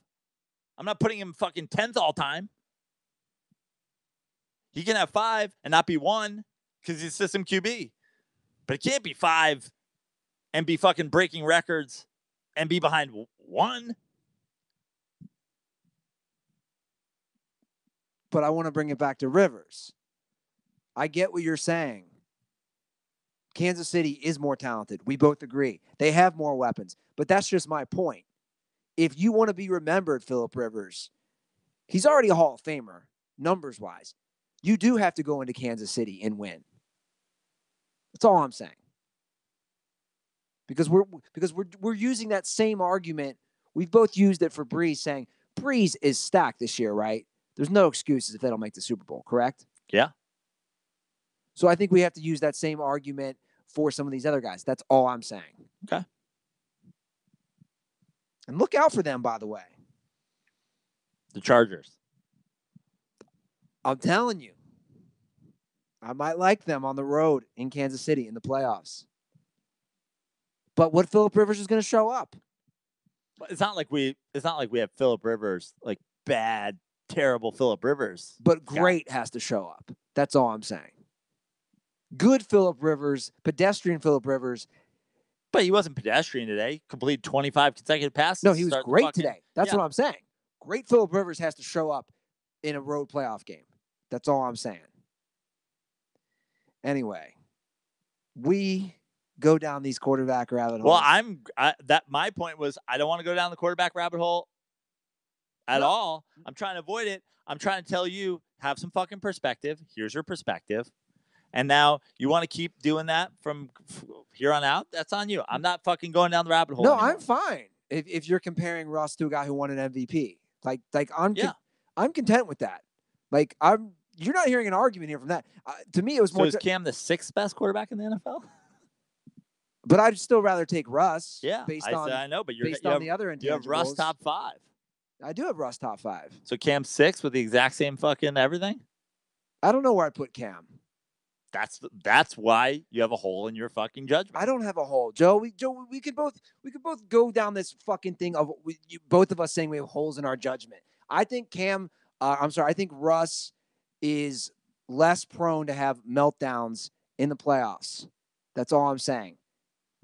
S2: I'm not putting him fucking 10th all time. He can have 5 and not be 1 because he's system QB. But it can't be 5 and be fucking breaking records and be behind 1.
S1: But I want to bring it back to Rivers. I get what you're saying. Kansas City is more talented. We both agree. They have more weapons. But that's just my point. If you want to be remembered, Phillip Rivers, he's already a Hall of Famer, numbers-wise. You do have to go into Kansas City and win. That's all I'm saying. Because we're using that same argument. We've both used it for Breeze, saying Breeze is stacked this year, right? There's no excuses if they don't make the Super Bowl, correct?
S2: Yeah.
S1: So I think we have to use that same argument for some of these other guys. That's all I'm saying.
S2: Okay.
S1: And look out for them, by the way.
S2: The Chargers.
S1: I'm telling you. I might like them on the road in Kansas City in the playoffs. But what Phillip Rivers is going to show up?
S2: It's not like we have Phillip Rivers, like bad, terrible Phillip Rivers.
S1: But great has to show up. That's all I'm saying. Good Phillip Rivers, pedestrian Phillip Rivers.
S2: But he wasn't pedestrian today. Completed 25 consecutive passes.
S1: No, he was great today. That's what I'm saying. Great Phillip Rivers has to show up in a road playoff game. That's all I'm saying. Anyway, we go down these quarterback rabbit holes.
S2: Well, my point was I don't want to go down the quarterback rabbit hole at all. I'm trying to avoid it. I'm trying to tell you, have some fucking perspective. Here's your perspective. And now you want to keep doing that from here on out? That's on you. I'm not fucking going down the rabbit hole anymore.
S1: I'm fine. If you're comparing Russ to a guy who won an MVP, I'm content with that. You're not hearing an argument here from that. To me, it was more.
S2: So is Cam the 6th best quarterback in the NFL?
S1: But I'd still rather take Russ.
S2: Yeah, I know, but
S1: the other intangibles.
S2: You have Russ top 5.
S1: I do have Russ top 5.
S2: So Cam's 6 with the exact same fucking everything?
S1: I don't know where I put Cam.
S2: That's why you have a hole in your fucking judgment.
S1: I don't have a hole, Joe. We could both go down this fucking thing of both of us saying we have holes in our judgment. I think I think Russ is less prone to have meltdowns in the playoffs That's all I'm saying.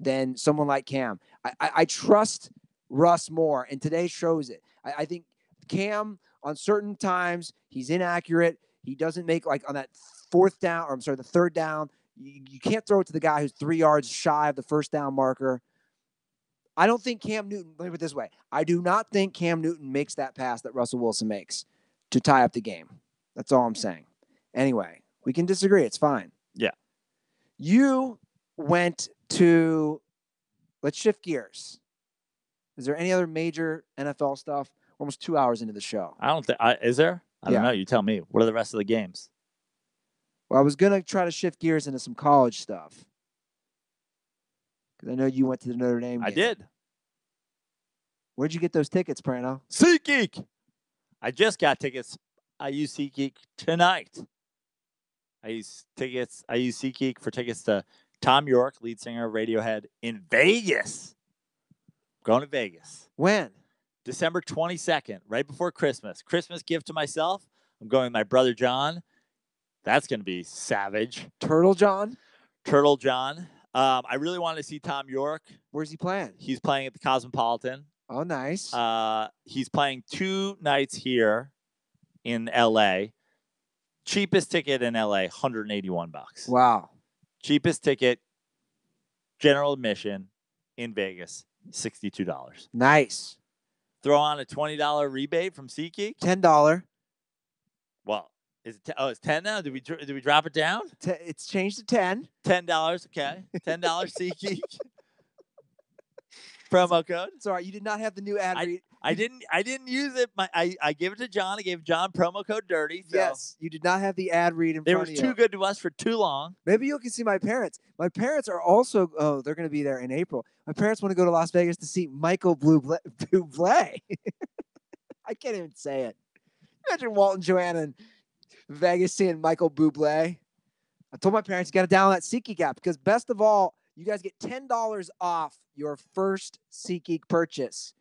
S1: Than someone like Cam. I trust Russ more, and today shows it. I think Cam, on certain times, he's inaccurate. He doesn't make, like, on that the third down, you can't throw it to the guy who's 3 yards shy of the first down marker. I don't think Cam Newton, let me put it this way, I do not think Cam Newton makes that pass that Russell Wilson makes to tie up the game. That's all I'm saying. Anyway, we can disagree. It's fine.
S2: Yeah.
S1: You went to, let's shift gears. Is there any other major NFL stuff? We're almost 2 hours into the show.
S2: I don't think, is there? I don't know. You tell me. What are the rest of the games?
S1: Well, I was going to try to shift gears into some college stuff. Because I know you went to the Notre Dame game.
S2: I did.
S1: Where'd you get those tickets, Praino?
S2: SeatGeek. I just got tickets. I use SeatGeek tonight. I use SeatGeek for tickets to Tom York, lead singer of Radiohead, in Vegas. Going to Vegas.
S1: When?
S2: December 22nd, right before Christmas. Christmas gift to myself. I'm going with my brother John. That's going to be savage.
S1: Turtle John?
S2: Turtle John. I really wanted to see Tom York.
S1: Where's he playing?
S2: He's playing at the Cosmopolitan.
S1: Oh, nice.
S2: He's playing 2 nights here in LA. Cheapest ticket in LA, $181.
S1: Wow.
S2: Cheapest ticket, general admission in Vegas, $62.
S1: Nice.
S2: Throw on a $20 rebate from SeatGeek.
S1: $10.
S2: Well, is it? It's 10 now. Did we drop it down?
S1: It's changed to 10.
S2: $10. Okay, $10 SeatGeek promo code.
S1: Sorry, you did not have the new ad read.
S2: I didn't use it. I gave it to John. I gave John promo code dirty. So
S1: yes, you did not have the ad read in front of you.
S2: They were too good to us for too long.
S1: Maybe you can see my parents. My parents are also, they're going to be there in April. My parents want to go to Las Vegas to see Michael Bublé. I can't even say it. Imagine Walt and Joanna in Vegas seeing Michael Bublé. I told my parents, you got to download that SeatGeek app, because best of all, you guys get $10 off your first SeatGeek purchase.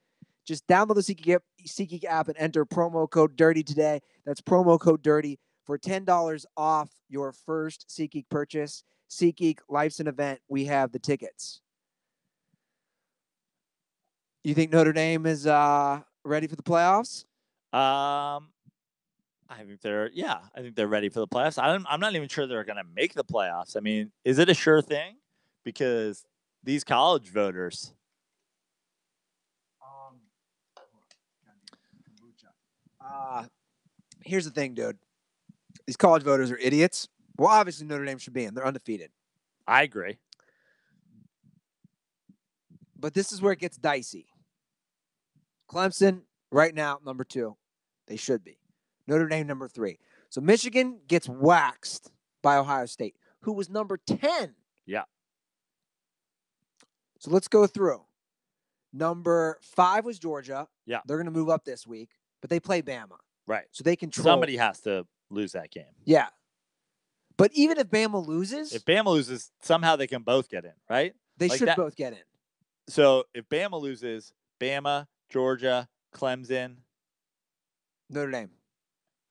S1: Just download the SeatGeek app and enter promo code DIRTY today. That's promo code DIRTY for $10 off your first SeatGeek purchase. SeatGeek, life's an event. We have the tickets. You think Notre Dame is ready for the playoffs?
S2: I think they're ready for the playoffs. I'm not even sure they're going to make the playoffs. I mean, is it a sure thing? Because these college voters.
S1: Here's the thing, dude. These college voters are idiots. Well, obviously Notre Dame should be in. They're undefeated.
S2: I agree.
S1: But this is where it gets dicey. Clemson, right now, number 2. They should be. Notre Dame, number 3. So Michigan gets waxed by Ohio State, who was number 10.
S2: Yeah.
S1: So let's go through. Number 5 was Georgia.
S2: Yeah.
S1: They're going to move up this week, but they play Bama.
S2: Right.
S1: So they control.
S2: Somebody has to lose that game.
S1: Yeah. But even if Bama loses.
S2: If Bama loses, somehow they can both get in, right?
S1: They should both get in.
S2: So if Bama loses, Bama, Georgia, Clemson.
S1: Notre Dame.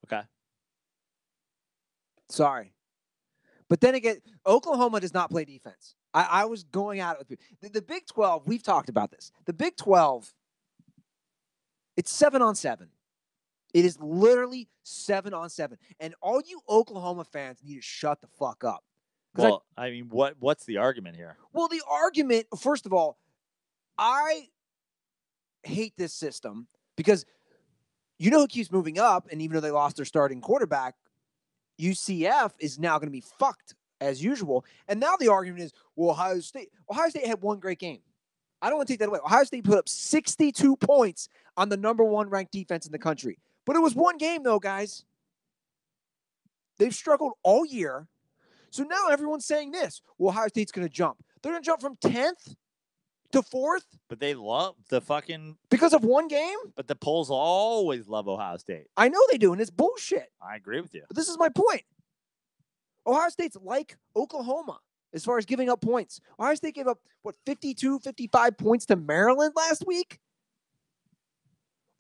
S2: Okay.
S1: Sorry. But then again, Oklahoma does not play defense. I was going at it with you. The Big 12, we've talked about this. The Big 12, it's 7-on-7. It is literally 7-on-7. And all you Oklahoma fans need to shut the fuck up.
S2: Well, what's the argument here?
S1: Well, the argument, first of all, I hate this system because you know who keeps moving up, and even though they lost their starting quarterback, UCF is now going to be fucked as usual. And now the argument is, well, Ohio State had one great game. I don't want to take that away. Ohio State put up 62 points on the number 1 ranked defense in the country. But it was one game, though, guys. They've struggled all year. So now everyone's saying this. Well, Ohio State's going to jump. They're going to jump from 10th to 4th.
S2: But they love the fucking...
S1: Because of one game?
S2: But the polls always love Ohio State.
S1: I know they do, and it's bullshit.
S2: I agree with you.
S1: But this is my point. Ohio State's like Oklahoma as far as giving up points. Ohio State gave up, 52, 55 points to Maryland last week?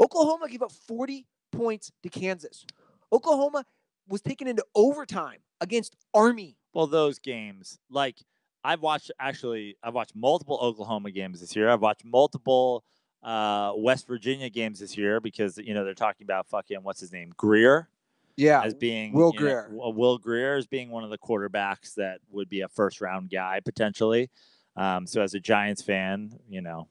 S1: Oklahoma gave up 40 points to Kansas. Oklahoma was taken into overtime against Army.
S2: Well, those games, like I've watched multiple Oklahoma games this year. I've watched multiple West Virginia games this year because they're talking about fucking what's his name, Greer, as being
S1: Will Greer.
S2: Will Greer as being one of the quarterbacks that would be a first round guy potentially. So as a Giants fan,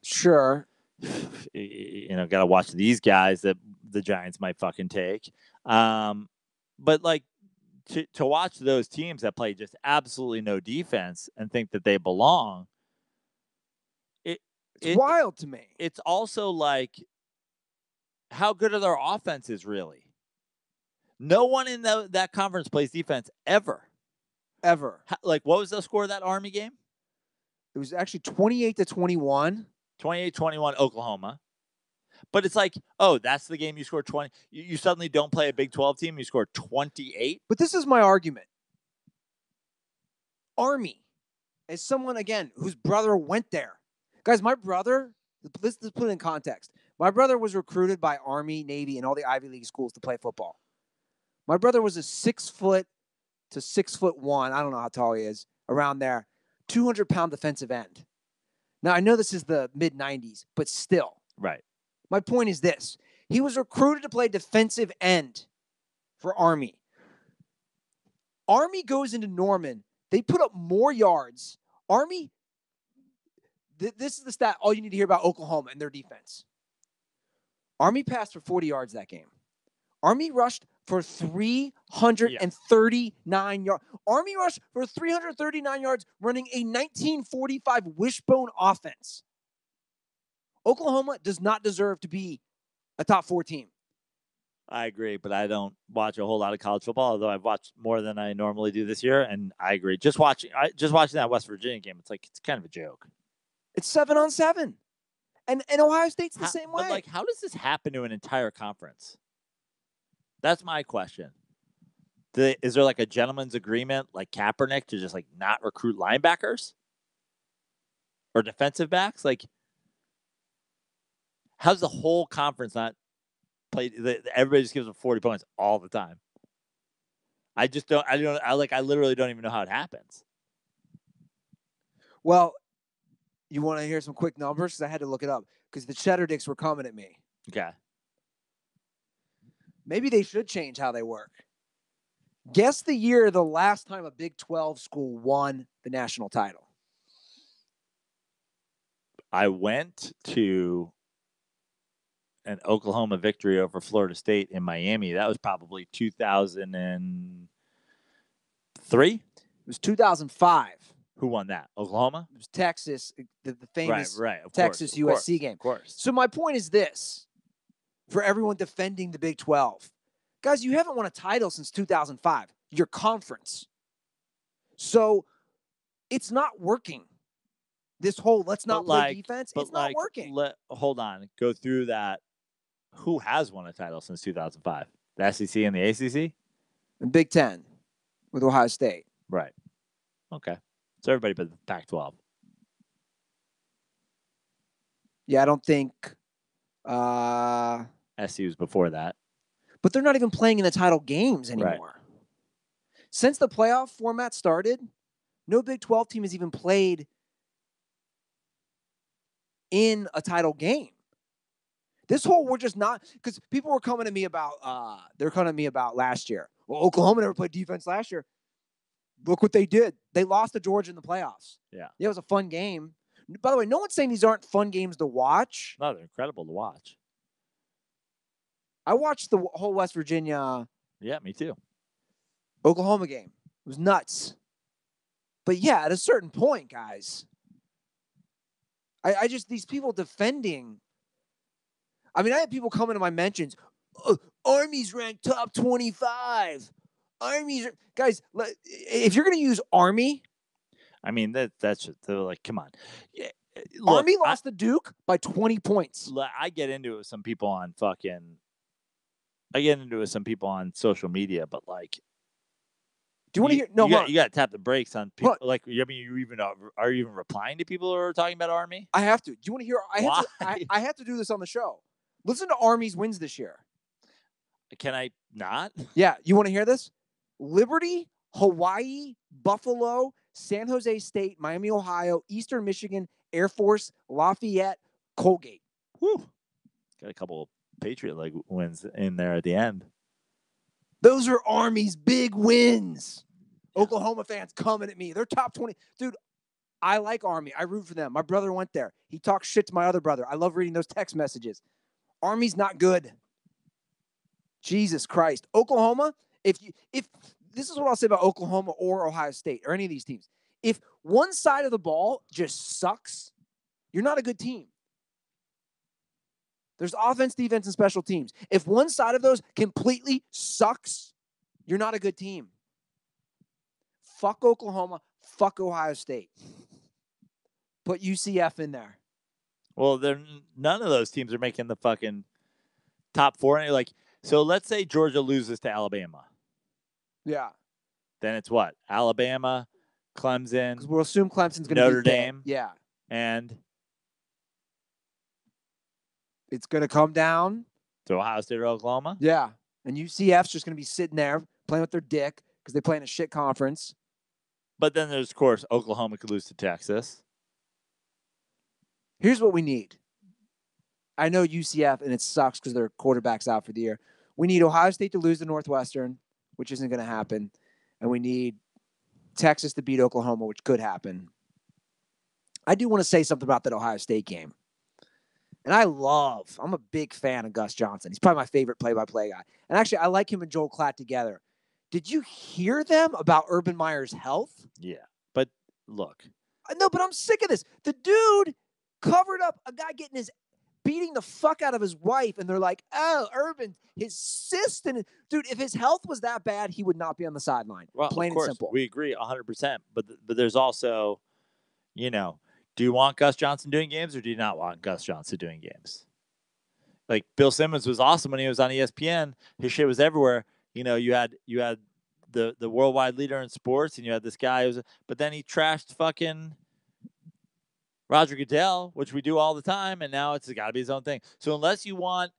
S1: Sure,
S2: got to watch these guys that the Giants might fucking take. But like to watch those teams that play just absolutely no defense and think that they belong,
S1: it's wild to me.
S2: It's also like, how good are their offenses really? No one in that conference plays defense ever. Like, what was the score of that Army game?
S1: It was actually 28-21.
S2: 28-21 Oklahoma. But it's like, oh, that's the game you scored 20. You suddenly don't play a Big 12 team. You score 28.
S1: But this is my argument. Army, as someone, again, whose brother went there. Guys, my brother, let's put it in context. My brother was recruited by Army, Navy, and all the Ivy League schools to play football. My brother was a 6 foot to 6'1", I don't know how tall he is, around there, 200-pound defensive end. Now, I know this is the mid-90s, but still.
S2: Right.
S1: My point is this. He was recruited to play defensive end for Army. Army goes into Norman. They put up more yards. Army, this is the stat, all you need to hear about Oklahoma and their defense. Army passed for 40 yards that game. Army rushed for 339 yards. Army rushed for 339 yards running a 1945 wishbone offense. Oklahoma does not deserve to be a top 4 team.
S2: I agree, but I don't watch a whole lot of college football, although I've watched more than I normally do this year, and I agree. Just watching that West Virginia game, it's kind of a joke.
S1: It's 7-on-7. And Ohio State's the same way.
S2: But like, how does this happen to an entire conference? That's my question. Is there like a gentleman's agreement like Kaepernick to just like not recruit linebackers or defensive backs? Like, how's the whole conference not played? Everybody just gives them 40 points all the time. I literally don't even know how it happens.
S1: Well, you want to hear some quick numbers? Because I had to look it up because the cheddar dicks were coming at me.
S2: Okay.
S1: Maybe they should change how they work. Guess the year the last time a Big 12 school won the national title.
S2: I went to an Oklahoma victory over Florida State in Miami. That was probably 2003. It
S1: was 2005.
S2: Who won that? Oklahoma?
S1: It was Texas, the famous
S2: of
S1: Texas USC game.
S2: Of course.
S1: So my point is this, for everyone defending the Big 12. Guys, you haven't won a title since 2005. Your conference. So it's not working. This whole let's not play defense, it's not working.
S2: Hold on. Go through that. Who has won a title since 2005? The SEC and the ACC?
S1: And Big 10 with Ohio State.
S2: Right. Okay. So everybody but the Pac-12.
S1: Yeah, I don't think
S2: SU's before that.
S1: But they're not even playing in the title games anymore.
S2: Right.
S1: Since the playoff format started, no Big 12 team has even played in a title game. This whole, we're just not, because people were coming to me about, last year. Well, Oklahoma never played defense last year. Look what they did. They lost to Georgia in the playoffs.
S2: Yeah.
S1: It was a fun game. By the way, no one's saying these aren't fun games to watch.
S2: No, they're incredible to watch.
S1: I watched the whole West Virginia.
S2: Yeah, me too.
S1: Oklahoma game. It was nuts. But yeah, at a certain point, guys, I just, these people defending. I mean, I had people come into my mentions. Army's ranked top 25. Guys, if you're going to use Army.
S2: I mean, that's just, like, come on. Yeah,
S1: look, Army lost to Duke by 20 points.
S2: I get into it with some people on social media, but like,
S1: do you want to hear? No,
S2: you got to tap the brakes on people. What? Like, I mean, are you even replying to people who are talking about Army?
S1: I have to. Do you want to hear? I have to do this on the show. Listen to Army's wins this year.
S2: Can I not?
S1: Yeah. You want to hear this? Liberty, Hawaii, Buffalo, San Jose State, Miami, Ohio, Eastern Michigan, Air Force, Lafayette, Colgate.
S2: Whew. Got a couple Patriot leg wins in there at the end.
S1: Those are Army's big wins. Oklahoma fans coming at me. They're top 20. Dude, I like Army. I root for them. My brother went there. He talks shit to my other brother. I love reading those text messages. Army's not good. Jesus Christ. Oklahoma, if this is what I'll say about Oklahoma or Ohio State or any of these teams. If one side of the ball just sucks, you're not a good team. There's offense, defense, and special teams. If one side of those completely sucks, you're not a good team. Fuck Oklahoma. Fuck Ohio State. Put UCF in there.
S2: Well, none of those teams are making the fucking top 4. Like, so let's say Georgia loses to Alabama.
S1: Yeah.
S2: Then it's what? Alabama, Clemson.
S1: Because we'll assume Clemson's going to
S2: Notre
S1: be
S2: Dame.
S1: Yeah.
S2: And
S1: it's going to come down
S2: to Ohio State or Oklahoma.
S1: Yeah. And UCF's just going to be sitting there playing with their dick because they play in a shit conference.
S2: But then there's, of course, Oklahoma could lose to Texas.
S1: Here's what we need. I know UCF, and it sucks because their quarterback's out for the year. We need Ohio State to lose to Northwestern, which isn't going to happen. And we need Texas to beat Oklahoma, which could happen. I do want to say something about that Ohio State game. And I'm a big fan of Gus Johnson. He's probably my favorite play-by-play guy. And actually, I like him and Joel Klatt together. Did you hear them about Urban Meyer's health?
S2: Yeah. But look.
S1: No, but I'm sick of this. The dude covered up a guy beating the fuck out of his wife, and they're like, oh, Urban, his sister. Dude, if his health was that bad, he would not be on the sideline.
S2: Well,
S1: plain
S2: of course,
S1: and simple.
S2: We agree 100%. But there's also, do you want Gus Johnson doing games or do you not want Gus Johnson doing games? Like Bill Simmons was awesome when he was on ESPN. His shit was everywhere. You had the worldwide leader in sports, and you had this guy but then he trashed fucking Roger Goodell, which we do all the time, and now it's got to be his own thing. So unless you want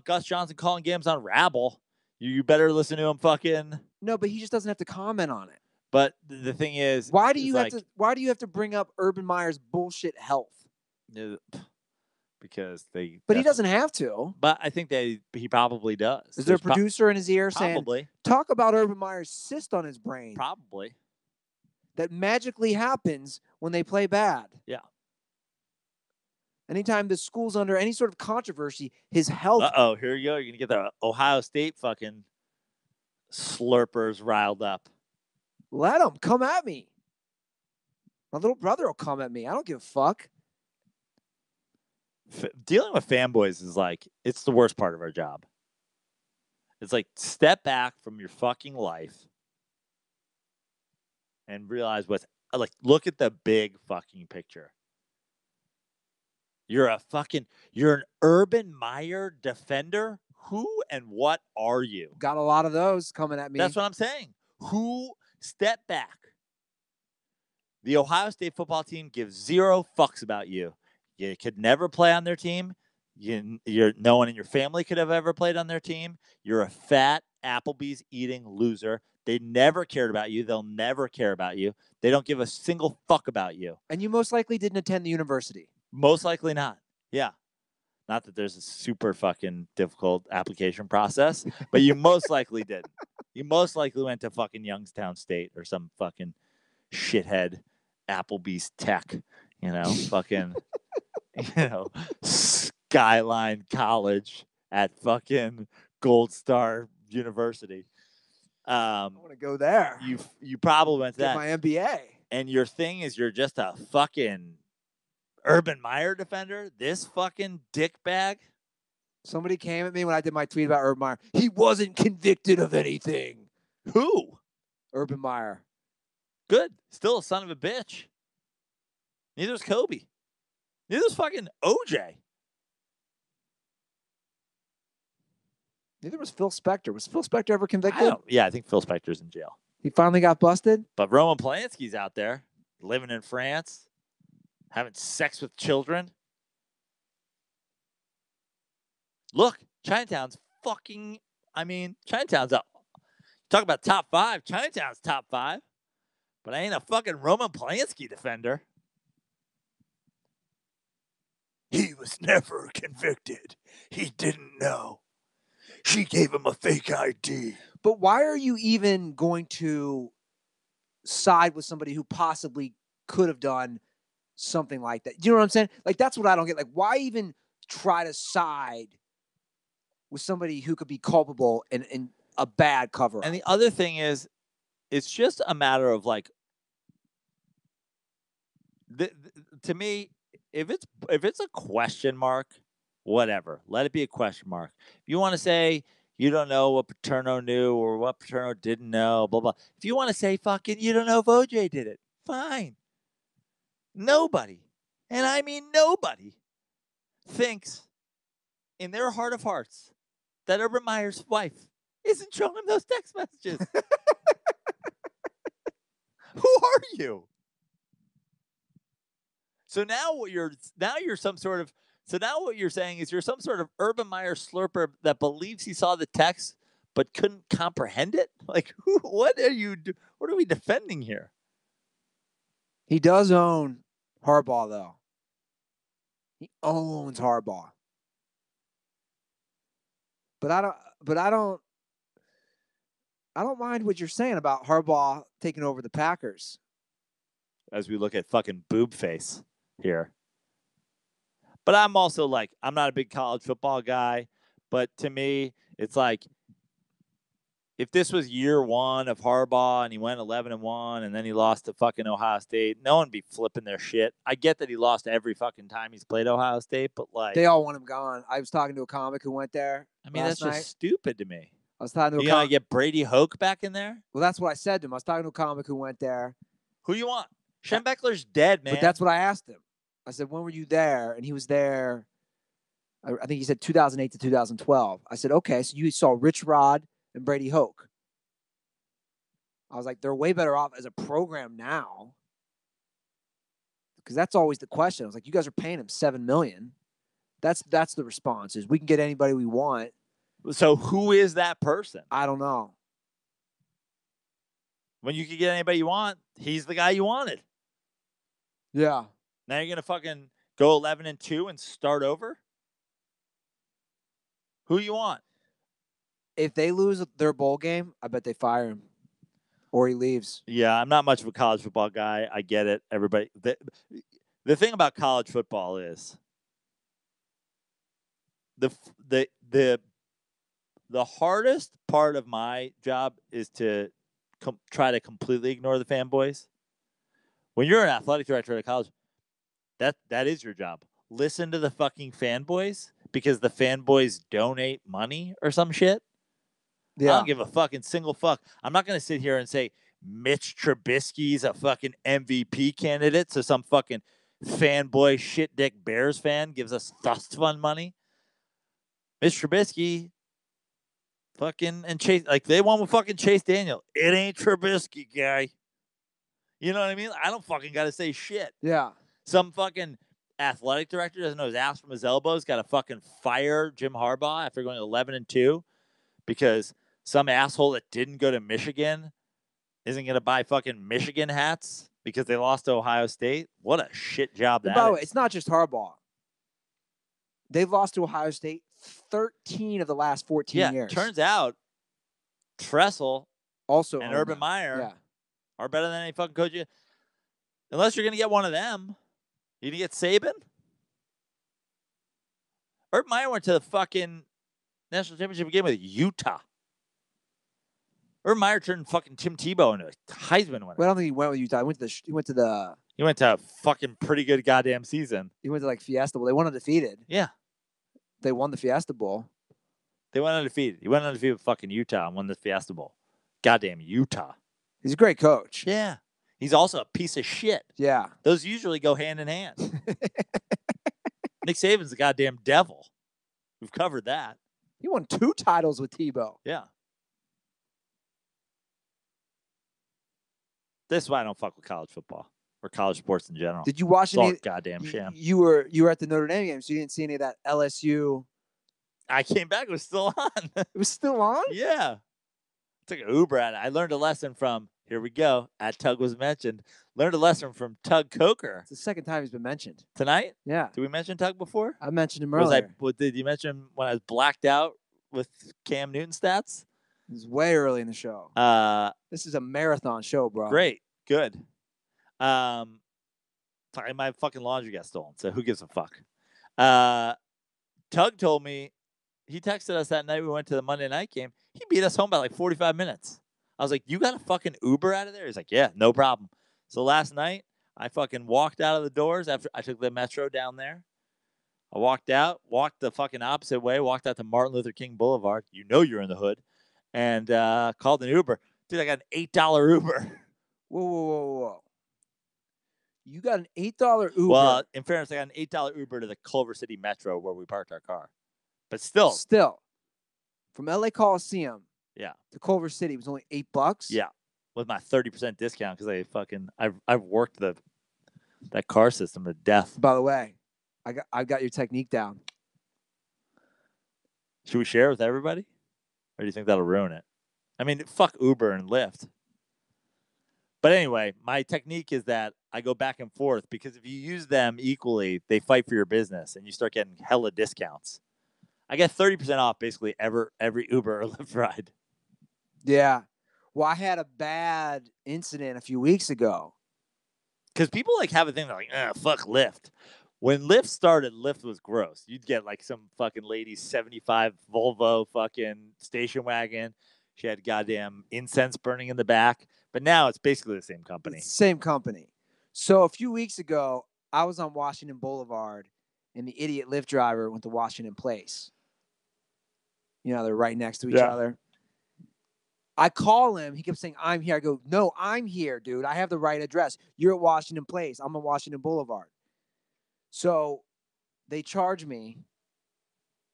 S2: Gus Johnson calling games on Rabble, you better listen to him fucking.
S1: No, but he just doesn't have to comment on it.
S2: But the thing is,
S1: why do you have to bring up Urban Meyer's bullshit health?
S2: Because they.
S1: But he doesn't have to.
S2: But I think he probably does.
S1: Is there a producer in his ear saying, talk about Urban Meyer's cyst on his brain?
S2: Probably.
S1: That magically happens when they play bad.
S2: Yeah.
S1: Anytime the school's under any sort of controversy, his health.
S2: Uh-oh, here you go. You're going to get the Ohio State fucking slurpers riled up.
S1: Let them come at me. My little brother will come at me. I don't give a fuck.
S2: Dealing with fanboys is it's the worst part of our job. It's like, step back from your fucking life and realize look at the big fucking picture. You're an Urban Meyer defender? Who and what are you?
S1: Got a lot of those coming at me.
S2: That's what I'm saying. Step back. The Ohio State football team gives zero fucks about you. You could never play on their team. No one in your family could have ever played on their team. You're a fat Applebee's eating loser. They never cared about you. They'll never care about you. They don't give a single fuck about you.
S1: And you most likely didn't attend the university.
S2: Most likely not. Yeah. Not that there's a super fucking difficult application process, but you most likely did. You most likely went to fucking Youngstown State or some fucking shithead Applebee's Tech, fucking, Skyline College at fucking Gold Star University.
S1: I want to go there.
S2: You probably went to that.
S1: Get my MBA.
S2: And your thing is you're just a fucking Urban Meyer defender? This fucking dickbag?
S1: Somebody came at me when I did my tweet about Urban Meyer. He wasn't convicted of anything.
S2: Who?
S1: Urban Meyer.
S2: Good. Still a son of a bitch. Neither was Kobe. Neither was fucking OJ.
S1: Neither was Phil Spector. Was Phil Spector ever convicted?
S2: I think Phil Spector's in jail.
S1: He finally got busted?
S2: But Roman Polanski's out there, living in France, having sex with children. Look, Chinatown's Chinatown's up. Talk about top 5. Chinatown's top 5. But I ain't a fucking Roman Polanski defender. He was never convicted. He didn't know. She gave him a fake ID.
S1: But why are you even going to side with somebody who possibly could have done something like that? Do you know what I'm saying? Like, that's what I don't get. Like, why even try to side with somebody who could be culpable in a bad cover up?
S2: And the other thing is, it's just a matter of like, to me, if it's a question mark, whatever, let it be a question mark. If you want to say you don't know what Paterno knew or what Paterno didn't know, blah blah. If you want to say fucking you don't know if OJ did it, fine. Nobody, and I mean nobody, thinks in their heart of hearts that Urban Meyer's wife isn't showing him those text messages. Who are you? So now what you're some sort of now what you're saying is you're some sort of Urban Meyer slurper that believes he saw the text but couldn't comprehend it. Like, what are we defending here?
S1: He does own Harbaugh, though. He owns Harbaugh. But I don't mind what you're saying about Harbaugh taking over the Packers.
S2: As we look at fucking boob face here. But I'm also like, I'm not a big college football guy, but to me, it's like, if this was year one of Harbaugh and he went 11-1 and then he lost to fucking Ohio State, no one would be flipping their shit. I get that he lost every fucking time he's played Ohio State, but like,
S1: they all want him gone. I was talking to a comic who went there.
S2: I mean, that's just stupid to me.
S1: I was talking to
S2: you gotta get Brady Hoke back in there?
S1: Well, that's what I said to him. I was talking to a comic who went there.
S2: Who you want? Schembechler's dead, man.
S1: But that's what I asked him. I said, when were you there? And he was there, I think he said 2008 to 2012. I said, okay, so you saw Rich Rod and Brady Hoke. I was like, they're way better off as a program now. Because that's always the question. I was like, you guys are paying him $7 million. That's the response, is we can get anybody we want.
S2: So who is that person?
S1: I don't know.
S2: When you can get anybody you want, he's the guy you wanted.
S1: Yeah.
S2: Now you're going to fucking go 11-2 and start over? Who you want?
S1: If they lose their bowl game, I bet they fire him. Or he leaves.
S2: Yeah, I'm not much of a college football guy. I get it. Everybody. The thing about college football is the hardest part of my job is to try to completely ignore the fanboys. When you're an athletic director at a college, that is your job. Listen to the fucking fanboys because the fanboys donate money or some shit. Yeah. I don't give a fucking single fuck. I'm not going to sit here and say Mitch Trubisky's a fucking MVP candidate, so some fucking fanboy shit dick Bears fan gives us trust fund money. Mitch Trubisky, fucking, and Chase, like they won with fucking Chase Daniel. It ain't Trubisky, guy. You know what I mean? I don't fucking got to say shit.
S1: Yeah.
S2: Some fucking athletic director doesn't know his ass from his elbows. Got to fucking fire Jim Harbaugh after going 11-2 because some asshole that didn't go to Michigan isn't going to buy fucking Michigan hats because they lost to Ohio State. What a shit job that is.
S1: By the way, it's not just Harbaugh. They've lost to Ohio State 13 of the last 14 years.
S2: Turns out Tressel
S1: also
S2: and Urban Meyer are better than any fucking coach. Unless you're going to get one of them. You going to get Saban? Urban Meyer went to the fucking national championship game with Utah. Urban Meyer turned fucking Tim Tebow into a Heisman winner.
S1: Well, I don't think he went with Utah. He went to
S2: a fucking pretty good goddamn season.
S1: He went to like Fiesta Bowl. They won undefeated.
S2: Yeah.
S1: They won the Fiesta Bowl.
S2: They went undefeated. He went undefeated with fucking Utah and won the Fiesta Bowl. Goddamn Utah.
S1: He's a great coach.
S2: Yeah. He's also a piece of shit.
S1: Yeah.
S2: Those usually go hand in hand. Nick Saban's a goddamn devil. We've covered that.
S1: He won 2 titles with Tebow.
S2: Yeah. This is why I don't fuck with college football or college sports in general.
S1: Did you watch any
S2: goddamn sham?
S1: You were at the Notre Dame game, so you didn't see any of that LSU.
S2: I came back, it was still on.
S1: It was still on?
S2: Yeah. I took an Uber at it. I learned a lesson from Here we go. At Tug was mentioned. Learned a lesson from Tug Coker.
S1: It's the second time he's been mentioned.
S2: Tonight?
S1: Yeah.
S2: Did we mention Tug before?
S1: I mentioned him earlier.
S2: Did you mention when I was blacked out with Cam Newton stats?
S1: It was way early in the show. This is a marathon show, bro.
S2: Great. Good. My fucking laundry got stolen, so who gives a fuck? Tug told me, he texted us that night we went to the Monday night game. He beat us home by like 45 minutes. I was like, you got a fucking Uber out of there? He's like, yeah, no problem. So last night, I fucking walked out of the doors after I took the metro down there. I walked out, walked the fucking opposite way, walked out to Martin Luther King Boulevard. You know you're in the hood. And called an Uber. Dude, I got an $8 Uber.
S1: Whoa. You got an $8 Uber?
S2: Well, in fairness, I got an $8 Uber to the Culver City Metro where we parked our car. But still.
S1: From LA Coliseum
S2: yeah,
S1: to Culver City, it was only $8?
S2: Yeah. With my 30% discount because I've worked that car system to death.
S1: By the way, I got your technique down.
S2: Should we share it with everybody? Or do you think that'll ruin it? I mean, fuck Uber and Lyft. But anyway, my technique is that I go back and forth because if you use them equally, they fight for your business and you start getting hella discounts. I get 30% off basically every Uber or Lyft ride.
S1: Yeah. Well, I had a bad incident a few weeks ago.
S2: Because people have a thing, they're like, fuck Lyft. When Lyft started, Lyft was gross. You'd get some fucking lady's 75 Volvo fucking station wagon. She had goddamn incense burning in the back. But now it's basically the same company.
S1: Same company. So a few weeks ago, I was on Washington Boulevard, and the idiot Lyft driver went to Washington Place. You know, they're right next to each other. I call him. He kept saying, I'm here. I go, no, I'm here, dude. I have the right address. You're at Washington Place. I'm on Washington Boulevard. So they charge me.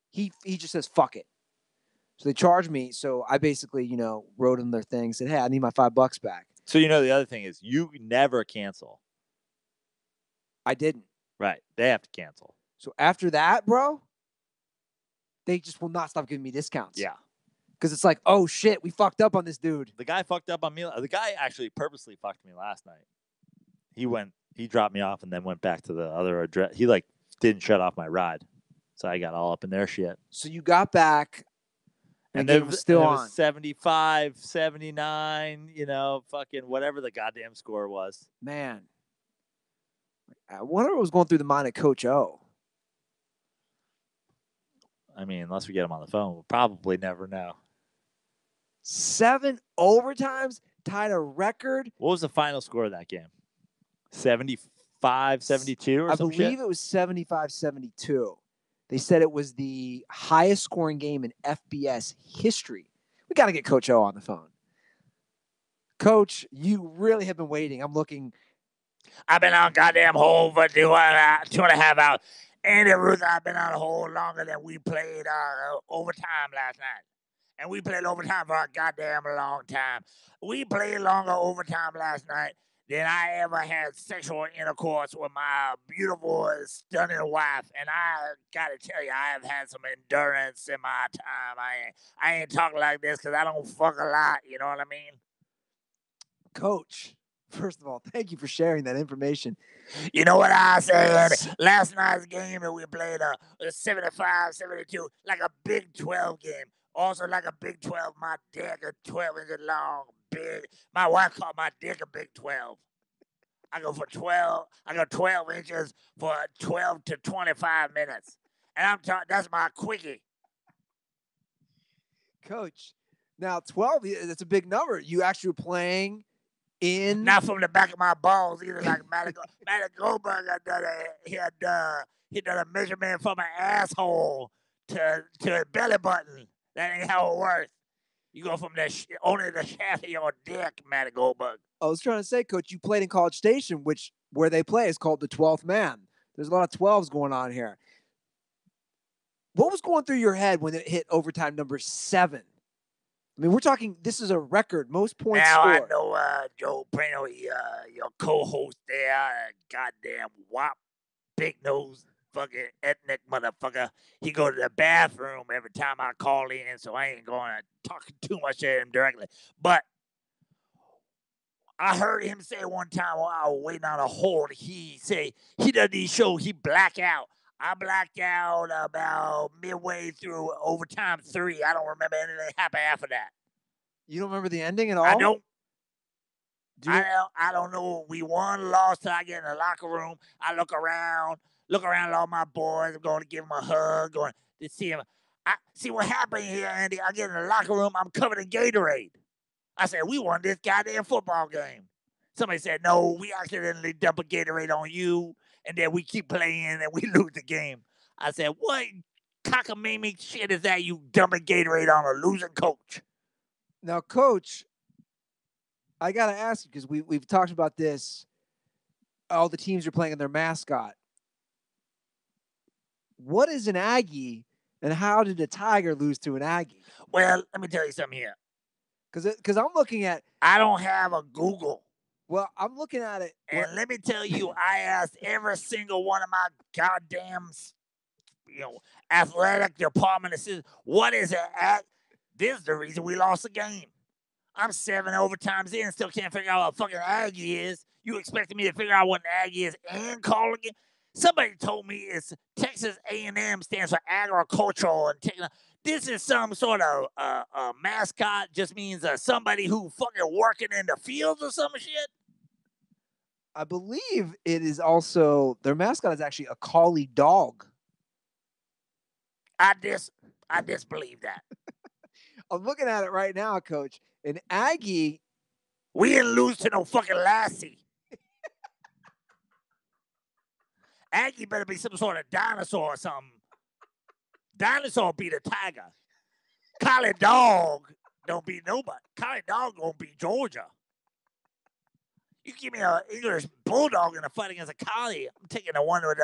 S1: He just says, fuck it. So they charge me. So I basically, wrote them their thing. Said, hey, I need my $5 back.
S2: So, the other thing is you never cancel.
S1: I didn't.
S2: Right. They have to cancel.
S1: So after that, bro, they just will not stop giving me discounts.
S2: Yeah.
S1: Because it's like, oh, shit, we fucked up on this dude.
S2: The guy fucked up on me. The guy actually purposely fucked me last night. He dropped me off and then went back to the other address. He, didn't shut off my ride. So I got all up in their shit.
S1: So you got back. And it was still on.
S2: 75, 79, fucking whatever the goddamn score was.
S1: Man. I wonder what was going through the mind of Coach O.
S2: I mean, unless we get him on the phone, we'll probably never know.
S1: 7 overtimes, tied a record.
S2: What was the final score of that game? 75, 72 or something?
S1: I believe it was 75, 72. They said it was the highest scoring game in FBS history. We got to get Coach O on the phone. Coach, you really have been waiting. I'm looking.
S3: I've been on goddamn hold for 2.5 hours. Andy Ruther, I've been on hold longer than we played overtime last night. And we played overtime for a goddamn long time. We played longer overtime last night than I ever had sexual intercourse with my beautiful, stunning wife. And I got to tell you, I have had some endurance in my time. I ain't talking like this because I don't fuck a lot. You know what I mean?
S1: Coach, first of all, thank you for sharing that information.
S3: You know what I said? Last night's game that we played a 75, 72, like a Big 12 game. Also like a Big 12, my dick is 12 inches long, big. My wife called my dick a Big 12. I go 12 inches for 12 to 25 minutes. And I'm talking, that's my quickie.
S1: Coach, now 12, that's a big number. You actually were playing in...
S3: Not from the back of my balls either, like Matty Goldberg he done a measurement from my asshole to a belly button. That ain't how it works. You go from only the shaft of your dick, Matty Goldberg.
S1: I was trying to say, Coach, you played in College Station, which where they play is called the 12th man. There's a lot of 12s going on here. What was going through your head when it hit overtime number 7? I mean, we're talking, this is a record, most points scored.
S3: Now I know Joe Praino, your co-host there, goddamn wop, big nose, fucking ethnic motherfucker. He go to the bathroom every time I call in, so I ain't going to talk too much to him directly. But I heard him say one time while I was waiting on a hold, he say he does these shows, he black out. I blacked out about midway through overtime 3. I don't remember anything happened after that.
S1: You don't remember the ending at all?
S3: I don't.
S1: Do you,
S3: I don't know. We won, lost. Till I get in the locker room. I look around at all my boys. I'm going to give them a hug, going to see them. I see what happened here, Andy. I get in the locker room. I'm covered in Gatorade. I said, we won this goddamn football game. Somebody said, no, we accidentally dump a Gatorade on you, and then we keep playing, and we lose the game. I said, what cockamamie shit is that, you dumping Gatorade on a losing coach?
S1: Now, Coach, I got to ask you, because we've talked about this, all the teams are playing in their mascot. What is an Aggie, and how did a Tiger lose to an Aggie?
S3: Well, let me tell you something here.
S1: Because I'm looking at...
S3: I don't have a Google.
S1: Well, I'm looking at it.
S3: And let me tell you, I asked every single one of my goddamn, athletic department assistants, what is it? This is the reason we lost the game. I'm 7 overtimes in, still can't figure out what a fucking Aggie is. You expected me to figure out what an Aggie is and call again? Somebody told me it's Texas A&M stands for agricultural and technology. This is some sort of mascot, just means somebody who fucking working in the fields or some shit.
S1: I believe it is also, their mascot is actually a collie dog.
S3: I disbelieve that.
S1: I'm looking at it right now, Coach. An Aggie.
S3: We didn't lose to no fucking Lassie. Aggie better be some sort of dinosaur or something. Dinosaur beat a tiger. Collie dog don't beat nobody. Collie dog gonna beat Georgia. You give me an English bulldog in a fight against a collie, I'm taking the one with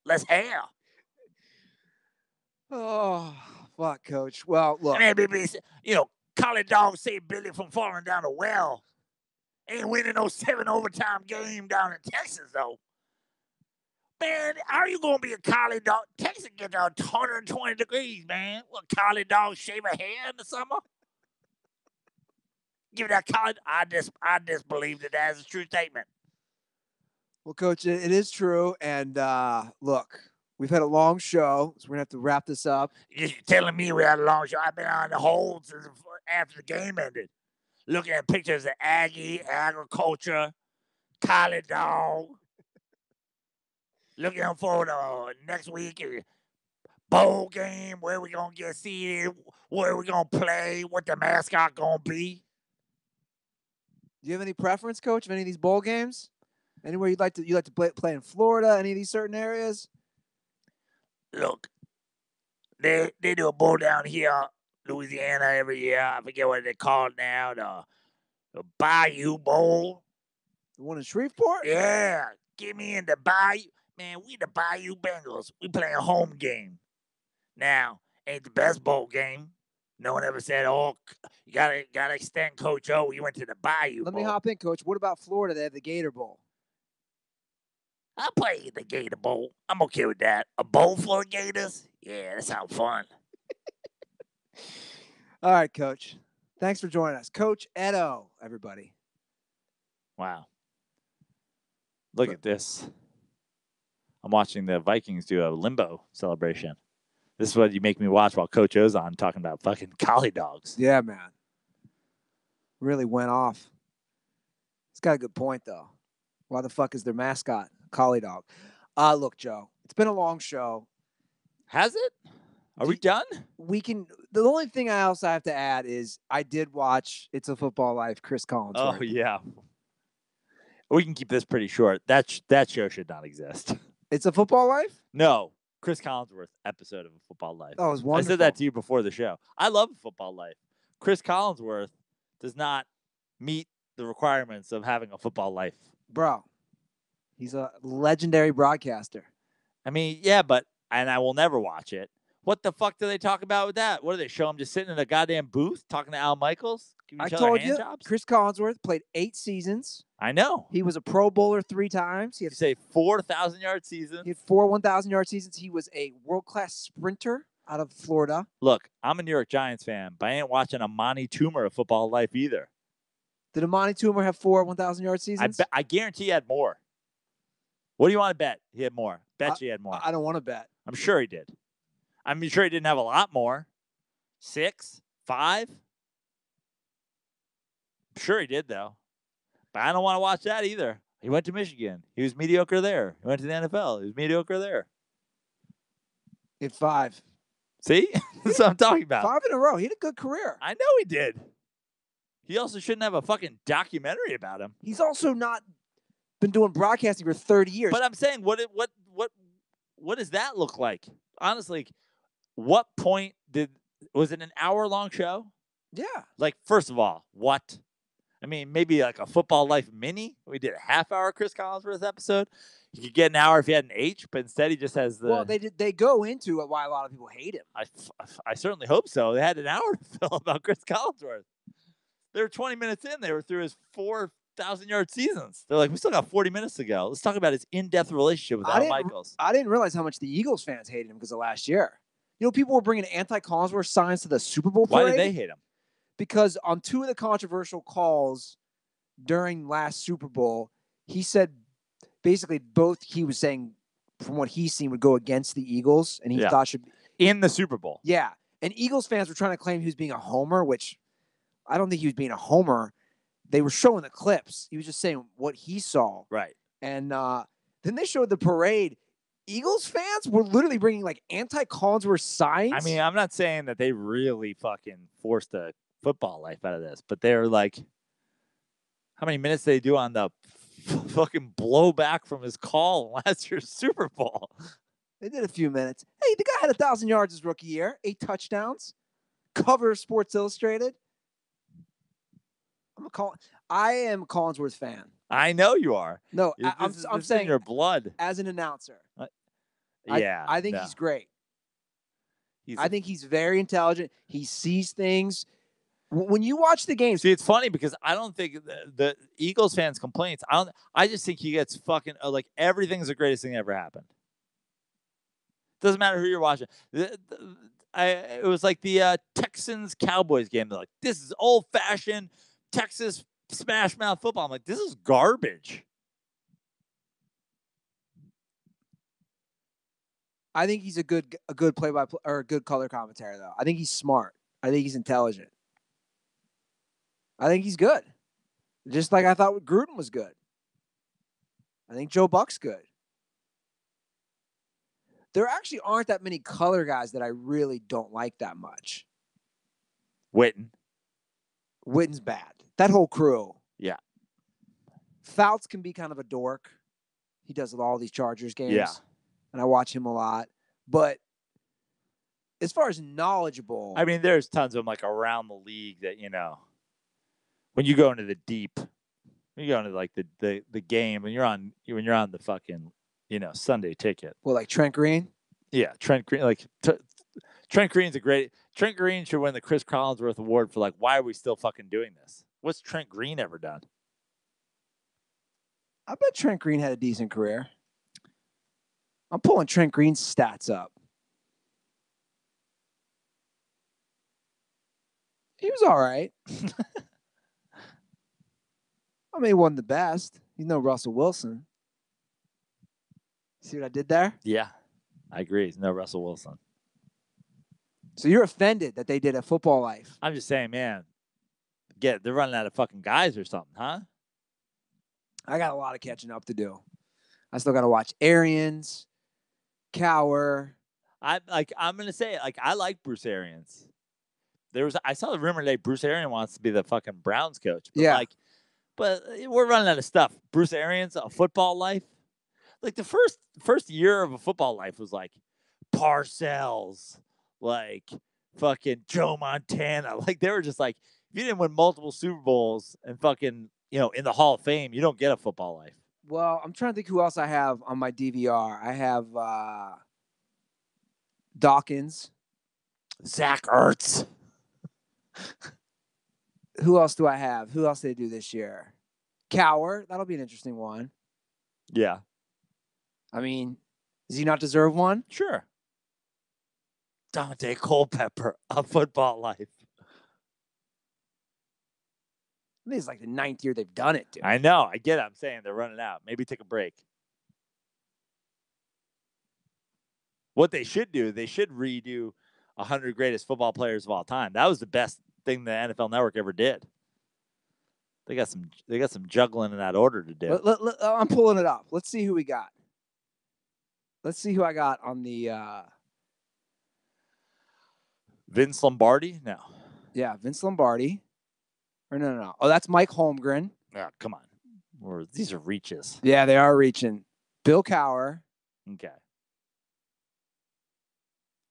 S3: less hair.
S1: Oh, fuck, Coach. Well, look.
S3: I mean, collie dog saved Billy from falling down a well. Ain't winning no 7 overtime game down in Texas, though. Man, how are you going to be a collie dog? Texas gets 120 degrees, man. What, collie dog shave a hair in the summer? Give that collie. I disbelieve that as a true statement.
S1: Well, Coach, it is true. And look, we've had a long show, so we're going to have to wrap this up.
S3: You're telling me we had a long show. I've been on the hold since after the game ended. Looking at pictures of Aggie, agriculture, collie dog. Looking forward to next week, bowl game, where we going to get seated, where we going to play, what the mascot going to be.
S1: Do you have any preference, Coach, of any of these bowl games? Anywhere you'd like to play in Florida, any of these certain areas?
S3: Look, they do a bowl down here, Louisiana, every year. I forget what they call it now, the Bayou Bowl.
S1: The one in Shreveport?
S3: Yeah, get me in the Bayou. Man, we the Bayou Bengals. We playing a home game. Now, ain't the best bowl game. No one ever said, oh, you gotta extend Coach O. You went to the Bayou
S1: Let
S3: Bowl.
S1: me hop in, Coach. What about Florida? They have the Gator Bowl.
S3: I'll play the Gator Bowl. I'm okay with that. A bowl full of Gators? Yeah, that sounds fun.
S1: All right, Coach. Thanks for joining us. Coach O, everybody.
S2: Wow. Look at this. I'm watching the Vikings do a limbo celebration. This is what you make me watch while Coach O's on talking about fucking collie dogs.
S1: Yeah, man. Really went off. He's got a good point, though. Why the fuck is their mascot a collie dog? Look, Joe, it's been a long show.
S2: Has it? Are we done?
S1: The only thing I also have to add is I did watch It's a Football Life, Chris Collinsworth.
S2: Oh, yeah. We can keep this pretty short. That show should not exist.
S1: It's a Football Life?
S2: No. Chris Collinsworth episode of A Football Life.
S1: That was wonderful.
S2: I said that to you before the show. I love A Football Life. Chris Collinsworth does not meet the requirements of having a football life.
S1: Bro, he's a legendary broadcaster.
S2: I mean, yeah, and I will never watch it. What the fuck do they talk about with that? What do they show him just sitting in a goddamn booth talking to Al Michaels?
S1: I told you, Chris Collinsworth played 8 seasons.
S2: I know.
S1: He was a Pro Bowler 3 times. He had
S2: 4 1,000-yard seasons.
S1: He had 4 1,000-yard seasons. He was a world-class sprinter out of Florida.
S2: Look, I'm a New York Giants fan, but I ain't watching a Monty Toomer of Football Life either.
S1: Did Amani Toomer have 4 1,000-yard seasons?
S2: I guarantee he had more. What do you want to bet? He had more. Bet you he had more.
S1: I don't want to bet.
S2: I'm sure he did. I'm sure he didn't have a lot more. 6, 5. I'm sure he did, though. But I don't want to watch that either. He went to Michigan. He was mediocre there. He went to the NFL. He was mediocre there.
S1: He had 5.
S2: See? That's what I'm talking about.
S1: 5 in a row. He had a good career.
S2: I know he did. He also shouldn't have a fucking documentary about him.
S1: He's also not been doing broadcasting for 30 years.
S2: But I'm saying, what does that look like? Honestly, what point was it an hour-long show?
S1: Yeah.
S2: Like, first of all, what? I mean, maybe like a Football Life mini. We did a half-hour Chris Collinsworth episode. You could get an hour if he had an H, but instead he just has the.
S1: Well, they go into why a lot of people hate him.
S2: I certainly hope so. They had an hour to fill about Chris Collinsworth. They were 20 minutes in. They were through his 4,000-yard seasons. They're like, we still got 40 minutes to go. Let's talk about his in-depth relationship with Al Michaels.
S1: I didn't realize how much the Eagles fans hated him because of last year. You know, people were bringing anti-Collinsworth signs to the Super Bowl parade.
S2: Why did they hate him?
S1: Because on 2 of the controversial calls during last Super Bowl, he said basically both he was saying from what he's seen would go against the Eagles, and he thought should be
S2: in the Super Bowl.
S1: Yeah. And Eagles fans were trying to claim he was being a homer, which I don't think he was being a homer. They were showing the clips. He was just saying what he saw.
S2: Right.
S1: And then they showed the parade. Eagles fans were literally bringing like anti-Collinsworth signs.
S2: I mean, I'm not saying that they really fucking forced the Football Life out of this, but they're like, how many minutes did they do on the fucking blowback from his call last year's Super Bowl?
S1: They did a few minutes. Hey, the guy had 1,000 yards his rookie year, 8 touchdowns, cover of Sports Illustrated. I am a Collinsworth fan.
S2: I know you are.
S1: No, I'm saying
S2: in your blood
S1: as an announcer.
S2: Yeah,
S1: I think he's great. I think he's very intelligent. He sees things. When you watch the games,
S2: see, it's funny because I don't think the Eagles fans' complaints. I just think he gets fucking like everything's the greatest thing that ever happened. Doesn't matter who you're watching. It was like the Texans Cowboys game. They're like, this is old fashioned Texas smash mouth football. I'm like, this is garbage.
S1: I think he's a good play-by-play or a good color commentary though. I think he's smart. I think he's intelligent. I think he's good. Just like I thought Gruden was good. I think Joe Buck's good. There actually aren't that many color guys that I really don't like that much. Witten's bad. That whole crew.
S2: Yeah.
S1: Fouts can be kind of a dork. He does all these Chargers games.
S2: Yeah.
S1: And I watch him a lot. But as far as knowledgeable.
S2: I mean, there's tons of them like around the league that, you know, when you go into the deep, when you go into like the game, when you're on the fucking, you know, Sunday ticket.
S1: Well, like Trent Green?
S2: Yeah, Trent Green. Like Trent Green's Trent Green should win the Chris Collinsworth Award for like, why are we still fucking doing this? What's Trent Green ever done?
S1: I bet Trent Green had a decent career. I'm pulling Trent Green's stats up. He was all right. I mean, he wasn't the best. He's no Russell Wilson. See what I did there?
S2: Yeah, I agree. He's no Russell Wilson.
S1: So you're offended that they did a Football Life.
S2: I'm just saying, man, they're running out of fucking guys or something, huh?
S1: I got a lot of catching up to do. I still got to watch Arians, Cower.
S2: I'm gonna say it. Like, I like Bruce Arians. I saw the rumor that Bruce Arians wants to be the fucking Browns coach. But
S1: yeah.
S2: But we're running out of stuff. Bruce Arians, a Football Life. Like the first year of a Football Life was like Parcells, like fucking Joe Montana. Like they were just like, if you didn't win multiple Super Bowls and fucking, you know, in the Hall of Fame, you don't get a Football Life.
S1: Well, I'm trying to think who else I have on my DVR. I have Dawkins.
S2: Zach Ertz.
S1: Who else do I have? Who else did they do this year? Cower. That'll be an interesting one.
S2: Yeah.
S1: I mean, does he not deserve one?
S2: Sure. Dante Culpepper, a Football Life.
S1: I mean, it's like the 9th year they've done it, dude.
S2: I know. I get it. I'm saying they're running out. Maybe take a break. What they should do, they should redo 100 greatest football players of all time. That was the best thing the NFL Network ever did. They got some juggling in that order to do.
S1: I'm pulling it up. Let's see who we got. Let's see who I got on the.
S2: Vince Lombardi? No.
S1: Yeah, Vince Lombardi. Or no. Oh, that's Mike Holmgren.
S2: Oh, come on. These are reaches.
S1: Yeah, they are reaching. Bill Cowher.
S2: Okay.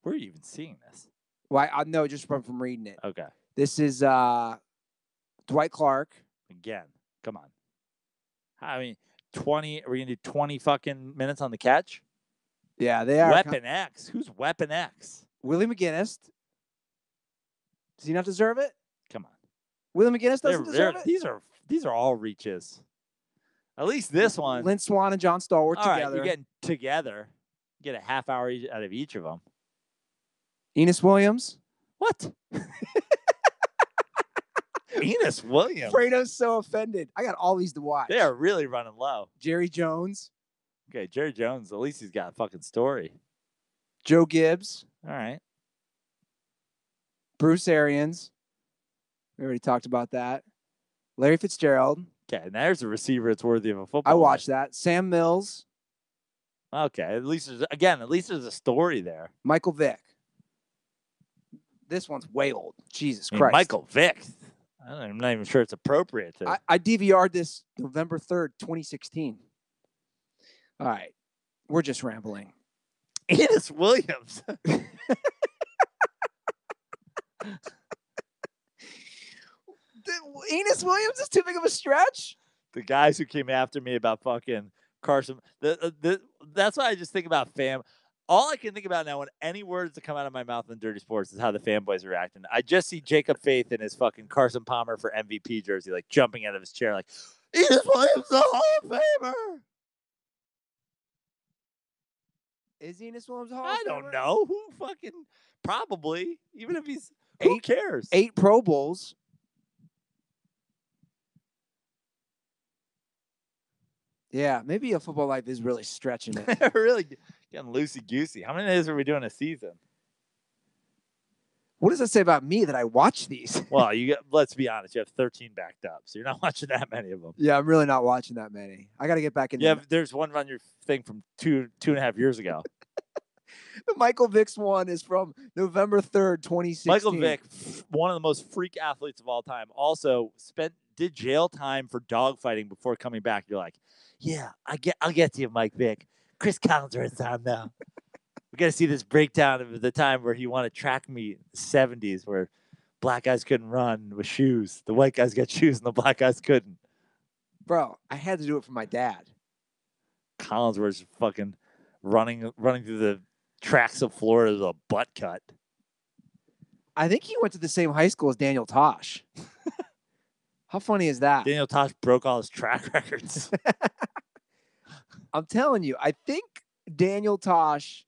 S2: Where are you even seeing this?
S1: Why? I know just from reading it.
S2: Okay.
S1: This is Dwight Clark.
S2: Again, come on. I mean, 20. Are we gonna do 20 fucking minutes on the catch?
S1: Yeah, they are.
S2: Weapon X. Who's Weapon X?
S1: Willie McGinnis. Does he not deserve it?
S2: Come on.
S1: Willie McGinnis doesn't deserve it?
S2: These are all reaches. At least this one.
S1: Lynn Swan and John Stallworth
S2: all
S1: together.
S2: Right, you're getting together. Get a half hour out of each of them.
S1: Enos Williams.
S2: What? Enos Williams.
S1: Praino's so offended. I got all these to watch.
S2: They are really running low.
S1: Jerry Jones.
S2: Okay, Jerry Jones. At least he's got a fucking story.
S1: Joe Gibbs.
S2: All right.
S1: Bruce Arians. We already talked about that. Larry Fitzgerald.
S2: Okay, and there's a receiver that's worthy of a football.
S1: I watched that. Sam Mills.
S2: Okay, at least there's a story there.
S1: Michael Vick. This one's way old. Jesus Christ.
S2: Michael Vick. I'm not even sure it's appropriate.
S1: I DVR'd this November 3rd, 2016. All right. We're just rambling.
S2: Enos Williams.
S1: Enos Williams is too big of a stretch?
S2: The guys who came after me about fucking Carson. That's why I just think about fam. All I can think about now when any words that come out of my mouth in Dirty Sports is how the fanboys are reacting. I just see Jacob Faith in his fucking Carson Palmer for MVP jersey, like jumping out of his chair, like, Enos Williams, the Hall of Famer.
S1: Is Enos Williams a Hall of Famer?
S2: I don't know. Who fucking, probably. Even if he's, who cares?
S1: 8 Pro Bowls. Yeah, maybe a football life is really stretching it.
S2: Really getting loosey-goosey. How many days are we doing a season?
S1: What does that say about me that I watch these?
S2: Well, let's be honest. You have 13 backed up, so you're not watching that many of them.
S1: Yeah, I'm really not watching that many. I got to get back in.
S2: Yeah, there's one on your thing from two and a half years ago.
S1: The Michael Vick's one is from November 3rd, 2016.
S2: Michael Vick, one of the most freak athletes of all time, also did jail time for dogfighting before coming back. You're like, yeah, I'll get to you, Mike Vick. Chris Collinsworth's on now. We got to see this breakdown of the time where he won a track meet in the 70s where black guys couldn't run with shoes. The white guys got shoes and the black guys couldn't.
S1: Bro, I had to do it for my dad.
S2: Collinsworth's fucking running through the tracks of Florida with a butt cut.
S1: I think he went to the same high school as Daniel Tosh. How funny is that?
S2: Daniel Tosh broke all his track records.
S1: I'm telling you, I think Daniel Tosh.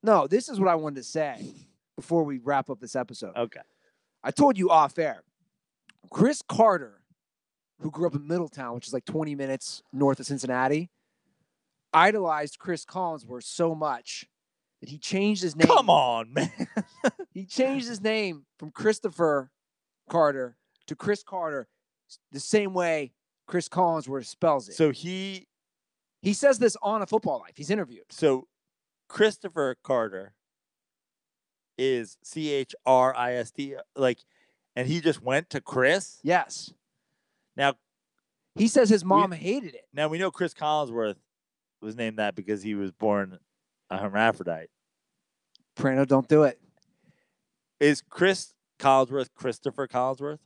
S1: No, this is what I wanted to say before we wrap up this episode.
S2: Okay.
S1: I told you off air. Chris Carter, who grew up in Middletown, which is like 20 minutes north of Cincinnati, idolized Chris Collinsworth so much that he changed his name.
S2: Come on, man.
S1: He changed his name from Christopher Carter to Chris Carter the same way Chris Collinsworth spells it.
S2: So he
S1: says this on A Football Life. He's interviewed.
S2: So Christopher Carter is Chrisist, and he just went to Chris?
S1: Yes.
S2: Now,
S1: he says his mom hated it.
S2: Now, we know Chris Collinsworth was named that because he was born a hermaphrodite.
S1: Praino, don't do it.
S2: Is Chris Collinsworth Christopher Collinsworth?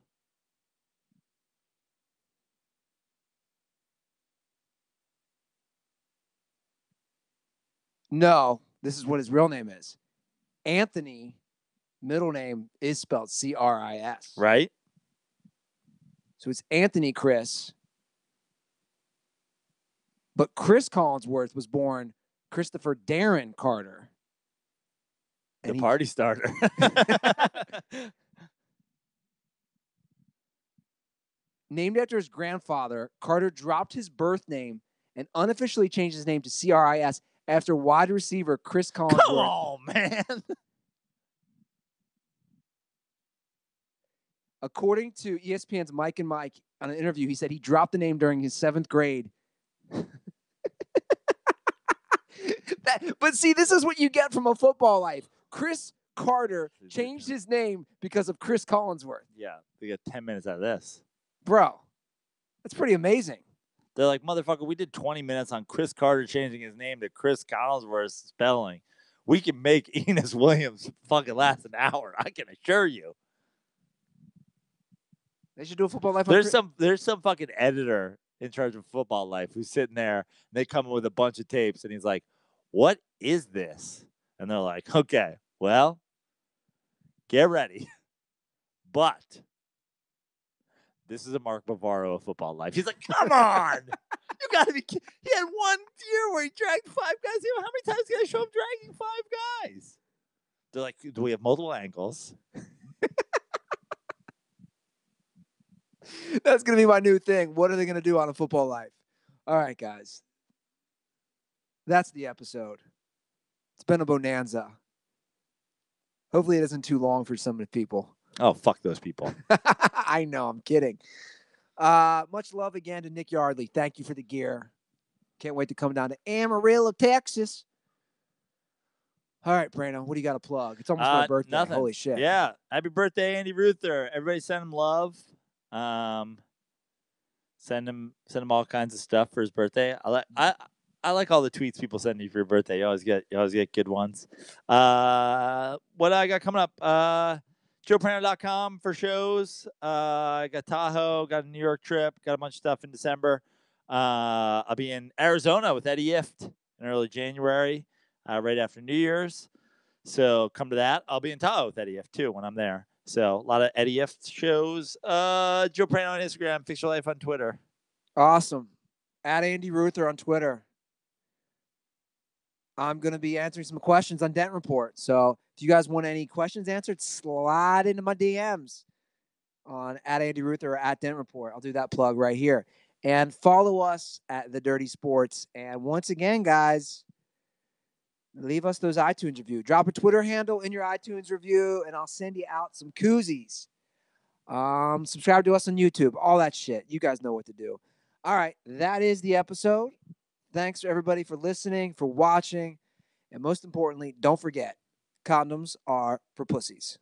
S1: No, this is what his real name is. Anthony, middle name is spelled Chris.
S2: Right.
S1: So it's Anthony Chris. But Chris Collinsworth was born Christopher Darren Carter.
S2: The party starter.
S1: Named after his grandfather, Carter dropped his birth name and unofficially changed his name to Chris after wide receiver Chris Collinsworth.
S2: Come on, man.
S1: According to ESPN's Mike and Mike on an interview, he said he dropped the name during his 7th grade. But see, this is what you get from a football life. Chris Carter changed his name because of Chris Collinsworth.
S2: Yeah, we got 10 minutes out of this.
S1: Bro, that's pretty amazing.
S2: They're like, motherfucker, we did 20 minutes on Chris Carter changing his name to Chris Collinsworth spelling. We can make Enos Williams fucking last an hour. I can assure you.
S1: They should do a football life.
S2: There's some fucking editor in charge of Football Life who's sitting there. And they come in with a bunch of tapes, and he's like, "What is this?" And they're like, "Okay, well, get ready, but this is a Mark Bavaro of Football Life." He's like, "Come on, you got to be." He had one year where he dragged 5 guys. How many times can I show him dragging 5 guys? They're like, "Do we have multiple angles?"
S1: That's going to be my new thing. What are they going to do on a Football Life? All right, guys. That's the episode. It's been a bonanza. Hopefully it isn't too long for some of the people.
S2: Oh, fuck those people.
S1: I know. I'm kidding. Much love again to Nick Yardley. Thank you for the gear. Can't wait to come down to Amarillo, Texas. All right, Praino, what do you got to plug? It's almost my birthday.
S2: Nothing.
S1: Holy shit.
S2: Yeah. Happy birthday, Andy Ruther. Everybody send him love. Send him all kinds of stuff for his birthday. I like all the tweets people send you for your birthday. You always get good ones. What I got coming up? JoePraino.com for shows. I got Tahoe, got a New York trip, got a bunch of stuff in December. I'll be in Arizona with Eddie Ift in early January, right after New Year's. So come to that. I'll be in Tahoe with Eddie Ift too when I'm there. So a lot of Eddie Ift shows. Joe Praino on Instagram, Fix Your Life on Twitter.
S1: Awesome. At Andy Ruther on Twitter. I'm going to be answering some questions on Dent Report. So if you guys want any questions answered, slide into my DMs on at Andy Ruther or at Dent Report. I'll do that plug right here. And follow us at The Dirty Sports. And once again, guys, leave us those iTunes reviews. Drop a Twitter handle in your iTunes review, and I'll send you out some koozies. Subscribe to us on YouTube. All that shit. You guys know what to do. All right, that is the episode. Thanks to everybody for listening, for watching, and most importantly, don't forget, condoms are for pussies.